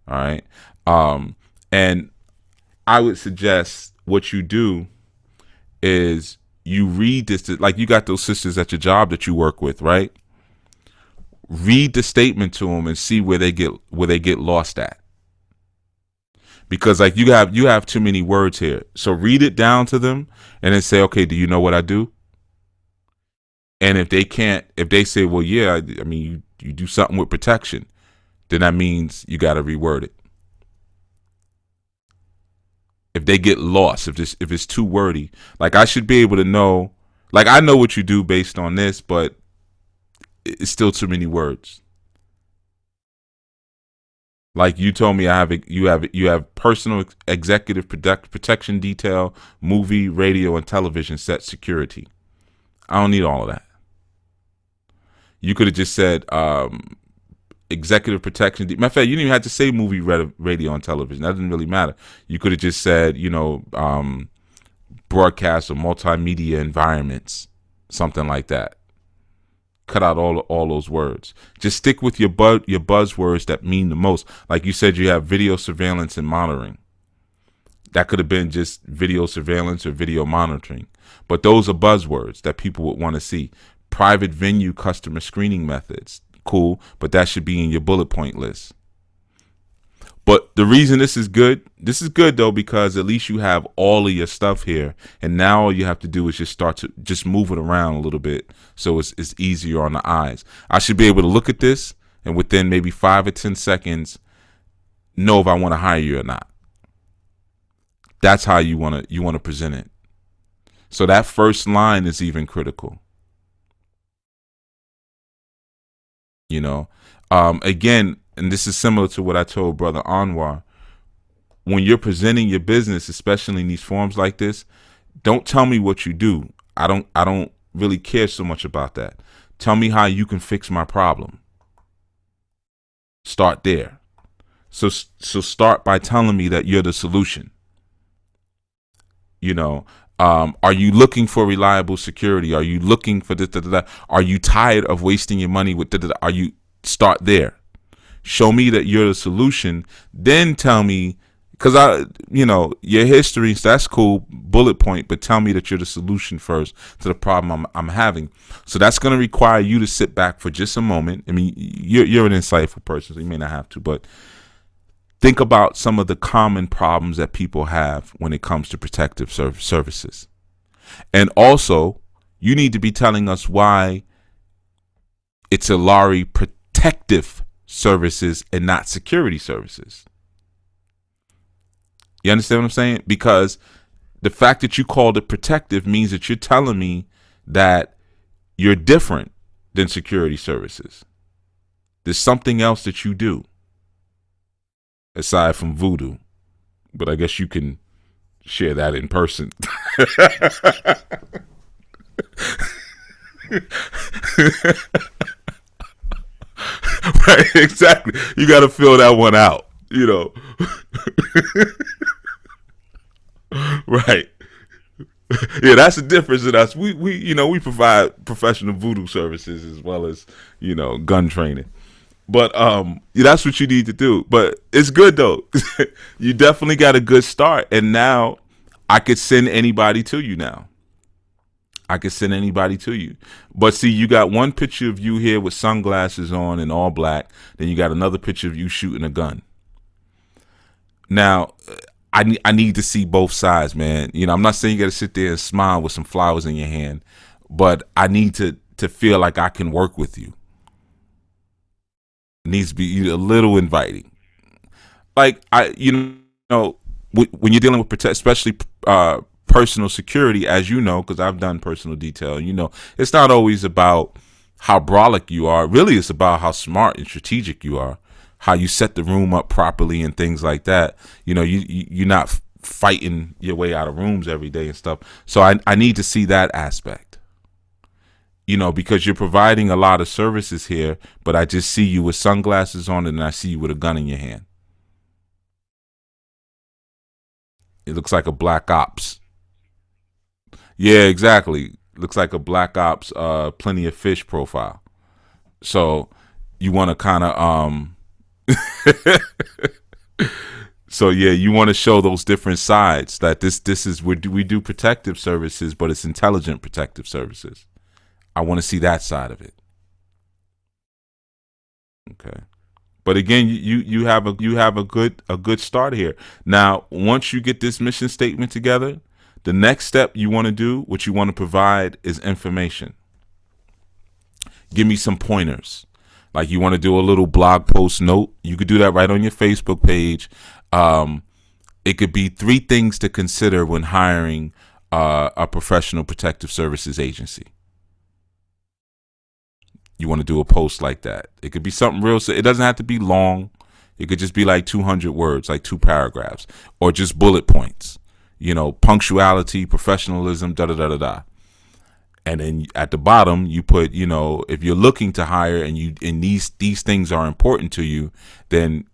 All right. And I would suggest what you do is you read this, like you got those sisters at your job that you work with, right? Read the statement to them and see where they get lost at. Because like you have too many words here. So read it down to them and then say, okay, do you know what I do? And if they say, well, yeah, I mean, you do something with protection, then that means you got to reword it. If they get lost, if it's too wordy, like I should be able to know, like I know what you do based on this, but it's still too many words. Like you told me, you have personal executive protection detail, movie, radio, and television set security. I don't need all of that. You could have just said executive protection. Matter of fact, you didn't even have to say movie, radio, and television. That didn't really matter. You could have just said, broadcast or multimedia environments, something like that. Cut out all those words. Just stick with your buzzwords that mean the most. Like you said, you have video surveillance and monitoring. That could have been just video surveillance or video monitoring. But those are buzzwords that people would want to see. Private venue customer screening methods. Cool, but that should be in your bullet point list. But the reason this is good though, because at least you have all of your stuff here, and now all you have to do is just start to just move it around a little bit, so it's easier on the eyes. I should be able to look at this and within maybe 5 or 10 seconds know if I want to hire you or not. That's how you want to present it. So that first line is even critical. Again, and this is similar to what I told Brother Anwar. When you're presenting your business, especially in these forums like this, don't tell me what you do. I don't really care so much about that. Tell me how you can fix my problem. Start there. So start by telling me that you're the solution. Are you looking for reliable security? Are you looking for this? Are you tired of wasting your money with? Are you start there? Show me that you're the solution. Then tell me, because your history, that's cool, bullet point, but tell me that you're the solution first to the problem I'm having. So that's going to require you to sit back for just a moment. I mean, you're an insightful person, so you may not have to, but think about some of the common problems that people have when it comes to protective services. And also, you need to be telling us why it's a Lari protective services and not security services. You understand what I'm saying? Because the fact that you called it protective means that you're telling me that you're different than security services. There's something else that you do aside from voodoo, but I guess you can share that in person. Right, exactly. You got to fill that one out, Right. Yeah, that's the difference in us. We provide professional voodoo services as well as, gun training. But that's what you need to do. But it's good though. You definitely got a good start, and now I could send anybody to you now. But see, you got one picture of you here with sunglasses on and all black. Then you got another picture of you shooting a gun. Now, I need to see both sides, man. I'm not saying you got to sit there and smile with some flowers in your hand, but I need to feel like I can work with you. It needs to be a little inviting. Like when you're dealing with especially personal security, as you know, because I've done personal detail, it's not always about how brolic you are. Really, it's about how smart and strategic you are, how you set the room up properly and things like that. You're not fighting your way out of rooms every day and stuff. So I need to see that aspect, because you're providing a lot of services here, but I just see you with sunglasses on and I see you with a gun in your hand. It looks like a black ops. Yeah, exactly. Looks like a black ops, plenty of fish profile. So you want to kind of, so yeah, you want to show those different sides that this is we do protective services, but it's intelligent protective services. I want to see that side of it. Okay. But again, you have a good start here. Now, once you get this mission statement together, the next step you want to do, what you want to provide is information. Give me some pointers. Like you want to do a little blog post note, you could do that right on your Facebook page. It could be 3 things to consider when hiring a professional protective services agency. You want to do a post like that. It could be something real. So it doesn't have to be long. It could just be like 200 words, like 2 paragraphs, or just bullet points. Punctuality, professionalism, da da da da da. And then at the bottom, you put, if you're looking to hire and these things are important to you, then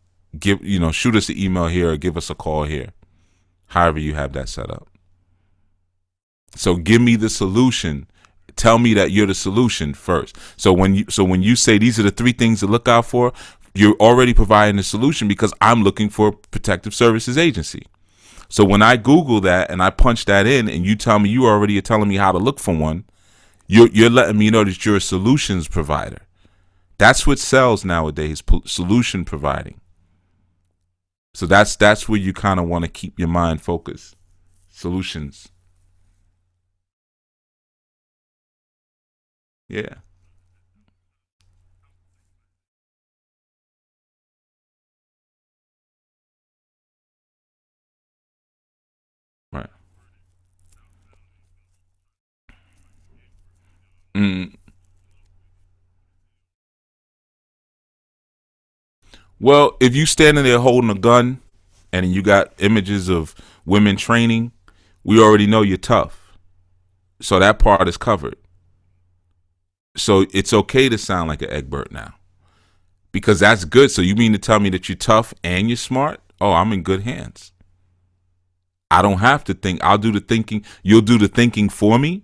shoot us an email here or give us a call here. However you have that set up. So give me the solution. Tell me that you're the solution first. So when you say these are the 3 things to look out for, you're already providing the solution because I'm looking for a protective services agency. So when I Google that and I punch that in and you tell me you already are telling me how to look for one, you're letting me know that you're a solutions provider. That's what sells nowadays, solution providing. So that's where you kind of want to keep your mind focused. Solutions. Yeah. Right. Mm. Well, if you standing there holding a gun and you got images of women training, we already know you're tough. So that part is covered. So it's okay to sound like an Egbert now because that's good. So you mean to tell me that you're tough and you're smart? Oh, I'm in good hands. I don't have to think. I'll do the thinking. You'll do the thinking for me.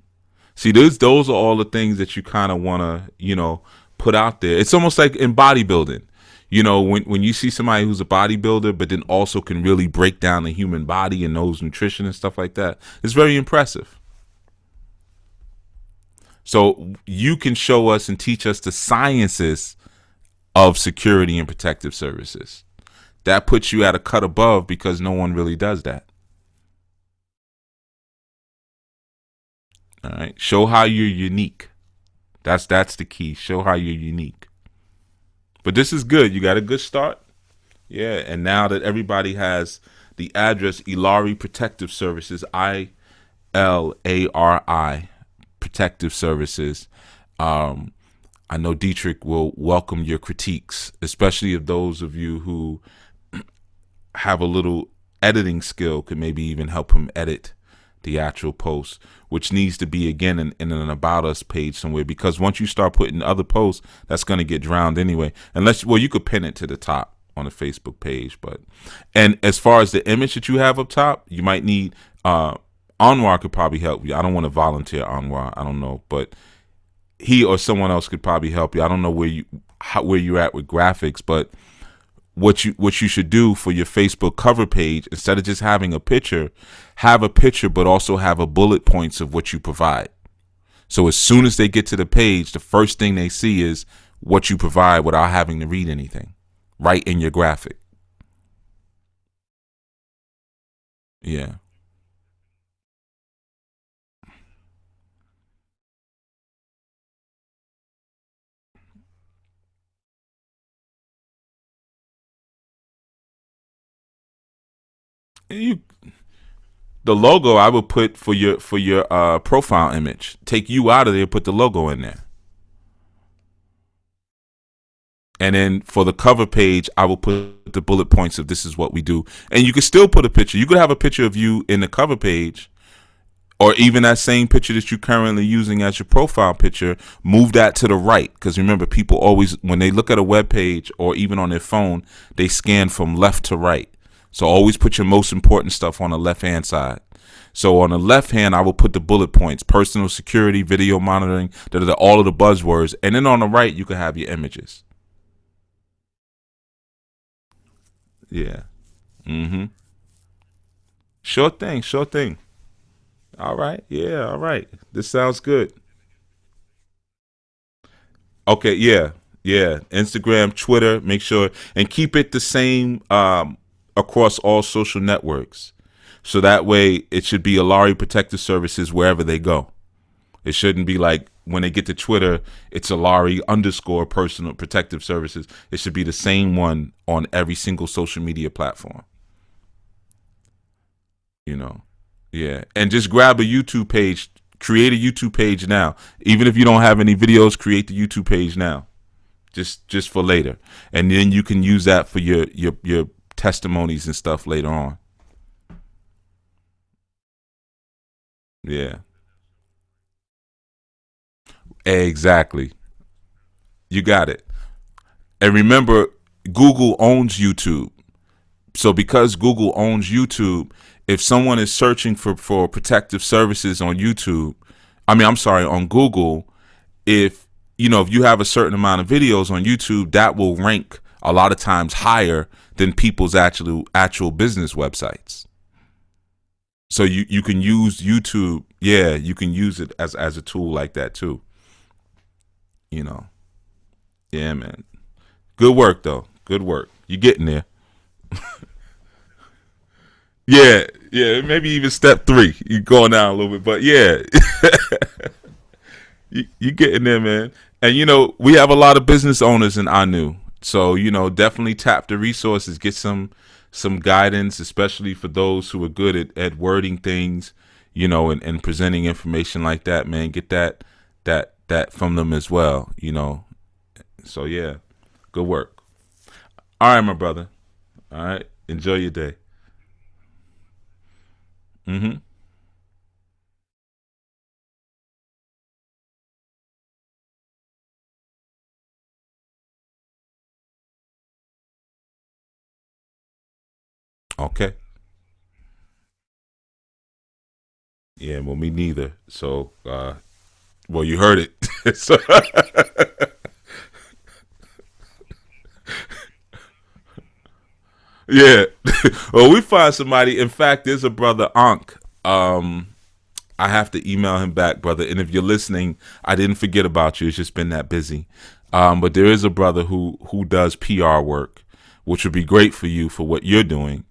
See, those are all the things that you kind of want to, put out there. It's almost like in bodybuilding. When you see somebody who's a bodybuilder, but then also can really break down the human body and knows nutrition and stuff like that, it's very impressive. So you can show us and teach us the sciences of security and protective services. That puts you at a cut above because no one really does that. All right. Show how you're unique. That's the key. Show how you're unique. But this is good. You got a good start. Yeah. And now that everybody has the address Ilari Protective Services, ILARI Protective Services, I know Dietrich will welcome your critiques, especially if those of you who have a little editing skill could maybe even help him edit the actual post, which needs to be again in an about us page somewhere, because once you start putting other posts, that's going to get drowned anyway, unless, well, you could pin it to the top on the Facebook page. But, and as far as the image that you have up top, you might need Anwar could probably help you. I don't want to volunteer Anwar, I don't know, but he or someone else could probably help you. I don't know where you're at with graphics, but what you should do for your Facebook cover page, instead of just having a picture, have a picture, but also have a bullet points of what you provide. So as soon as they get to the page, the first thing they see is what you provide without having to read anything, right in your graphic. Yeah. You The logo I would put for your profile image. Take you out of there, put the logo in there. And then for the cover page, I will put the bullet points of this is what we do. And you can still put a picture. You could have a picture of you in the cover page, or even that same picture that you're currently using as your profile picture, move that to the right. Because remember, people always, when they look at a web page or even on their phone, they scan from left to right. So always put your most important stuff on the left-hand side. So on the left hand, I will put the bullet points: personal security, video monitoring, all of the buzzwords. And then on the right, you can have your images. Yeah. Mm-hmm. Sure thing. Sure thing. All right. Yeah. All right. This sounds good. Okay. Yeah. Yeah. Instagram, Twitter, make sure and keep it the same across all social networks. So that way it should be Alari Protective Services wherever they go. It shouldn't be like when they get to Twitter, it's Ilari underscore personal protective services. It should be the same one on every single social media platform. You know, yeah, and just grab a YouTube page. Create a YouTube page now. Even if you don't have any videos, create the YouTube page now. Just for later, and then you can use that for your testimonies and stuff later on. Yeah, exactly. You got it. And remember, Google owns YouTube. So because Google owns YouTube, if someone is searching for protective services on YouTube, I'm sorry, on Google, if if you have a certain amount of videos on YouTube, that will rank a lot of times higher than people's actual business websites. So you can use YouTube, yeah, you can use it as a tool like that too. You know. Yeah, man. Good work though. Good work. You getting there. Yeah, yeah, maybe even step 3. You going down a little bit, but yeah, you getting there, man. And we have a lot of business owners in Anu, so definitely tap the resources, get some guidance, especially for those who are good at wording things, and presenting information like that. Man, get that from them as well. So yeah, good work. All right, my brother. All right, enjoy your day. Mm-hmm. Okay. Yeah, well, me neither. So, well, you heard it. So, yeah. Well, we find somebody. In fact, there's a brother, Ankh. I have to email him back, brother. And if you're listening, I didn't forget about you. It's just been that busy. But there is a brother who does PR work, which would be great for you for what you're doing.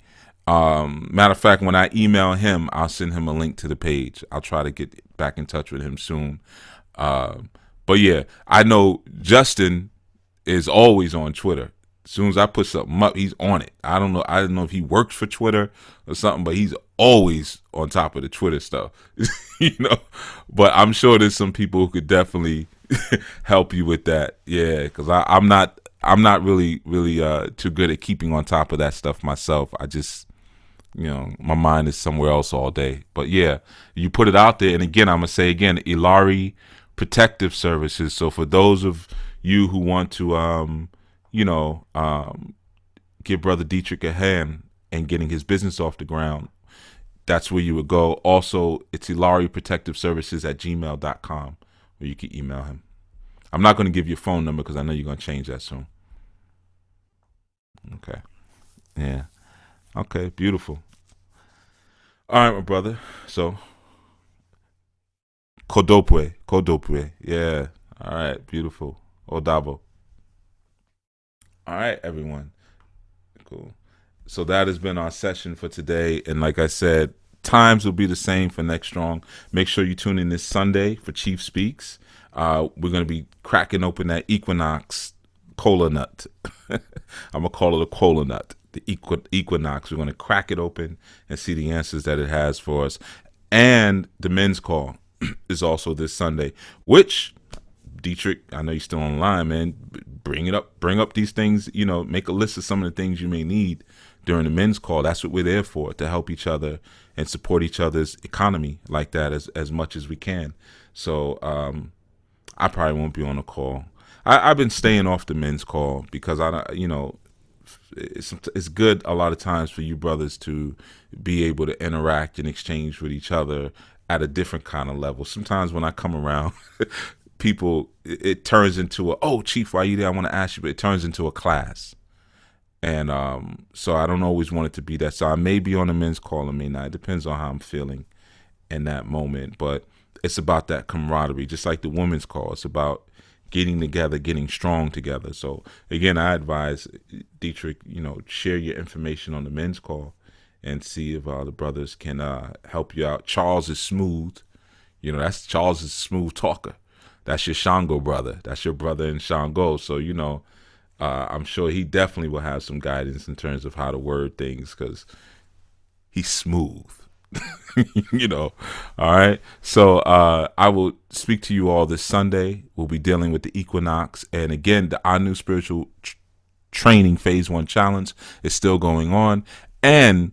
Matter of fact, when I email him, I'll send him a link to the page. I'll try to get back in touch with him soon. But yeah, I know Justin is always on Twitter. As soon as I put something up, he's on it. I don't know. I don't know if he works for Twitter or something, but he's always on top of the Twitter stuff. you know. But I'm sure there's some people who could definitely help you with that. Yeah, because I'm not really too good at keeping on top of that stuff myself. I just my mind is somewhere else all day. But yeah, you put it out there, and again, I'm gonna say again, Ilari Protective Services. So for those of you who want to, you know, um, give Brother Dietrich a hand and getting his business off the ground, that's where you would go. Also, it's Ilari Protective Services at gmail.com, where you can email him. I'm not going to give you a phone number because I know you're going to change that soon. Okay. Yeah. Okay. Beautiful. All right, my brother. So, Kodopwe. Kodopwe. Yeah. All right. Beautiful. Odabo. All right, everyone. Cool. So that has been our session for today. And like I said, times will be the same for Next Strong. Make sure you tune in this Sunday for Chief Speaks. We're going to be cracking open that Equinox cola nut. I'm going to call it a cola nut. The Equinox. We're going to crack it open and see the answers that it has for us. And the men's call is also this Sunday, which Dietrich, I know you're still online, man. Bring it up. Bring up these things. Make a list of some of the things you may need during the men's call. That's what we're there for, to help each other and support each other's economy like that as much as we can. So I probably won't be on the call. I've been staying off the men's call because it's good a lot of times for you brothers to be able to interact and exchange with each other at a different kind of level. Sometimes when I come around, people, it turns into oh, Chief, why are you there? I want to ask you, but it turns into a class. And so I don't always want it to be that. So I may be on the men's call, I may not. It depends on how I'm feeling in that moment. But it's about that camaraderie, just like the women's call. It's about getting together, getting strong together. So again, I advise Dietrich, share your information on the men's call and see if the brothers can help you out. Charles is smooth. You know, that's Charles's smooth talker. That's your Shango brother. That's your brother in Shango. So, you know, I'm sure he definitely will have some guidance in terms of how to word things because he's smooth. You know, all right. So I will speak to you all this Sunday. We'll be dealing with the equinox. And again, our new spiritual training phase 1 challenge is still going on. And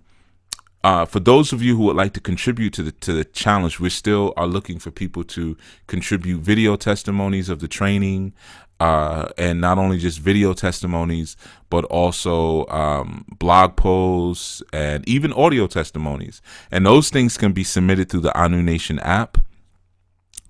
for those of you who would like to contribute to the challenge, we still are looking for people to contribute video testimonies of the training, and not only just video testimonies, but also blog posts and even audio testimonies. And those things can be submitted through the Anu Nation app.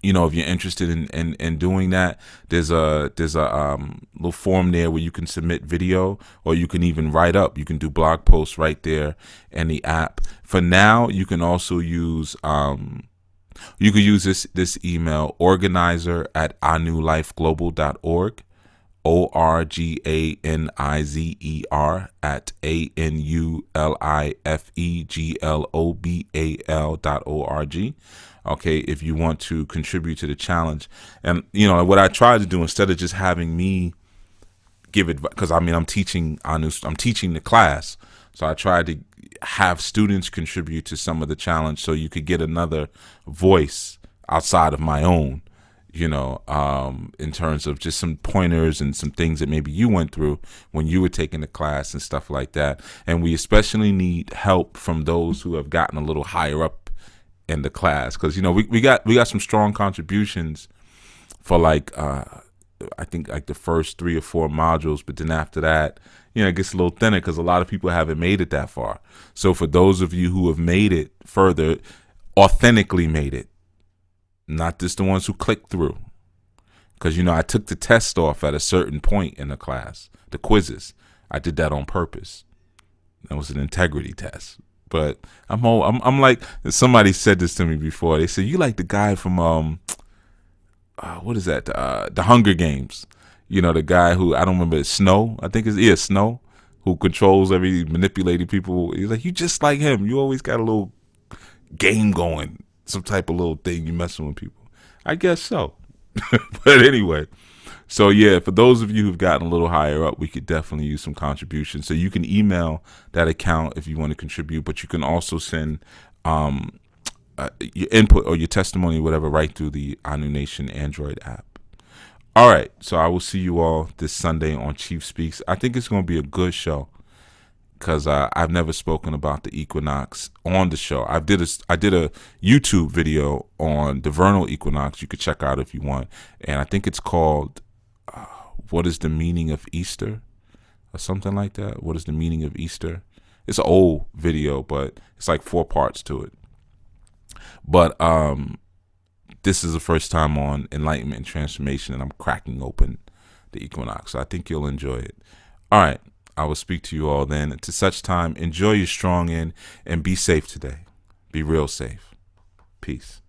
You know, if you're interested in doing that, there's a little form there where you can submit video, or you can even write up. You can do blog posts right there in the app. For now, you can also use this email, organizer@anulifeglobal.org, ORGANIZER ANULIFEGLOBAL.org. Okay, if you want to contribute to the challenge. And, you know, what I try to do, instead of just having me give it, because I mean, I'm teaching the class. So I tried to have students contribute to some of the challenge so you could get another voice outside of my own, you know, in terms of just some pointers and some things that maybe you went through when you were taking the class and stuff like that. And we especially need help from those who have gotten a little higher up in the class, because, you know, we got some strong contributions for like I think like the first 3 or 4 modules, but then after that, you know, it gets a little thinner because a lot of people haven't made it that far. So for those of you who have made it further, authentically made it, not just the ones who clicked through, because, you know, I took the test off at a certain point in the class, the quizzes. I did that on purpose. That was an integrity test. But I'm like, somebody said this to me before. They said, you like the guy from what is that? The Hunger Games. You know, the guy who, I don't remember, Snow. I think it's Snow, who controls manipulating people. He's like, you just like him. You always got a little game going, some type of little thing you messing with people. I guess so. But anyway, so yeah, for those of you who've gotten a little higher up, we could definitely use some contributions. So you can email that account if you want to contribute, but you can also send your input or your testimony, whatever, right through the Anu Nation Android app. All right, so I will see you all this Sunday on Chief Speaks. I think it's going to be a good show because I've never spoken about the equinox on the show. I did a YouTube video on the vernal equinox you could check out if you want, and I think it's called What is the Meaning of Easter, or something like that. What is the meaning of Easter? It's an old video, but it's like 4 parts to it. But this is the first time on Enlightenment and Transformation, and I'm cracking open the equinox. So I think you'll enjoy it. All right. I will speak to you all then. To such time, enjoy your strong end and be safe today. Be real safe. Peace.